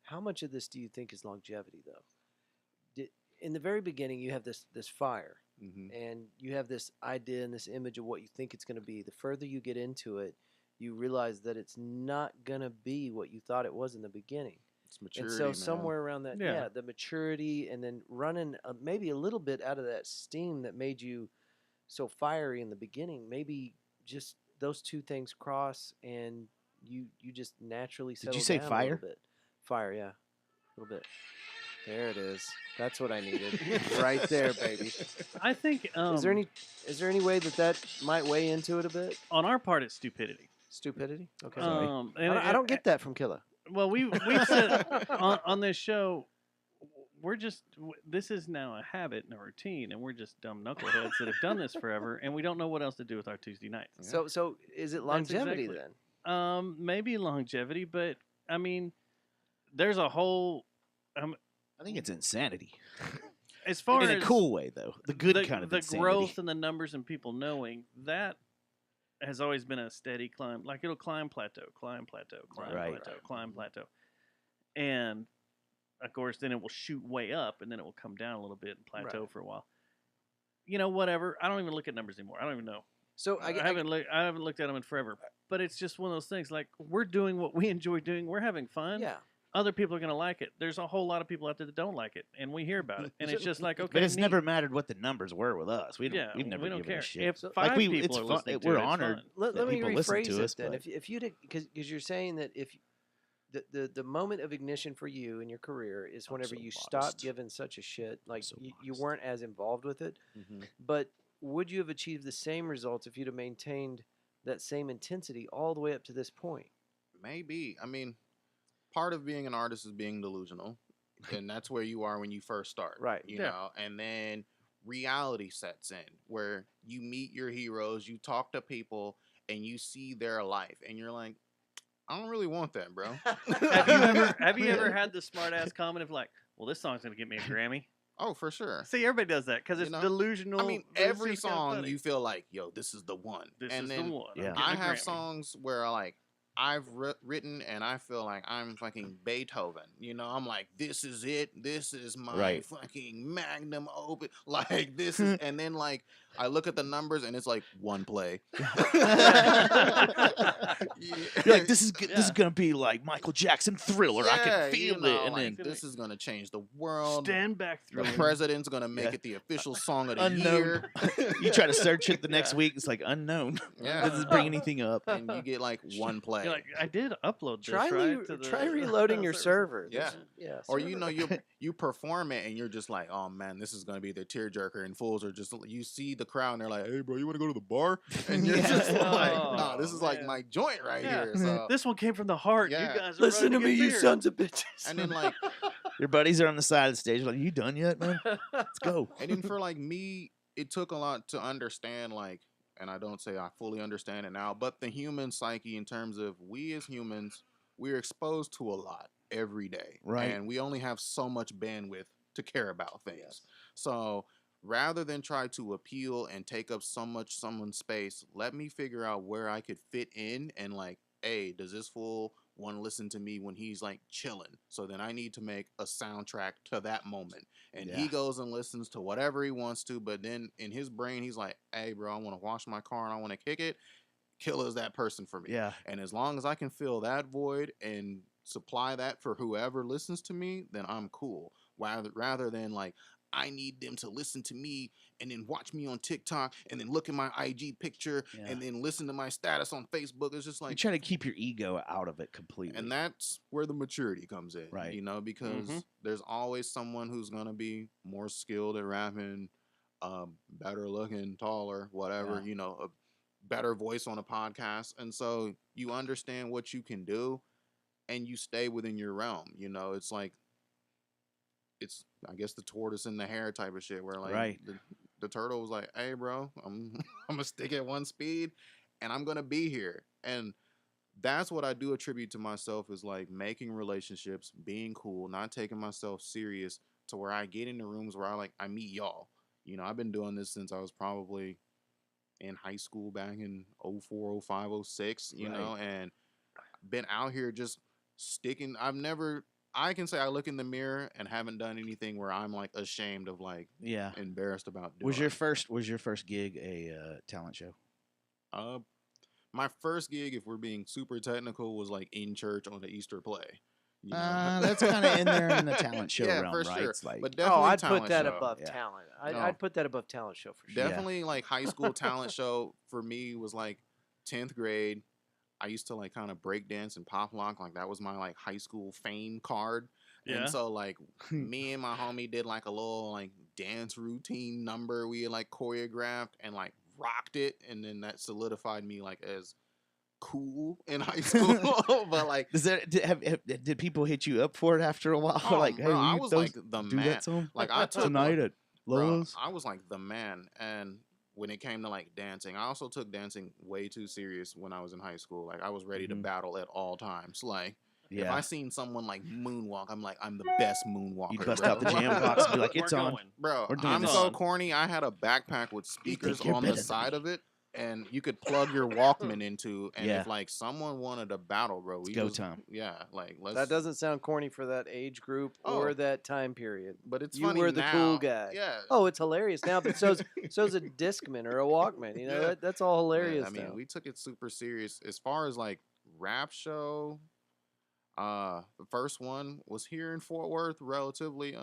How much of this do you think is longevity though? In the very beginning, you have this fire, and you have this idea and this image of what you think it's going to be. The further you get into it, you realize that it's not going to be what you thought it was in the beginning. It's maturity, and so somewhere around that, the maturity, and then running maybe a little bit out of that steam that made you so fiery in the beginning. Maybe just those two things cross, and you just naturally settle down. Did you say fire? A little bit. Fire, yeah, a little bit. There it is. That's what I needed. Right there, baby. I think Is there any way that might weigh into it a bit? on our part it's stupidity. Stupidity? Okay. And I don't get that from Killa. Well, we've said on this show, we're just this is now a habit and a routine, and we're just dumb knuckleheads that have done this forever, and we don't know what else to do with our Tuesday nights. So is it longevity then? Maybe longevity, but I mean, there's a whole. I think it's insanity. As far in as a cool way, though, the good kind of the insanity. growth and the numbers and people knowing that has always been a steady climb. Like it'll climb plateau, climb plateau, climb plateau, climb plateau, and of course then it will shoot way up and then it will come down a little bit and plateau for a while. You know, whatever. I don't even look at numbers anymore. I don't even know. So I haven't looked at them in forever. But it's just one of those things. Like we're doing what we enjoy doing. We're having fun. Yeah. Other people are going to like it. There's a whole lot of people out there that don't like it, and we hear about it. And it's just like, okay, but it's never mattered what the numbers were with us. We've never we don't given care. a shit. If So, five people it's are listening to we're it, honored. it's fun. Let me people listen rephrase to it us, then. but- If you did, because you're saying that if the moment of ignition for you in your career is whenever you stop giving such a shit, like you weren't as involved with it. Mm-hmm. But would you have achieved the same results if you'd have maintained that same intensity all the way up to this point? Maybe. I mean, part of being an artist is being delusional, and that's where you are when you first start, right? You know, and then reality sets in where you meet your heroes, you talk to people, and you see their life, and you're like, I don't really want that, bro. Have you ever had the smart ass comment of like, well, this song's gonna get me a Grammy? Oh, for sure. See, everybody does that because it's delusional. I mean, every song you feel like, yo, this is the one. This and is then the one. Yeah. I have songs where like I've written and I feel like I'm fucking Beethoven. You know, I'm like, this is it. This is my fucking magnum opus. Like this is, and then like I look at the numbers and it's like one play. You're like, this is this is gonna be like Michael Jackson Thriller. I can feel it, and like, then this is gonna change the world. Stand back, The Thriller. president's gonna make it the official song of the unknown. year. You try to search it the next week, it's like unknown. Yeah. Doesn't bring anything up, and you get like one play. You're like, I did upload this, Try right? To the try reloading your server. Yeah. Yeah. Or you know you perform it and you're just like, oh man, this is gonna be the tearjerker, and fools are just, you see the crowd and they're like, hey bro, you want to go to the bar? And you're just like, no, this is like my joint right here. So this one came from the heart. Yeah. You guys are Listen to running me, a you beer. sons of bitches. and then like your buddies are on the side of the stage like, you done yet, man? Let's go. and then for like me, it took a lot to understand, like, and I don't say I fully understand it now, but the human psyche in terms of we as humans, we're exposed to a lot every day. Right. And we only have so much bandwidth to care about things. Yes. So rather than try to appeal and take up so much someone's space, let me figure out where I could fit in and like, hey, does this fool want to listen to me when he's like chilling? So then I need to make a soundtrack to that moment. And he goes and listens to whatever he wants to, but then in his brain, he's like, hey, bro, I want to wash my car and I want to kick it. Killa's that person for me. Yeah. And as long as I can fill that void and supply that for whoever listens to me, then I'm cool. Rather than like, I need them to listen to me and then watch me on TikTok and then look at my IG picture and then listen to my status on Facebook. It's just like, you try to keep your ego out of it completely. and that's where the maturity comes in, Right. You know, because there's always someone who's going to be more skilled at rapping, better looking, taller, whatever, you know, a better voice on a podcast. And so you understand what you can do and you stay within your realm. You know, it's like, it's, I guess, the tortoise and the hare type of shit where like the turtle was like, hey bro, I'm gonna stick at one speed and I'm gonna be here. And that's what I do attribute to myself, is like making relationships, being cool, not taking myself serious, to where I get into rooms where I meet y'all. You know, I've been doing this since I was probably in high school back in 04, 05, 06, you know, and been out here just sticking. I can say I look in the mirror and haven't done anything where I'm like ashamed of, like, embarrassed about doing. Was your first gig a talent show? My first gig, if we're being super technical, was like in church on the Easter play. You know? That's kind of in there in the talent show realm, for right? sure. It's like, but definitely I'd talent put that show. above talent. I'd put that above talent show for sure. Definitely like high school talent show for me was like 10th grade. I used to like kind of break dance and pop lock. Like that was my like high school fame card. Yeah. And so like me and my homie did like a little like dance routine number we had like choreographed and like rocked it, and then that solidified me like as cool in high school. But like, did people hit you up for it after a while? oh, Like, hey, bro, I you was those, like the do man. that song Like I took tonight at bro, Lola's. I was like the man. And when it came to like dancing, I also took dancing way too serious when I was in high school. Like I was ready to battle at all times. Like if I seen someone like moonwalk, I'm like, I'm the best moonwalker. You'd bust bro. out the jam box and be like, it's We're on. going. Bro, We're doing I'm this. so corny. I had a backpack with speakers you're on better the than side me. of it, and you could plug your Walkman into. And Yeah. if like someone wanted to battle, bro, we go just, time. Yeah, like let's. That doesn't sound corny for that age group or that time period. But it's you funny were the now. cool guy. Yeah. Oh, it's hilarious now, but so's a Discman or a Walkman. You know, Yeah. that's all hilarious. I mean, now. we took it super serious. As far as like rap show, the first one was here in Fort Worth. Relatively,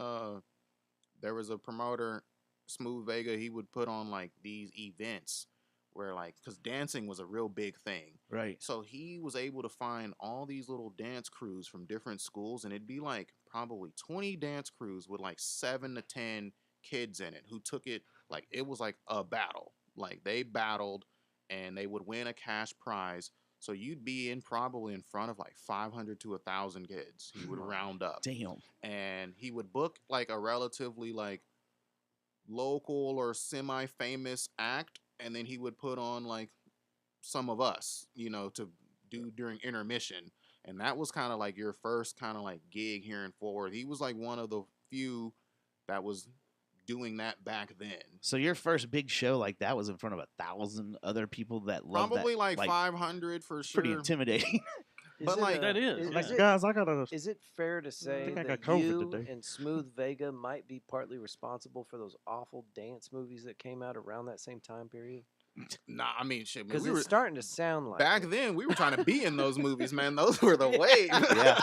there was a promoter, Smooth Vega. He would put on like these events where like, because dancing was a real big thing. Right. So he was able to find all these little dance crews from different schools, and it'd be like probably 20 dance crews with like 7 to 10 kids in it who took it like it was like a battle. Like they battled and they would win a cash prize. So you'd be probably in front of like 500 to 1,000 kids. He would round up. Damn. And he would book like a relatively like local or semi-famous act, and then he would put on like some of us, you know, to do during intermission. And that was kind of like your first kind of like gig here in Fort Worth. He was like one of the few that was doing that back then. So your first big show like that was in front of 1,000 other people that loved Probably that, like 500 for sure. Pretty intimidating. But like that is. Guys, I gotta. Is it fair to say think I that got COVID you today. and Smooth Vega might be partly responsible for those awful dance movies that came out around that same time period? Nah, I mean, shit, man. Because We it's were starting to sound like back it. then. We were trying to be in those movies, man. Those were the wave. Yeah.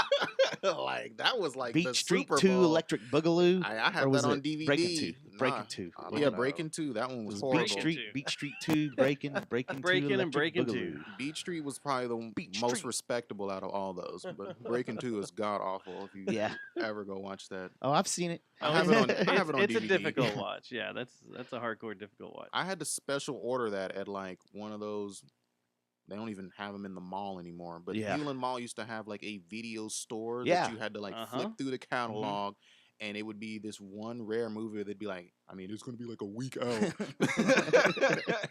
Like that was like Beach the Street Super 2 Bowl. Electric Boogaloo. I or had was that on it DVD. Breaking 2. Nah. Breaking 2. I don't Yeah, know. Breaking 2. That one It was was horrible. Beach Street, Beach Street 2, Breaking 2, Breaking and Electric Breaking Boogaloo. 2. Beach Street was probably the Beach most Street. respectable out of all those. But Breaking 2 is god awful if you Yeah. ever go watch that. Oh, I've seen it. I have it on. It's, I have it on it's DVD. a difficult watch. Yeah, that's a hardcore difficult watch. I had to special order that at like one of those. They don't even have them in the mall anymore. But Yeah. Hewlin Mall used to have like a video store Yeah. that you had to like Uh-huh. flip through the catalog. And it would be this one rare movie that'd be like, I mean, it's going to be like a week out.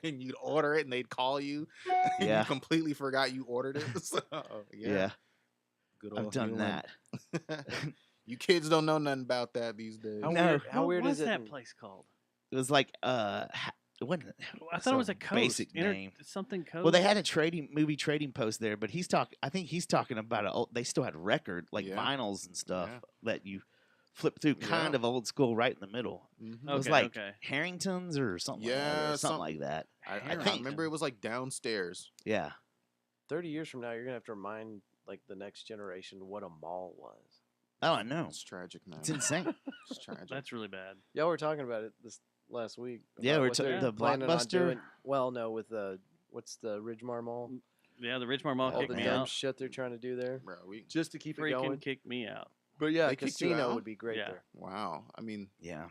And you'd order it and they'd call you. And Yeah. you completely forgot you ordered it. So, Yeah. Good I've old done Hewlin. that. You kids don't know nothing about that these days. How What weird was is it? that place called? It was like, it wasn't I thought it was a some coast. basic name. Something coast. Well, they had a movie trading post there, but I think he's talking about they still had record, like Yeah. vinyls and stuff Yeah. that you flip through, kind Yeah. of old school, right in the middle. Mhm. It was Okay, like okay. Harrington's or something. Yeah, like that, or something some- like that. I can't remember. It was like downstairs. Yeah. 30 years from now, you're gonna have to remind like the next generation what a mall was. Oh, I know. It's tragic, man. It's insane. It's tragic. That's really bad. Y'all were talking about it this last week. Yeah, about we're what talking they're the planning on Blockbuster. doing. Well, no, with what's the Ridgemar Mall? Yeah, the Ridgemar Mall All kicked the me dumb out. shit they're trying to do there, Bro, just to keep it Freaking going. kicked me out. But yeah, They kicked you casino out? would be great Yeah. there. Wow. I mean, Yeah.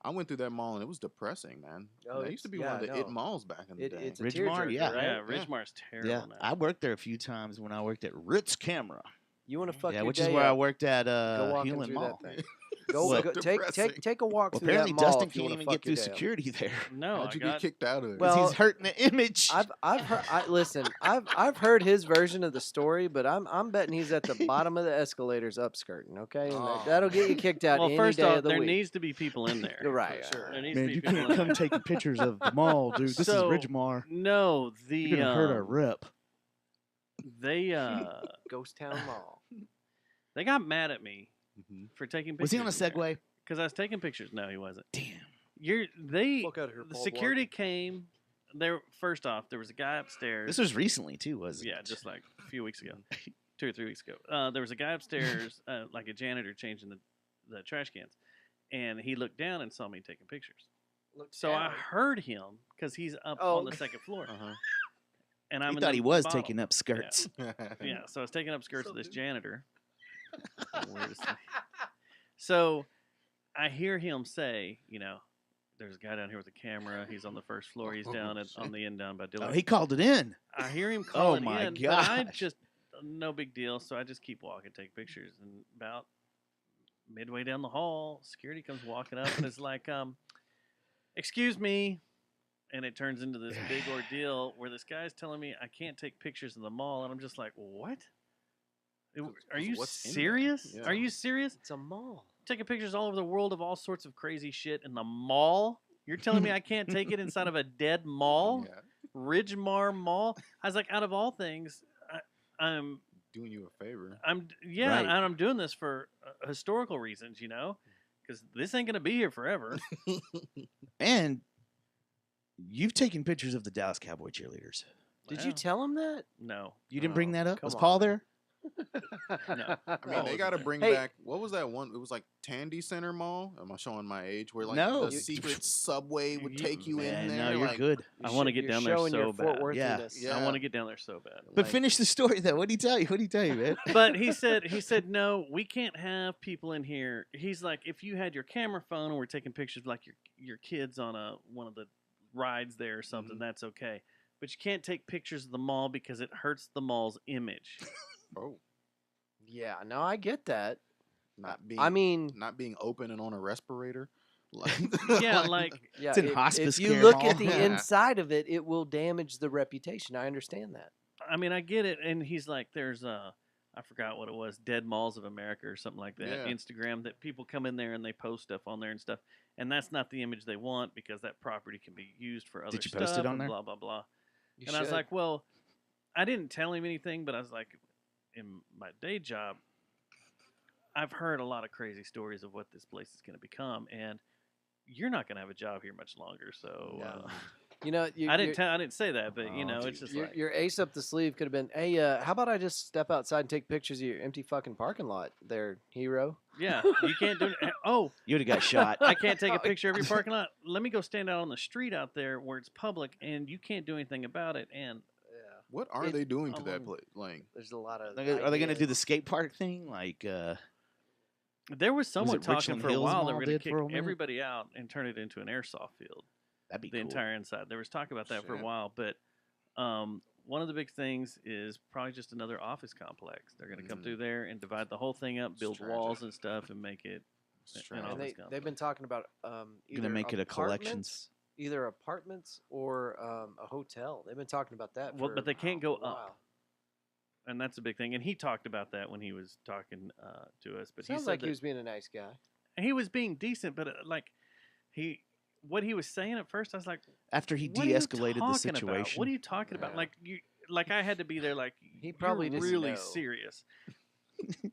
I went through that mall and it was depressing, man. Oh, That used to be yeah, one of the I it know. malls back in the day. It's a Ridgemar, tearjerker, yeah. right? Yeah, Ridgemar's terrible Yeah. now. I worked there a few times when I worked at Ritz Camera. You want to fuck Yeah, your which day is where I up, worked at go walking Hewlin through Mall. that thing. Go, So go depressing. take a walk Well, through apparently that mall Dustin if you can't wanna even fuck get through your day up. security there. No, How'd I you got get kicked out of it? Well, He's hurting the image. I've heard. Listen, I've heard his version of the story, but I'm betting he's at the bottom of the escalators upskirting. Okay, and Oh. that'll get you kicked out well. any First day off, of the there week. needs to be people in there. You're right. Sure. There needs Man, to be you people can't in come there. taking pictures of the mall, dude. This So, is Ridgemar. No, the You're gonna hurt our rep. they Ghost Town Mall. they got mad at me Mhm. for taking pictures. Was he on a Segway? Because I was taking pictures. No, he wasn't. Damn. They Fuck outta here, the Paul security came. There first off, there was a guy upstairs. This was recently too, wasn't yeah, it? just like a few weeks ago, 2 or 3 weeks ago. There was a guy upstairs, like a janitor, changing the trash cans, and he looked down and saw me taking pictures. So I heard him because he's up Oh. on the second floor, Uh-huh. and I'm He in thought the he was bottom. taking up skirts. Yeah, so I was taking up skirts of this janitor. Wait a second. So I hear him say, there's a guy down here with a camera. He's on the first floor. He's down on the end down by Dillard. Oh, he called it in. I hear him call Oh it my in, but I gosh. just no big deal. So I just keep walking, take pictures, and about midway down the hall, security comes walking up and is like, "Excuse me," and it turns into this big ordeal where this guy's telling me I can't take pictures in the mall, and I'm just like, "What? Are you What's in there? serious? Yeah. Are you serious? It's a mall. Taking pictures all over the world of all sorts of crazy shit in the mall? You're telling me I can't take it inside of a dead mall? Yeah. Ridgemar Mall?" I was like, out of all things, I'm Doing you a favor. yeah, Right. and I'm doing this for historical reasons, because this ain't gonna be here forever. And you've taken pictures of the Dallas Cowboy cheerleaders. Did Well, you tell him that? No, You didn't bring that up? come Was Paul on. there? no. I mean, Oh, they is got to it? bring Hey. back. What was that one? It was like Tandy Center Mall. Am I showing my age? Where like No. the secret subway would take you Man, in there. no, you're like, good. I want to get You're down there showing so your Fort bad. Worthiness. Yeah. I want to get down there so bad. But like- finish the story though. What did he tell you? What did he tell you, man? But he said no, we can't have people in here. He's like, if you had your camera phone and we're taking pictures of like your kids on one of the rides there or something, that's okay. But you can't take pictures of the mall because it hurts the mall's image. Oh, Yeah, no, I get that. not being. I mean, not being open and on a respirator. Like, Yeah, like yeah, It's in if hospice you care look mall. at the Yeah. inside of it, it will damage the reputation. I understand that. I mean, I get it. And he's like, there's I forgot what it was, Dead Malls of America or something like that. Yeah. Instagram that people come in there and they post stuff on there and stuff. And that's not the image they want because that property can be used for other Did you stuff post it on and there? blah blah blah. You And I was should. like, well, I didn't tell him anything, but I was like, in my day job, I've heard a lot of crazy stories of what this place is going to become, and you're not going to have a job here much longer. So No. You know, I didn't say that, but Oh, it's just your, like, your ace up the sleeve could have been, hey, how about I just step outside and take pictures of your empty fucking parking lot there, hero? yeah, you can't do it. Oh, You would have got shot. I can't take a picture of your parking lot. Let me go stand out on the street out there where it's public, and you can't do anything about it. And Yeah. what are It- they doing to I that wouldn't- place? Like, There's a lot of. Are they going to do ideas. the skate park thing? Like, there was someone it talking Richland for a Hills while that Mall were going did to for a kick minute? everybody out and turn it into an airsoft field. that'd be The cool. entire inside. There was talk about that for a Shit. while, but one of the big things is probably just another office complex. They're going to come Mhm. through there and divide the whole thing up, It's build tragic. walls and stuff, and make it. it's an tragic. And office they've complex. been talking about either make it a collections. apartments- either apartments or a hotel. They've been talking about that. Well, for but they can't a go up. while. And that's a big thing. And he talked about that when he was talking to us. But he Sounds said like that he was being a nice guy. he was being decent, but what he was saying at first, I was like, After he what are you de-escalated the talking about? situation. What are you talking about? Yeah. Like I had to be there. Like He probably you're doesn't really know. serious.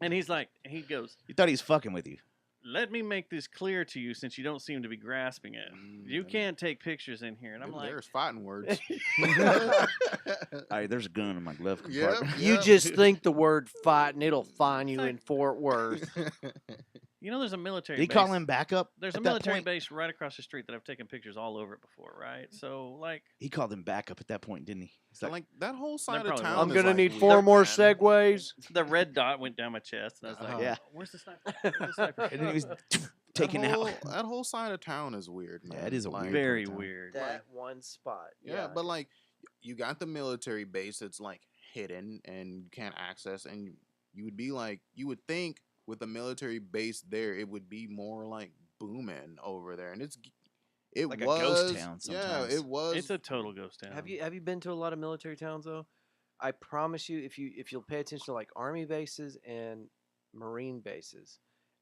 And he goes, You thought he was fucking with you. let me make this clear to you since you don't seem to be grasping it. You Mm, can't take pictures in here. And I'm like, There's fighting words. All right, there's a gun in my glove Yep, compartment. You yep. just think the word fight and it'll find you It's like- in Fort Worth. there's a military Did he base. call him back up? There's a at that military point? base right across the street that I've taken pictures all over it before, right? So, like, He called him back up at that point, didn't he? He's So, like, like that whole side of probably town. will. I'm is, gonna like, need weird, 4 more man. segways. the red dot went down my chest, and I was like, Uh-huh. Yeah. where's the sniper? Where's the sniper? and then he was That taken whole, out. That whole side of town is weird, man. Yeah, it is a Like, weird Very part of town. weird. That one spot. Yeah, but like you got the military base that's like hidden and you can't access, and you would be like, you would think with the military base there, it would be more like booming over there, and it Like a was ghost town Yeah, sometimes. it was. It's a total ghost town. Have you been to a lot of military towns though? I promise you, if you'll pay attention to like army bases and marine bases,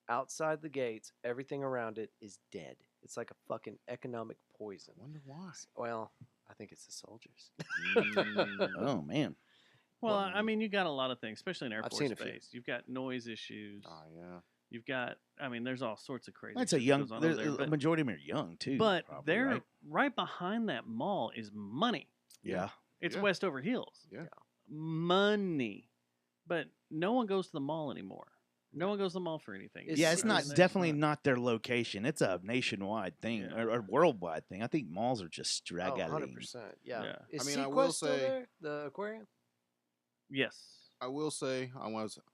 outside the gates, everything around it is dead. It's like a fucking economic poison. I wonder why. Well, I think it's the soldiers. Oh man. Well, I mean, you got a lot of things, especially in Air I've Force seen a few. Base. You've got noise issues. Oh yeah. You've got, I mean, there's all sorts of crazy. That's a shit that young. goes on over there, A but majority of them are young too. but probably, they're right? behind that mall is money. Yeah. It's Yeah. Westover Hills. Yeah. Money. But no one goes to the mall anymore. No one goes to the mall for anything. It's- Yeah, it's not it's definitely not their location. It's a nationwide thing Yeah. or worldwide thing. I think malls are just Oh, struggling. 100%. Yeah. Yeah. Is I mean, I Sequest will still say- there? The aquarium? Yes. I will say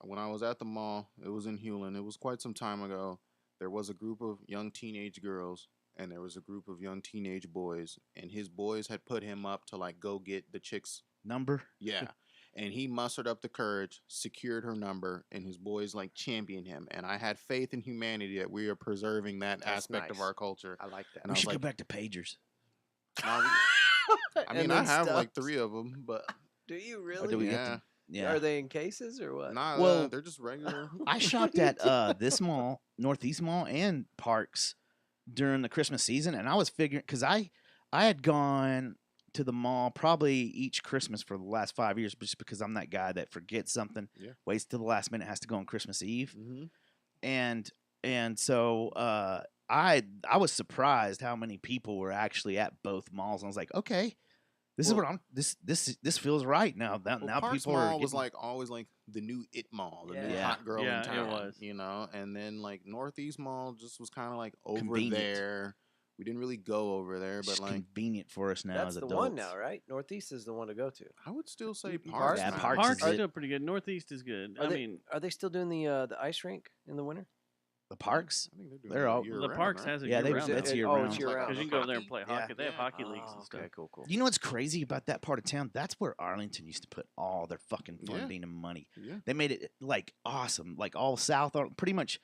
when I was at the mall, it was in Hewlin. It was quite some time ago. there was a group of young teenage girls and there was a group of young teenage boys, and his boys had put him up to like go get the chick's Number. yeah. And he mustered up the courage, secured her number, and his boys like championed him. And I had faith in humanity that we are preserving that That's aspect of nice. our culture. I like that. And We I was should like, go back to pagers. "Nah, I mean, I have like 3 of them, but Do you Or really? do we get yeah, to? Yeah. Are they in cases or what? nah, Well, they're just regular. I shopped at this mall, Northeast Mall, and Parks during the Christmas season, and I was figuring because I had gone to the mall probably each Christmas for the last 5 years, just because I'm that guy that forgets something, Yeah. waits till the last minute, has to go on Christmas Eve, Mm-hmm. and so I was surprised how many people were actually at both malls. And I was like, okay, this is Well- what I'm. This feels right now. Now Parks people Mall are was getting, like always like the new it mall, the new Yeah. hot girl Yeah, in it town. was. You know, and then like Northeast Mall just was kind of like over Convenient. there. We didn't really go over there, but just like convenient for us now That's as the adults. one now, right? Northeast is the one to go to. I would still say Parks Parks. Yeah, man. Parks Parks is is it. still pretty good. Northeast is good. Are I they, mean, are they still doing the ice rink in the winter? The Parks. I think they're doing They're it all- year the round, Parks right? has it Yeah, year they- round. that's now. year Oh, round. it's year round. Because you can okay. go there and play Yeah. hockey. They have Yeah. hockey leagues and stuff. Okay, cool. You know what's crazy about that part of town? That's where Arlington used to put all their fucking Yeah. funding and money. Yeah. They made it like awesome, like all south, pretty much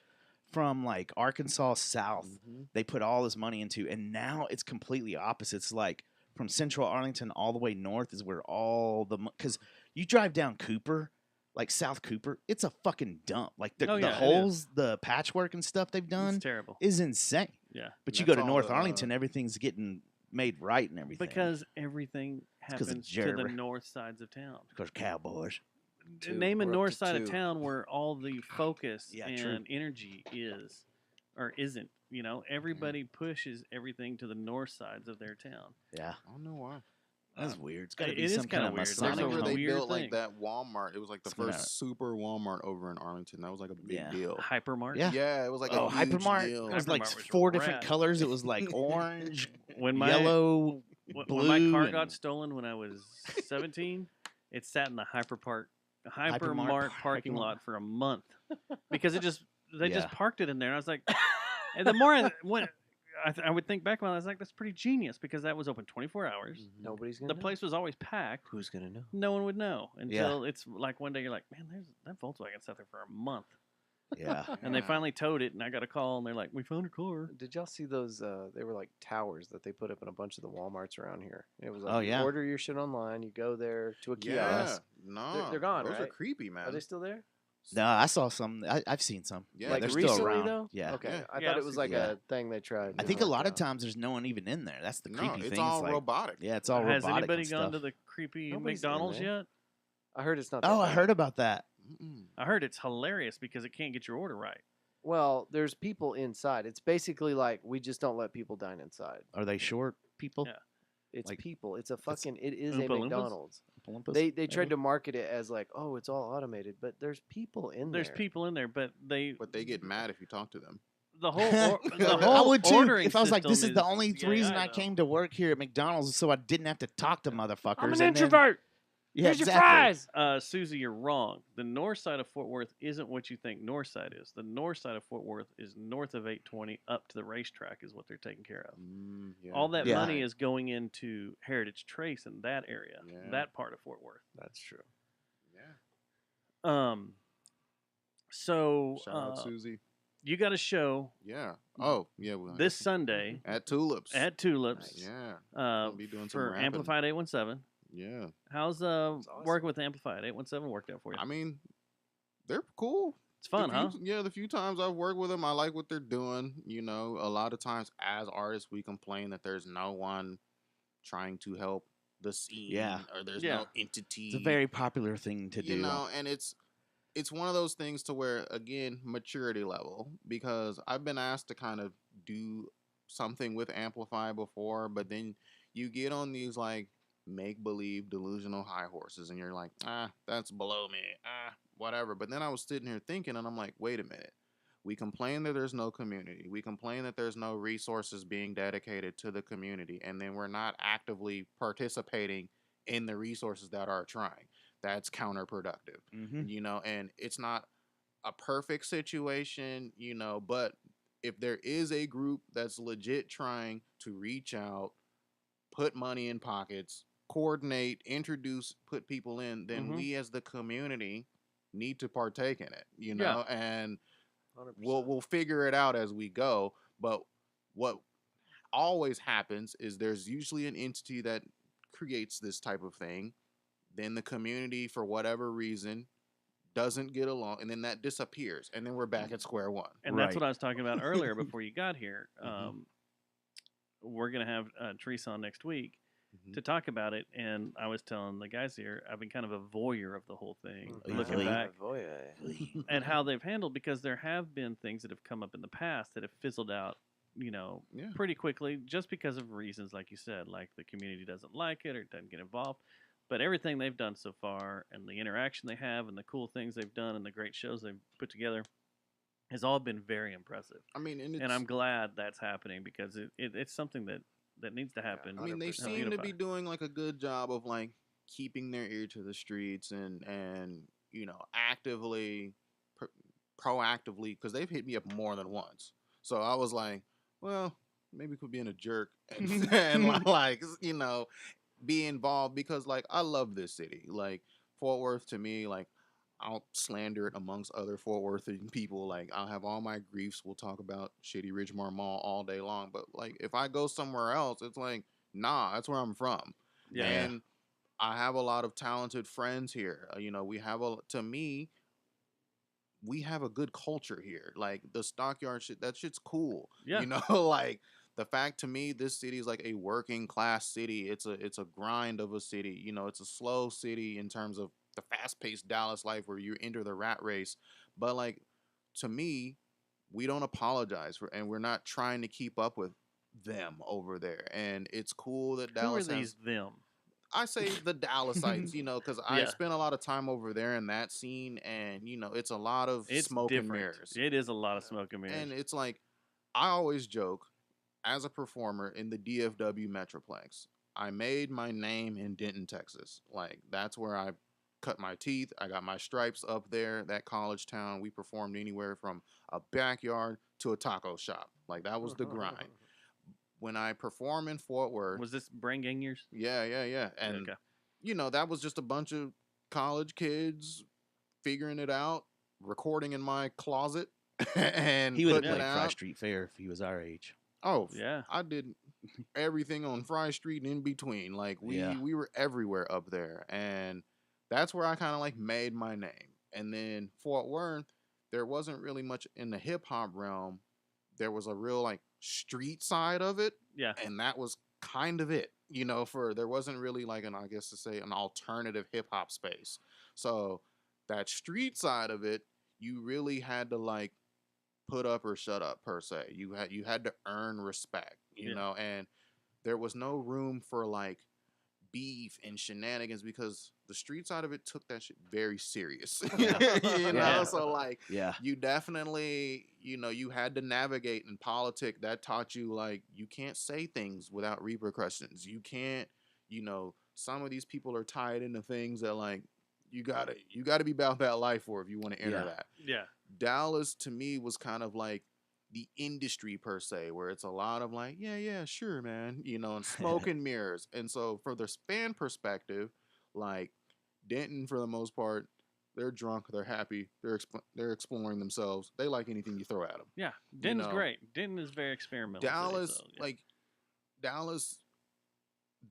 from like Arkansas south. Mhm. They put all this money into, and now it's completely opposite. It's like from central Arlington all the way north is where all the because you drive down Cooper, like South Cooper, it's a fucking dump. Like the, Oh, the yeah, it is. holes, the patchwork and stuff they've done It's terrible. is insane. Yeah. But And you go that's to all North the, Arlington, everything's getting made right and everything. Because everything 'cause of happens to the Jerry. north sides of town. Because cowboys. Two. Name a We're up north to side of 2. town where all the focus Yeah, and true. energy is or isn't. You know, everybody pushes everything to the north sides of their town. Yeah, I don't know why. that's weird. It's got to it be is some kind kinda of weird. I There's Masonic a remember they weird built thing. like that Walmart. It was like the It's gonna- first super Walmart over in Arlington. That was like a big Yeah. deal. Hypermart. Yeah. Yeah, it was like Oh, a huge Hypermart. deal. It was like Hypermart was 4 different rad. colors. It was like orange, When my yellow, when blue. my car and- got stolen when I was 17, it sat in the Hypermart Hypermart parking lot. lot for a month because they Yeah. just parked it in there. And I was like, and the more I would think back about it, I was like, that's pretty genius because that was open 24 hours. Mm-hmm. Nobody's gonna The know. place was always packed. Who's gonna know? No one would know until it's like one day you're like, man, there's that Volkswagen sat there for a month, Yeah. and they Yeah. finally towed it, and I got a call, and they're like, we found a car. Did y'all see those? They were like towers that they put up in a bunch of the WalMarts around here. It was like, Oh, you yeah. order your shit online, you go there to a Yeah, kiosk. no, They're gone, Those are right? creepy, man. Are they still there? No, I saw some. I've seen some. Yeah, like they're recently still around. though? Yeah. Okay. Yeah. I Yeah, thought I've it was seen like some. a thing they tried. I to think a work lot of out. times there's no one even in there. That's the no, creepy it's thing. all It's like, robotic. yeah, it's all Has robotic anybody and gone stuff. to the creepy Nobody's in McDonald's there. yet? I heard it's not. Oh, that I bad. heard about that. Mm-mm. I heard it's hilarious because it can't get your order right. Well, there's people inside. It's basically like we just don't let people dine inside. Are they short people? Yeah. It's Like, people. It's a it's fucking. It is Oompa a Loompas? McDonald's. Olympus, They maybe? tried to market it as like, oh, it's all automated, but there's people in There's there. people in there, but But they get mad if you talk to them. the whole I whole would too. ordering If I was like, this system is the only yeah, reason I I know. came to work here at McDonald's, so I didn't have to talk to motherfuckers. I'm an and then- introvert. Yeah, exactly. Susie, you're wrong. The north side of Fort Worth isn't what you think north side is. The north side of Fort Worth is north of 820 up to the racetrack is what they're taking care of. Yeah. All that Yeah. money is going into Heritage Trace in that area, Yeah. that part of Fort Worth. That's true. Yeah. So Shout out Susie. you got a show Yeah. Oh, yeah. Well, this Sunday at Tulips. at Tulips. Yeah. Uh, be doing some for rapping. Amplified 817. Yeah. How's awesome. working with Amplified 817 worked out for you? I mean, they're cool. It's fun, The huh? few- Yeah, the few times I've worked with them, I like what they're doing. You know, a lot of times as artists, we complain that there's no one trying to help the scene. Yeah. Or there's Yeah. no entity. It's a very popular thing to do. You know, and it's one of those things to where, again, maturity level, because I've been asked to kind of do something with Amplify before, but then you get on these like make-believe delusional high horses and you're like, that's below me, whatever. But then I was sitting here thinking, and I'm like, wait a minute. We complain that there's no community. We complain that there's no resources being dedicated to the community, and then we're not actively participating in the resources that are trying. That's counterproductive, Mhm. you know, and it's not a perfect situation, you know, but if there is a group that's legit trying to reach out, put money in pockets, coordinate, introduce, put people in, then we as the community need to partake in it, you Yeah. know, and 100%. we'll figure it out as we go. But what always happens is there's usually an entity that creates this type of thing. Then the community, for whatever reason, doesn't get along, and then that disappears, and then we're back at square one. And that's what I was talking about earlier before you got here. We're going to have Teresa on next week to talk about it. And I was telling the guys here, I've been kind of a voyeur of the whole thing, looking back and how they've handled, because there have been things that have come up in the past that have fizzled out, you know, pretty quickly, just because of reasons, like you said, like the community doesn't like it or doesn't get involved. But everything they've done so far, and the interaction they have, and the cool things they've done, and the great shows they've put together, has all been very impressive. I mean, and I'm glad that's happening, because it's something that needs to happen. I mean, they seem to be doing like a good job of like keeping their ear to the streets and you know, actively, proactively, because they've hit me up more than once. So I was like, well, maybe quit being a jerk and like, you know, be involved, because like I love this city. Like Fort Worth, to me, like I'll slander it amongst other Fort Worth people. Like I'll have all my griefs. We'll talk about shitty Ridgemore Mall all day long. But like if I go somewhere else, it's like, nah, that's where I'm from. Yeah. And I have a lot of talented friends here. You know, to me, we have a good culture here. Like the Stockyard shit, that shit's cool. Yeah. You know, like the fact, to me, this city is like a working class city. It's a grind of a city. You know, it's a slow city in terms of the fast paced Dallas life where you enter the rat race. But like, to me, we don't apologize for, and we're not trying to keep up with them over there. And it's cool that Dallas Who are these them? I say the Dallasites, you know, because I spent a lot of time over there in that scene, and you know, it's a lot of smoke and mirrors. It is a lot of smoke and mirrors. And it's like, I always joke, as a performer in the DFW Metroplex, I made my name in Denton, Texas. Like, that's where I cut my teeth. I got my stripes up there, that college town. We performed anywhere from a backyard to a taco shop. Like, that was the grind. When I perform in Fort Worth... Was this Brain Gang years? Yeah. And, you know, that was just a bunch of college kids figuring it out, recording in my closet, and he would have putting played it Fry out. Street Fair if he was our age. Oh, yeah. I did everything on Fry Street and in between. Like, we were everywhere up there. And that's where I kind of, like, made my name. And then Fort Worth, there wasn't really much in the hip-hop realm. There was a real, like, street side of it. Yeah. And that was kind of it. You know, there wasn't really, like, an alternative hip-hop space. So that street side of it, you really had to, like, put up or shut up, per se. You had to earn respect, you know, and there was no room for like beef and shenanigans, because the street side of it took that shit very serious. You know, so like, you definitely, you know, you had to navigate in politics. That taught you, like, you can't say things without repercussions. You can't, you know, some of these people are tied into things that, like, you gotta be about that life for if you want to enter that. Yeah. Dallas, to me, was kind of like the industry, per se, where it's a lot of like, yeah, sure, man, you know, and smoke and mirrors. And so for the fan perspective, like, Denton, for the most part, they're drunk, they're happy, they're exploring themselves. They like anything you throw at them. Yeah, Denton's great. Denton is very experimental. Dallas, Dallas,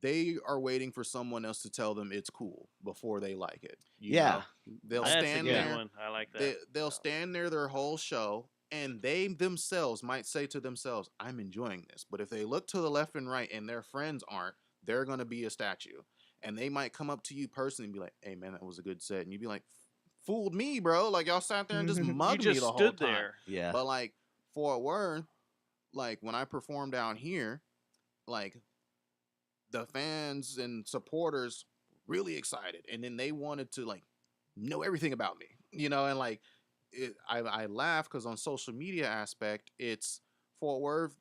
they are waiting for someone else to tell them it's cool before they like it. You know? They'll stand there. One. I like that. They'll stand there their whole show, and they themselves might say to themselves, I'm enjoying this. But if they look to the left and right and their friends aren't, they're going to be a statue. And they might come up to you personally and be like, hey, man, that was a good set. And you'd be like, fooled me, bro. Like, y'all sat there and just mugged me the whole time. You just stood there. Yeah. But, like, Fort Worth, like, when I perform down here, like, the fans and supporters really excited, and then they wanted to like know everything about me, you know, and like I laugh because on social media aspect, it's Fort Worth.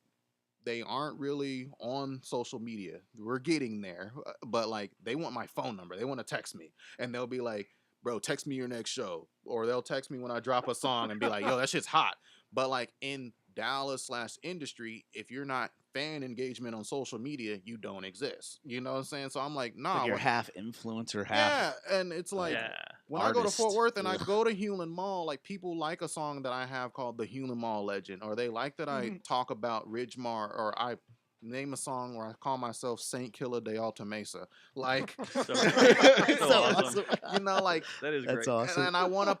They aren't really on social media. We're getting there, but like they want my phone number. They want to text me, and they'll be like, "Bro, text me your next show," or they'll text me when I drop a song and be like, "Yo, that shit's hot." But like in Dallas/industry, if you're not fan engagement on social media, you don't exist. You know what I'm saying? So I'm like, nah. Like you're half influencer, yeah, half. and it's like Yeah. when I go to Fort artist. Worth and I Ugh. go to Hewlin Mall, like people like a song that I have called the Hewlin Mall Legend, or they like that I talk about Ridgemar, or I name a song where I call myself Saint Killa de Alta Mesa. Like, So awesome. you know, like That is That's great. awesome. and I want to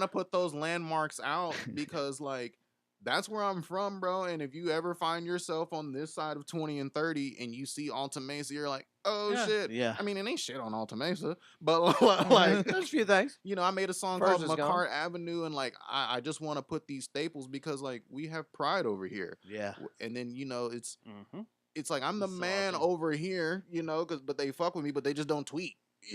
put those landmarks out because like that's where I'm from, bro. And if you ever find yourself on this side of 20 and 30 and you see Alta Mesa, you're like, oh Yeah. shit. Yeah. I mean, it ain't shit on Alta Mesa, but like, There's a few things. you know, I made a song Furs called is gone. McCart Avenue, and like I just want to put these staples because like we have pride over here. Yeah. And then you know it's Mm-hmm. it's like I'm the That's so man awesome. over here, you know, but they fuck with me, but they just don't tweet.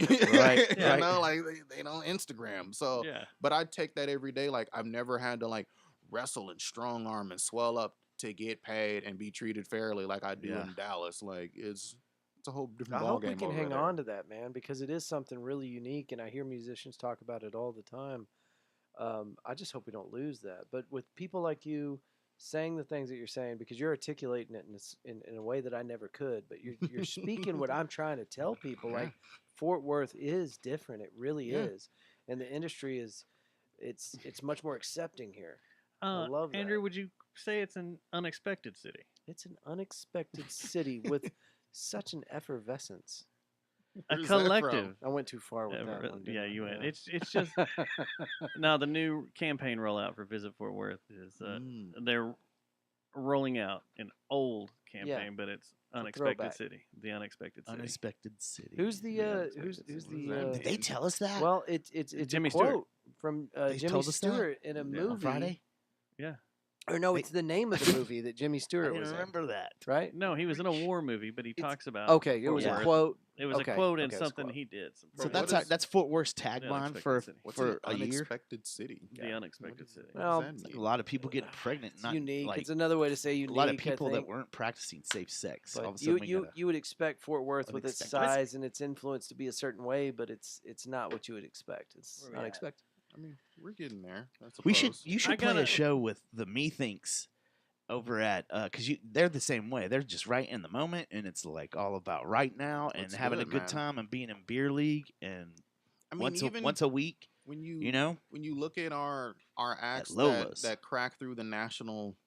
Right, You right. know, like they don't Instagram. So Yeah. but I take that every day. Like I've never had to like wrestle and strong arm and swell up to get paid and be treated fairly like I do Yeah. in Dallas. Like it's a whole I different hope we ballgame can over hang there. on to that, man, because it is something really unique, and I hear musicians talk about it all the time. I just hope we don't lose that. But with people like you saying the things that you're saying, because you're articulating it in a way that I never could, but you're speaking what I'm trying to tell people. Like Fort Worth is different. It really Yeah. is, and the industry is it's much more accepting here. I love that. Andrew, would you say it's an unexpected city? It's an unexpected city with such an effervescence. A Where's that from? collective. I went too far with that one. Yeah, didn't I? you went. It's just now the new campaign rollout for Visit Fort Worth is they're rolling out an old campaign, but it's Unexpected throwback. City, the Unexpected City. Unexpected city. Who's the Unexpected who's City. who's What does the that Did they tell us that? well it's Jimmy a Stewart. quote from They Jimmy told us that? Stewart in a Yeah. movie On Friday? Yeah. or no it's the name of the movie that Jimmy I Stewart didn't was in, remember that. right? No, he was in a war movie, but he talks about Okay, it Fort was Yeah. a Worth. quote. It was Okay, a quote and okay, it's a something quote. he did. So What that's is- that's Fort Worth's tagline Unexpected for city. What's for an a year. unexpected city? The Unexpected City. Well, What does that A mean? lot of people getting pregnant. It's Not unique. like It's another way to say a unique. lot of people I that think. weren't practicing safe sex. All of a But sudden, you would expect Fort Worth with its Unexpected. size and its influence to be a certain way, but it's not what you would expect. It's Where we at? unexpected. I mean, we're getting there. I we should suppose. you should I play a gotta- show with the Methinks over at because they're the same way. They're just right in the moment, and it's like all about right now and Let's having do a it, good man. time and being in beer league and I mean, even once a week. when You know, when you look at our acts Lola's. that crack through the national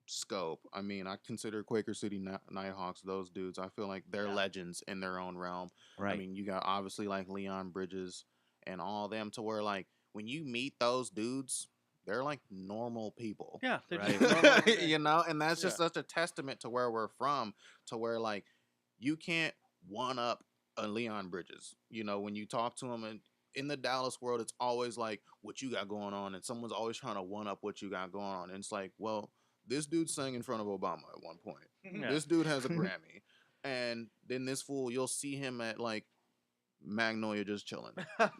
scope, I mean, I consider Quaker City Nighthawks those dudes. I feel like they're legends in their own realm. right? I mean, you got obviously like Leon Bridges and all of them to where like when you meet those dudes, they're like normal people. Yeah, they're Right. just normal. You know, and that's just Yeah. such a testament to where we're from, to where like you can't one up a Leon Bridges. You know, when you talk to him, and in the Dallas world, it's always like what you got going on, and someone's always trying to one up what you got going on. And it's like, well, this dude sang in front of Obama at one point. Yeah. This dude has a Grammy, and then this fool, you'll see him at like Magnolia just chilling.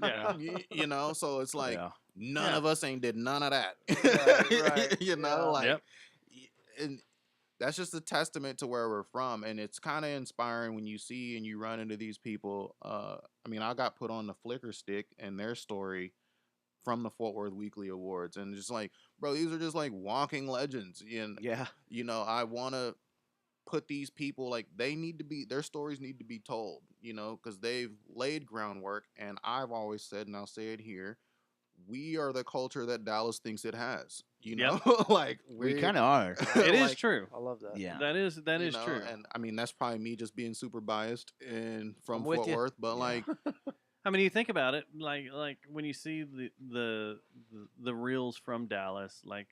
Yeah. You know, so it's like Yeah. none Yeah. of us ain't did none of that. right, You know, yeah. like Yep. and that's just a testament to where we're from, and it's kind of inspiring when you see and you run into these people. I mean, I got put on the Flickr stick and their story from the Fort Worth Weekly Awards, and just like, bro, these are just like walking legends. And Yeah, you know, I want to put these people, like, they need to be, their stories need to be told, you know, because they've laid groundwork. And I've always said, and I'll say it here, we are the culture that Dallas thinks it has, you know. Like we we're- kind of are. It is like, true. I love that. Yeah, That is you know, true. And I mean, that's probably me just being super biased and from I'm with Fort you. Worth, but Yeah. like, I mean, you think about it, like when you see the reels from Dallas, like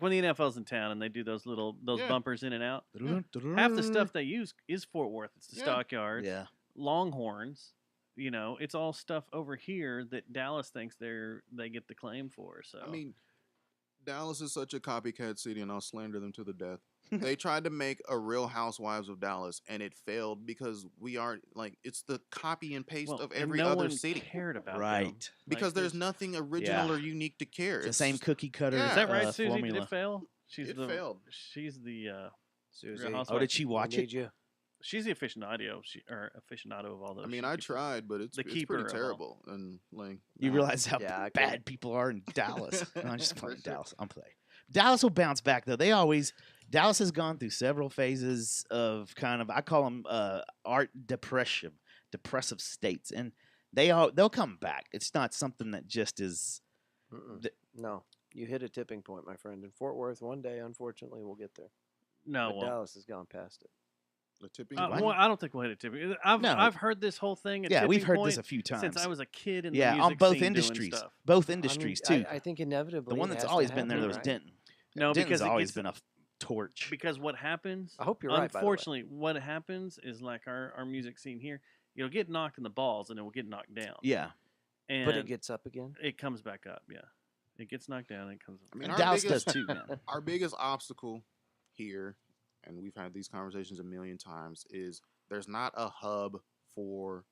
when the NFL's in town and they do those Yeah. bumpers in and out. Half the stuff they use is Fort Worth. It's the Yeah. Stockyards, Yeah, Longhorns. You know, it's all stuff over here that Dallas thinks they get the claim for. So I mean, Dallas is such a copycat city, and I'll slander them to the death. They tried to make a Real Housewives of Dallas, and it failed because we aren't like, it's the copy and paste well, of and every no other one city. cared about them. right. Because Like, there's nothing original Yeah. or unique to care. It's the It's same cookie cutter. Yeah. Is that right, uh, Susie? formula. Did it fail? She's It the failed. She's the Susie, Real Oh, Housewives. did she watch we need it? you. She's the aficionado of all those. I mean, She I keeps- tried, but it's the pretty keeper of all. terrible. And like, You realize how Yeah, I bad can't. people are in Dallas. No, I'm just playing For sure. Dallas. I'm playing. Dallas will bounce back though. Dallas has gone through several phases of kind of I call them art depressive states, and they'll come back. It's not something that just is. No, you hit a tipping point, my friend. In Fort Worth, one day, unfortunately, we'll get there. No, But well, Dallas has gone past it. The tipping well, I don't think we'll hit a tipping. I've heard this whole thing. Yeah, we've tipping heard this point a few times since I was a kid in the Yeah, music on both scene doing industries, stuff. both I mean, industries too. I think inevitably The one it that's has always to been there happen, was right? Denton. No, Denton's because it always gets- been a torch. Because what happens? I hope you're right, by the way. Unfortunately, what happens is like our music scene here. You'll get knocked in the balls and it will get knocked down. Yeah, And But it gets up again. it comes back up. Yeah, it gets knocked down and it comes up. I mean, and our Dallas biggest- does too, man. Our biggest obstacle here, and we've had these conversations a million times, is there's not a hub for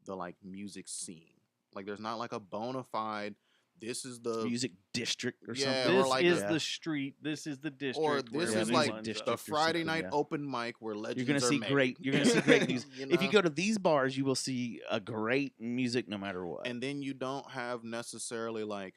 the like music scene. Like there's not like a bona fide. This is the Music district or Yeah, something. or This like is a- the street. This is the district. or where this Yeah, is music like everyone's district the or Friday something, night yeah. open mic where legends You're gonna are see made. great. You're gonna see great music. If you know? go to these bars, you will see a great music no matter what. And then you don't have necessarily like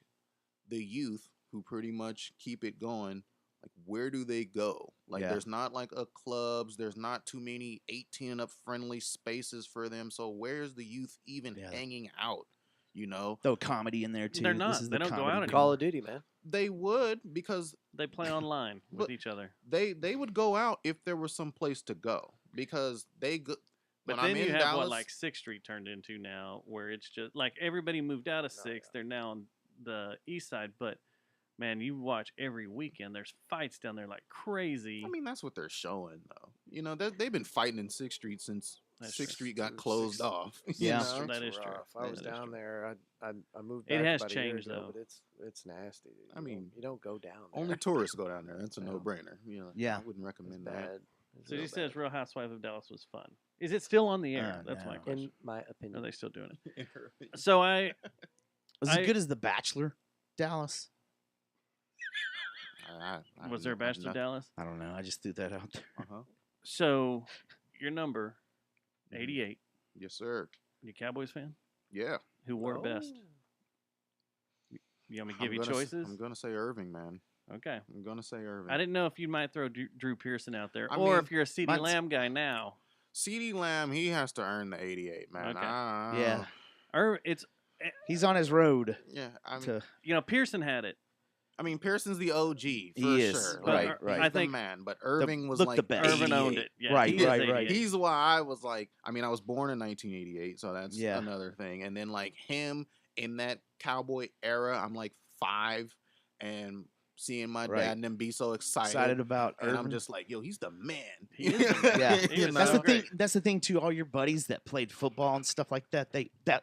the youth who pretty much keep it going. Like where do they go? Like Yeah. there's not like a clubs, there's not too many 18 and up friendly spaces for them. So where's the youth even Yeah. hanging out? You know? Throw comedy in there too. They're This not. is They the don't go comedy out boom. Call of Duty, man. They would because They play online with But- each other. they would go out if there was some place to go because they go But when then I'm you in have Dallas, what like 6th Street turned into now, where it's just like everybody moved out of 6th. They're now on the east side. But man, you watch every weekend. There's fights down there like crazy. I mean, that's what they're showing, though. You know, they've been fighting in 6th Street since That's 6th true. Street got closed Sixth- off. you Yeah. know? That is true. Rough. I was That is down true. there. I moved It back has about a year changed, ago, though. but it's nasty. Dude. I mean, you don't go down there. Only tourists go down there. That's a Yeah. no-brainer. You know, Yeah. I wouldn't It's recommend that. bad. It's So real he says bad. Real Housewives of Dallas was fun. Is it still on the air? That's my no. question. in my Are opinion. they still doing it? So I Was it I- as good as The Bachelor? Dallas? was there a Bachelor Dallas? I don't know. I just threw that out there. Uh-huh. So your number Mm-hmm. 88. Yes, sir. You a Cowboys fan? Yeah. Who wore it best? Oh. You want me to I'm give you gonna s- choices? I'm gonna say Irving, man. Okay. I'm gonna say Irving. I didn't know if you might throw Drew Pearson out there, I or mean, if you're a CeeDee mine's- Lamb guy now. CeeDee Lamb, he has to earn the 88, man. Okay. Yeah. Or it's He's on his road Yeah. I mean, to. Pearson had it. Pearson's the OG for He is, sure. right, Like, right. he's I the think man, but Irving was look like the best. Irvin owned 88. it. Yeah, Right, he is right, 88. right. He's why I was like, I was born in 1988, so that's Yeah. another thing. And then like him in that cowboy era, I'm like 5 and seeing my Right. dad and them be so Excited about and Irvin. I'm just like, yo, he's the man. He is the man. Yeah. He was That's so the thing. great. That's the thing too. All your buddies that played football and stuff like that.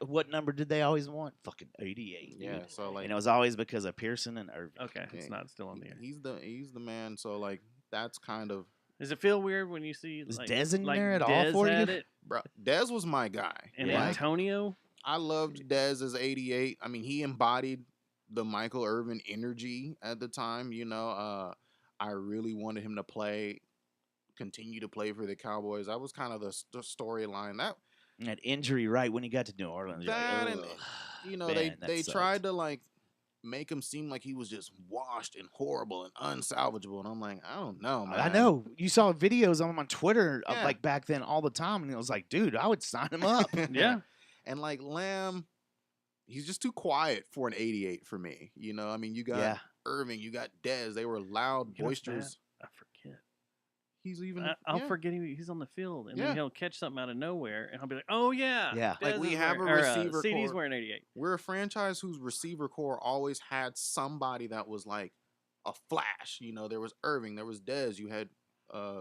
What number did they always want? Fucking 88. Yeah, dude. so like And it was always because of Pearson and Irvin. Okay, it's Yeah. not still on the air. he's the man. So like that's kind of Does it feel weird when you see Is like, Dez in like there at all Dez for you? had it bro. Dez was my guy. and Yeah. Antonio? I loved Dez as 88. He embodied the Michael Irvin energy at the time. I really wanted him to continue to play for the Cowboys. That was kind of the storyline. That injury right when he got to New Orleans. you're like, That and "Ugh, they man, that they sucked." tried to like make him seem like he was just washed and horrible and unsalvageable, and I'm like, I don't know, man. I know. You saw videos of him on Twitter of Yeah. like back then all the time, and it was like, dude, I would sign him up. Yeah. And like Lamb, he's just too quiet for an 88 for me. You got Yeah. Irving, you got Dez. They were loud, You know what's boisterous. I forget. He's even I'll yeah. forget he's on the field, and Yeah. then he'll catch something out of nowhere, and I'll be like, "Oh yeah, Yeah. Like, Dez we is have a wearing- or, receiver CD's core. wearing 88." We're a franchise whose receiver core always had somebody that was like a flash. There was Irving, there was Dez, you had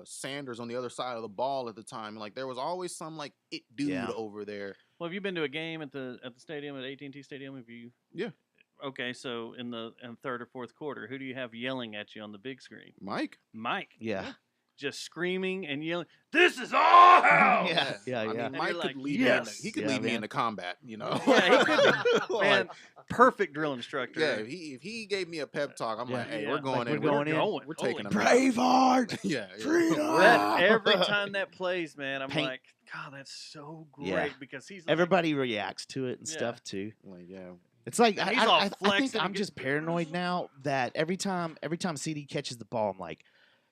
Sanders on the other side of the ball at the time. Like there was always some like it dude Yeah. over there. Well, have you been to a game at the stadium at AT&T Stadium? Have you? Yeah. Okay, so in third or fourth quarter, who do you have yelling at you on the big screen? Mike. Mike. Yeah. Just screaming and yelling, "This is our house!" Yeah. Yeah. I Yeah. mean, And Mike you're could like, lead yes. me. He could Yeah, lead me man. into combat. Yeah, he could be. Like, Man, perfect drill instructor. yeah, if he gave me a pep talk, I'm Yeah. like, hey, Yeah. we're going Like, in. we're going in. We're taking Holy him. out. Braveheart. Yeah. Freedom. That, every time that plays, man, I'm Paint. like, God, that's so great Yeah. because he's like, Everybody reacts to it and Yeah. stuff too. Like, yeah. It's like And he's all I think flexing I'm and just get- paranoid now that every time CD catches the ball, I'm like,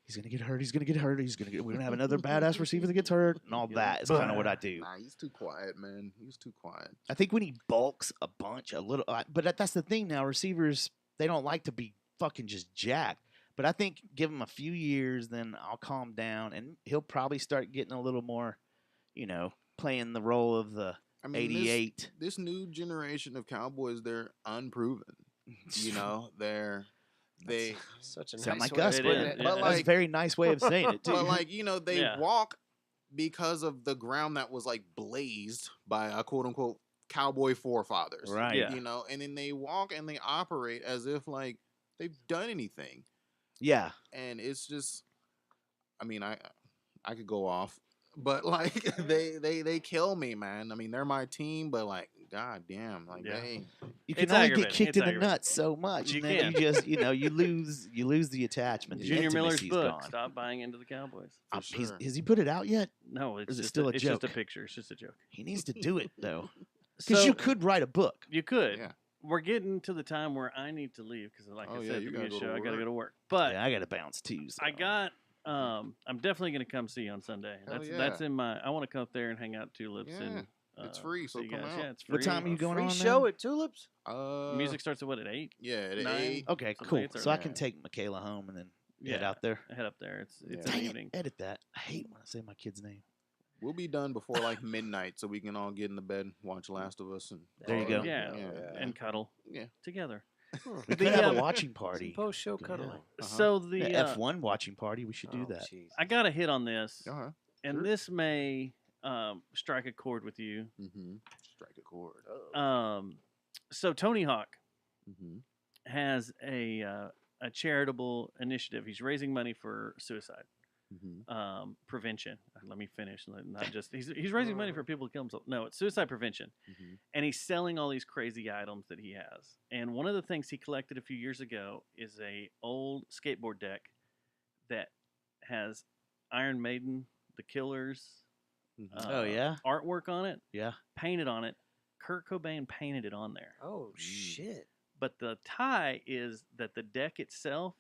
he's gonna get hurt. He's gonna get hurt. We're gonna have another badass receiver that gets hurt, and all that is kind of what I do. Nah, he's too quiet, man. He's too quiet. I think when he bulks a bunch, a little, but that's the thing now. Receivers, they don't like to be fucking just jacked. But I think give him a few years, then I'll calm down, and he'll probably start getting a little more, playing the role of the I mean, 88. This new generation of Cowboys, they're unproven. They Such a sound nice like way of us, It putting is, it. yeah. But That's like, a very nice way of saying it too. but like, they Yeah. walk because of the ground that was like blazed by a quote unquote cowboy forefathers. Right. Yeah. And then they walk and they operate as if like they've done anything. Yeah. And it's just, I mean, I could go off, but like they kill me, man. I mean, they're my team, but like, god damn, like Yeah. You can It's only get aggravating. kicked It's in the aggravating. nuts so much, You and then can. you just you lose the attachment. The Junior Miller's intimacy's book. gone. Stop buying into the Cowboys. For He's- sure. has he put it out yet? No, it's is it just still a it's just a joke? picture. It's just a joke. He needs to do it though, because So you could write a book. you could. Yeah. We're getting to the time where I need to leave because, like Oh, I yeah, said, you the gotta go to show, I got to work. go to work. But Yeah, I got to bounce too. So. I got. I'm definitely going to come see you on Sunday. Hell That's yeah. in my. I want to come up there and hang out at Tulips. Yeah, And it's free, so see you come guys. out. Yeah, it's free. What time are you going Free on? show now? at Tulips? Music starts at what, at 8? Yeah, at 9? 8. Okay, Something cool. like that, So I yeah. can take Michaela home and then head Yeah. out there. Head up there. It's Yeah. an Dang it, evening. edit that. I hate when I say my kid's name. We'll be done before like midnight, so we can all get in the bed, watch Last of Us, and There you go. Yeah, Yeah. and cuddle Yeah. together. We The, could have um, a watching party. Post show Yeah. cuddling. Uh-huh. So the The F1 watching party. We should do Oh, that. jeez. I got to hit on this, Uh-huh. and Sure. this may strike a chord with you. Mm-hmm. Strike a chord. So Tony Hawk Mm-hmm. has a charitable initiative. He's raising money for suicide Mm-hmm. prevention. Let me finish. Not just he's raising money for people to kill themselves. No, it's suicide prevention, Mm-hmm. and he's selling all these crazy items that he has. And one of the things he collected a few years ago is a old skateboard deck that has Iron Maiden, The Killers, Mm-hmm. Oh, yeah? artwork on it, Yeah. painted on it. Kurt Cobain painted it on there. Oh, shit. But the tie is that the deck itself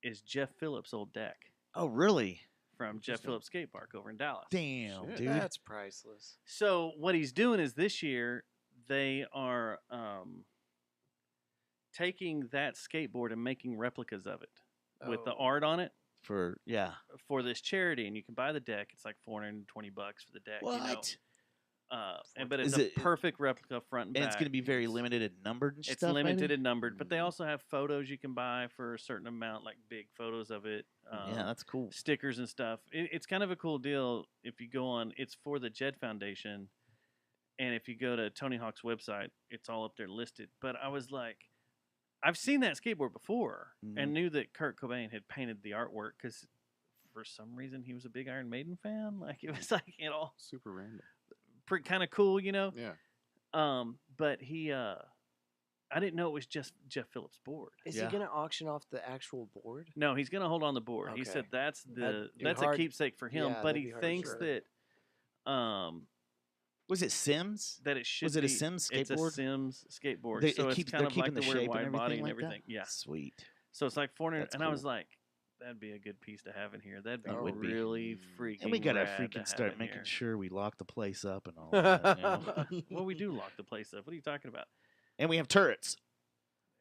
is Jeff Phillips' old deck Oh, really? from Jeff Interesting. Phillips Skate Park over in Dallas. Damn, Shit. dude. That's priceless. So what he's doing is this year they are taking that skateboard and making replicas of it with the Oh. art on it Yeah. for this charity, and you can buy the deck. It's like $420 for the deck. What? You know? But it's Is a it- perfect replica front and And back. it's going to be very limited and numbered and It's stuff. limited maybe? and numbered, but they Mm. also have photos you can buy for a certain amount, like big photos of it. Yeah, that's cool. Stickers and stuff. It's kind of a cool deal if you go on. It's for the Jed Foundation, and if you go to Tony Hawk's website, it's all up there listed. But I was like, I've seen that skateboard before, Mhm. and knew that Kurt Cobain had painted the artwork because for some reason he was a big Iron Maiden fan. Like it was like Super random. kind of cool, Yeah. But he, I didn't know it was just Jeff Phillips' board. Is Yeah. he going to auction off the actual board? No, he's gonna hold on the board. He Okay. said that's That'd be that's hard- a keepsake for him, yeah, but that'd he be hard, thinks sure. that Was it Sims? that it should Was it a be- Sims It's a skateboard? Sims skateboard, They- so it it's keeps- kind they're of like keeping the the weird shape and wide body and everything like everything. that? Yeah, Sweet. so it's like 400, That's and I was cool. like, that'd be a good piece to have in here. That'd be It would be. really freaking. And we got to rad to freaking have start in making here. sure we lock the place up and all that. You know? Well, we do lock the place up. What are you talking about? And we have turrets.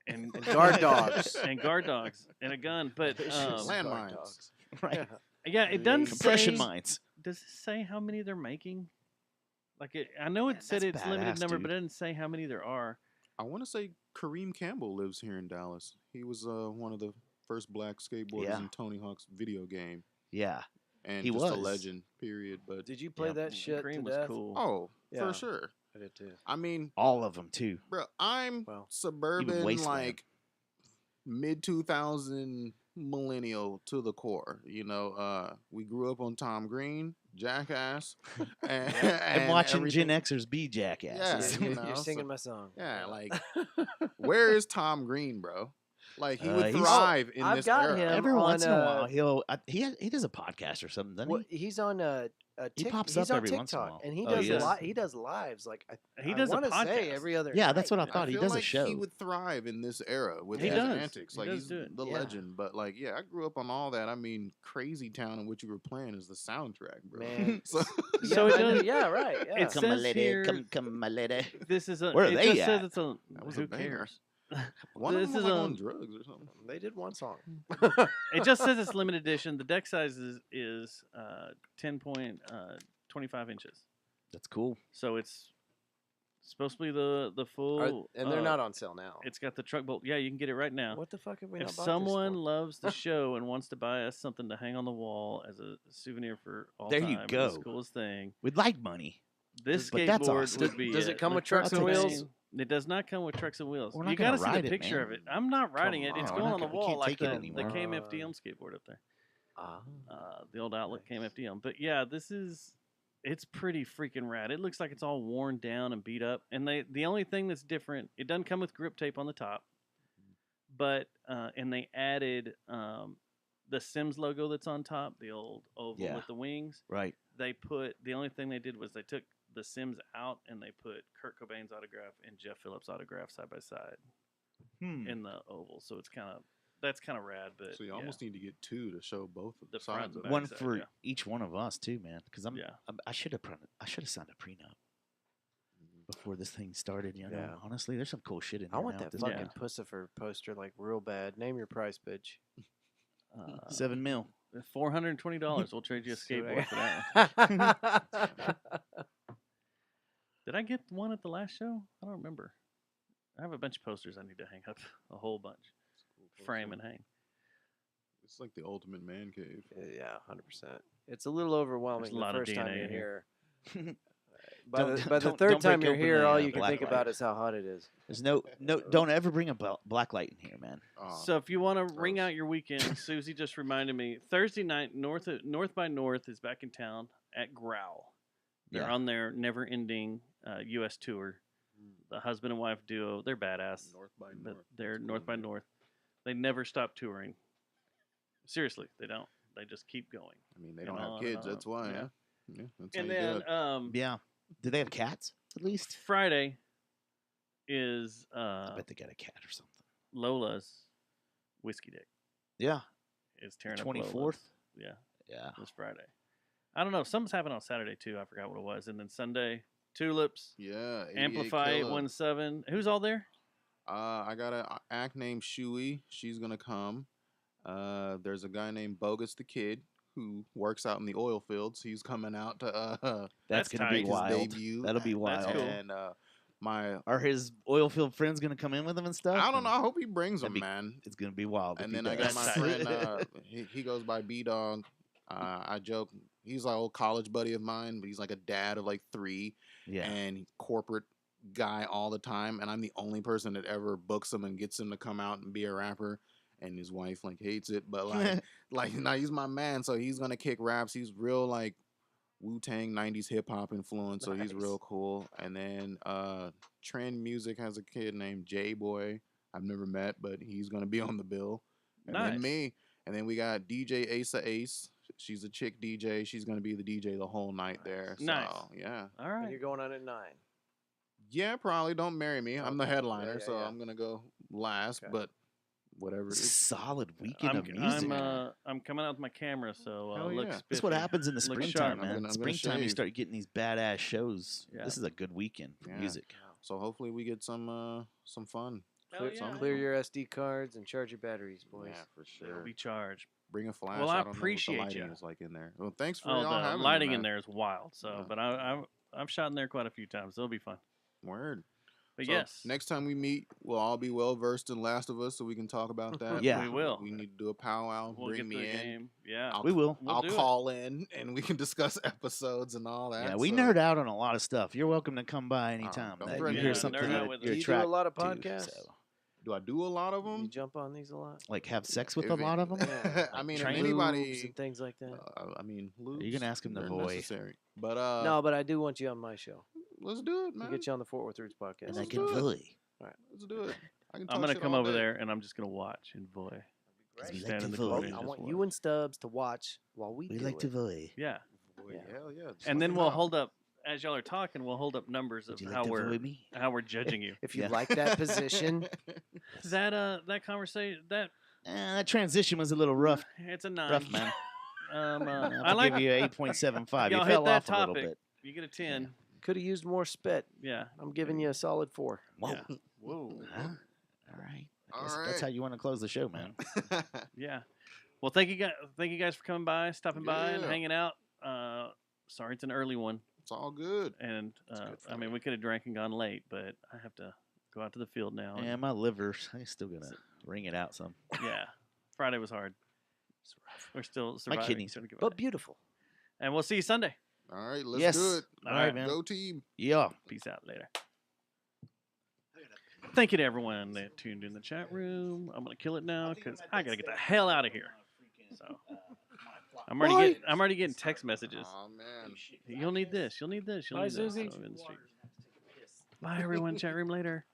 And guard dogs. and guard dogs and a gun. But Landmines. Right. yeah, it doesn't Compression say, mines. Does it say how many they're making? Like I know it Man, said that's it's limited badass, number, dude. but it doesn't say how many there are. I want to say Kareem Campbell lives here in Dallas. He was one of the first black skateboarders Yeah. in Tony Hawk's video game, Yeah. and He just a was. legend. Period. But Did you play Yeah. that shit Cream to was death? cool. oh, Yeah. for sure. I did too. I mean, All of them, too. bro, I'm Well, suburban, Wasteland. like mid 2000 millennial to the core. You know, we grew up on Tom Green, Jackass, And watching everything. Gen Xers be jackasses. Yeah, you're, you know, you're singing so- my song. Yeah, like where is Tom Green, bro? Like he would He's- thrive in I've this got era. him. Every on, once in a while, he does a podcast or something, doesn't Well, he? he's on He pops he's up on every once in a TikTok, while. and he Oh, does he is? he does lives like He I does a want to say podcast. every other. Yeah, that's night. what I thought. He feel does like a show. He would thrive in this era with He his does. antics. He Like does he's do it. the Yeah. legend. But like, yeah, I grew up on all that. I mean, Crazy Town in which you were playing is the soundtrack, bro. Man. So, So yeah, it does- yeah, right. Yeah. It says here, come, my lady. this is a. Where are it they just says at? it's a. That was Who a banger. cares? one This of them is was like a- on drugs or something. They did one song. It just says it's limited edition. The deck size is 10.25 inches. That's cool. So it's supposed to be the full. And they're not on sale now. It's got the truck bolt. Yeah, you can get it right now. What the fuck have we If not bought someone this for? loves the show and wants to buy us something to hang on the wall as a souvenir for all There time, you it's go. the coolest thing. We'd like money. This But that's skateboard awesome. would be. Does it come The with trucks and truck wheels? thing- It does not come with trucks and wheels. We're not You gonna got to see ride the it, picture man. of it. I'm not riding it. It's on, going we're on the not gonna- we wall can't like take it the anymore. KMFDM skateboard up there. Ah. The old Outlook KMFDM. But yeah, it's pretty freaking rad. It looks like it's all worn down and beat up. And the only thing that's different, it doesn't come with grip tape on the top, but and they added the Sims logo that's on top, the old oval Yeah. with the wings. Right. The only thing they did was they took the Sims out and they put Kurt Cobain's autograph and Jeff Phillips' autograph side by side in the oval. So that's kind of rad. But So you yeah. almost need to get two to show both of The the front sides and of back. it. One side, for yeah. each one of us too, man. Because Yeah. I should have signed a prenup before this thing started. You know, Yeah. honestly, there's some cool shit in I there want now that at this fucking point. Pussifer poster like real bad. Name your price, bitch. $7 million. $420. We'll trade you a See what skateboard for that one. Did I get one at the last show? I don't remember. I have a bunch of posters I need to hang up. A whole bunch. Frame and hang. It's like the ultimate man cave. Yeah, 100%. It's a little overwhelming There's a lot the of first time DNA you're in here. here. By Don't- the don't- third don't time break you're open here, the, all you can black think light. about is how hot it is. There's no, don't ever bring a black light in here, man. So if you want to ring gross. out your weekend, Susie just reminded me Thursday night North by North is back in town at Growl. They're Yeah. on their never-ending U.S. tour. The husband and wife duo, they're badass. North by But North. they're That's North by cool. North. They never stop touring. Seriously, they don't. They just keep going. I mean, they and don't on have and kids. on. That's why. Yeah. Yeah. Yeah. That's And how you do then it. Yeah. Do they have cats at least? Friday is I bet they got a cat or something. Lola's Whiskey Dick. Yeah. Is tearing up 24th? Lola's. Yeah, Yeah. this Friday. I don't know. Something's happened on Saturday too. I forgot what it was. And then Sunday, Tulips, Yeah. 88 Amplify Killa. 817. Who's all there? I got an act named Shuey. She's gonna come. There's a guy named Bogus the Kid who works out in the oil fields. He's coming out to That's That's gonna tight. be make his wild. debut. That'll be wild. cool. And my Are his oil field friends gonna come in with him and stuff? I don't know. I hope he brings That'd them, be- man. It's gonna be wild. if And he then I got does. my friend. He goes by B Dog. I joke. He's like an old college buddy of mine, but he's like a dad of like 3, yeah. and corporate guy all the time. And I'm the only person that ever books him and gets him to come out and be a rapper. And his wife like hates it, but like now he's my man, so he's gonna kick raps. He's real like Wu-Tang 90s hip hop influence, so he's Nice. real cool. And then Trend Music has a kid named J Boy. I've never met, but he's gonna be on the bill. And Nice. then me. And then we got DJ Asa Ace. She's a chick DJ. She's gonna be the DJ the whole night there. So Nice. yeah. All And right. you're going on at 9. Yeah, probably. Don't marry me. I'm the Okay. headliner, Yeah, yeah, so yeah. I'm gonna go last, Okay. but whatever. Solid weekend of I'm, music. I'm coming out with my camera, so Hell look yeah. That's what spiffy. happens in the Look springtime, sharp. man. I'm gonna Springtime, you shave. start getting these badass shows. Yeah. This is a good weekend for Yeah. music. So hopefully we get some fun. Hell yeah. Clear your SD cards and charge your batteries, boys. Yeah, for It'll sure. be charged. Bring a flash. Well, I don't know what appreciate the lighting ya. is like in there. Well, thanks for Oh, y'all the having me, lighting in man. there is wild. So, Yeah. but I've shot in there quite a few times. It'll be fun. Word. But So, yes, Next time we meet, we'll all be well versed in Last of Us, so we can talk about that. Yeah. We will. We need to do a powwow. we'll bring get me the in. game. Yeah, I'll, We will. We'll I'll do it. call in and we can discuss episodes and all that. Yeah, we so- nerd out on a lot of stuff. You're welcome to come by anytime. don't that threaten you me. hear Yeah, something nerd out that with you're us. Do you do a attracted lot of to, podcasts? so. Do I do a lot of You them? jump on these a lot? Like have sex with If a it- lot of them? Yeah. I mean, if train Lubes anybody, and things like that. I mean, Are you gonna ask him to they're voy? necessary. But No, but I do want you on my show. let's do it, We'll man. get you on the Fort Worth Roots podcast. And I Let's can do it. bully. Let's do it. can I'm talk gonna shit come all over day. there and I'm just gonna watch and voy. Because we Stand like in to the corner voy. and I just want watch. you and Stubbs to watch while we We do like to it. voy. Yeah, Boy, Yeah. hell yeah. just and let then me we'll know. hold up as y'all are talking. We'll hold up numbers Would of you like how to we're voy me? judging you. If you Yeah. like that position, That conversation That transition was a little rough, it's a 9. rough man. I I like give you an 8.75. You y'all fell hit that off a little topic. bit. You get a 10. could have used more spit. Yeah. I'm giving you a solid 4. Whoa. Yeah. Whoa. Huh? All right. I All guess right. that's how you want to close the show, man. Yeah. Well, thank you guys for coming by, stopping by, and Yeah. hanging out. Sorry, it's an early one, It's all good. and good for I mean me. we could have drank and gone late, but I have to go out to the field now. Yeah, my liver's still gonna wring it out some. Yeah. Friday was hard. It's rough. We're still surviving. kidneys. Trying to get But back. beautiful. And we'll see you Sunday. All right, let's Yes. do it. All right, man. Go team. Yeah. Peace out later. Thank you to everyone that tuned in the chat room. I'm gonna kill it now because I gotta get the hell out of here. So I'm already getting text messages. Oh man. You'll need this. You'll need this. You'll Bye, need this. Susie. So, in the street. Bye everyone. Chat room later.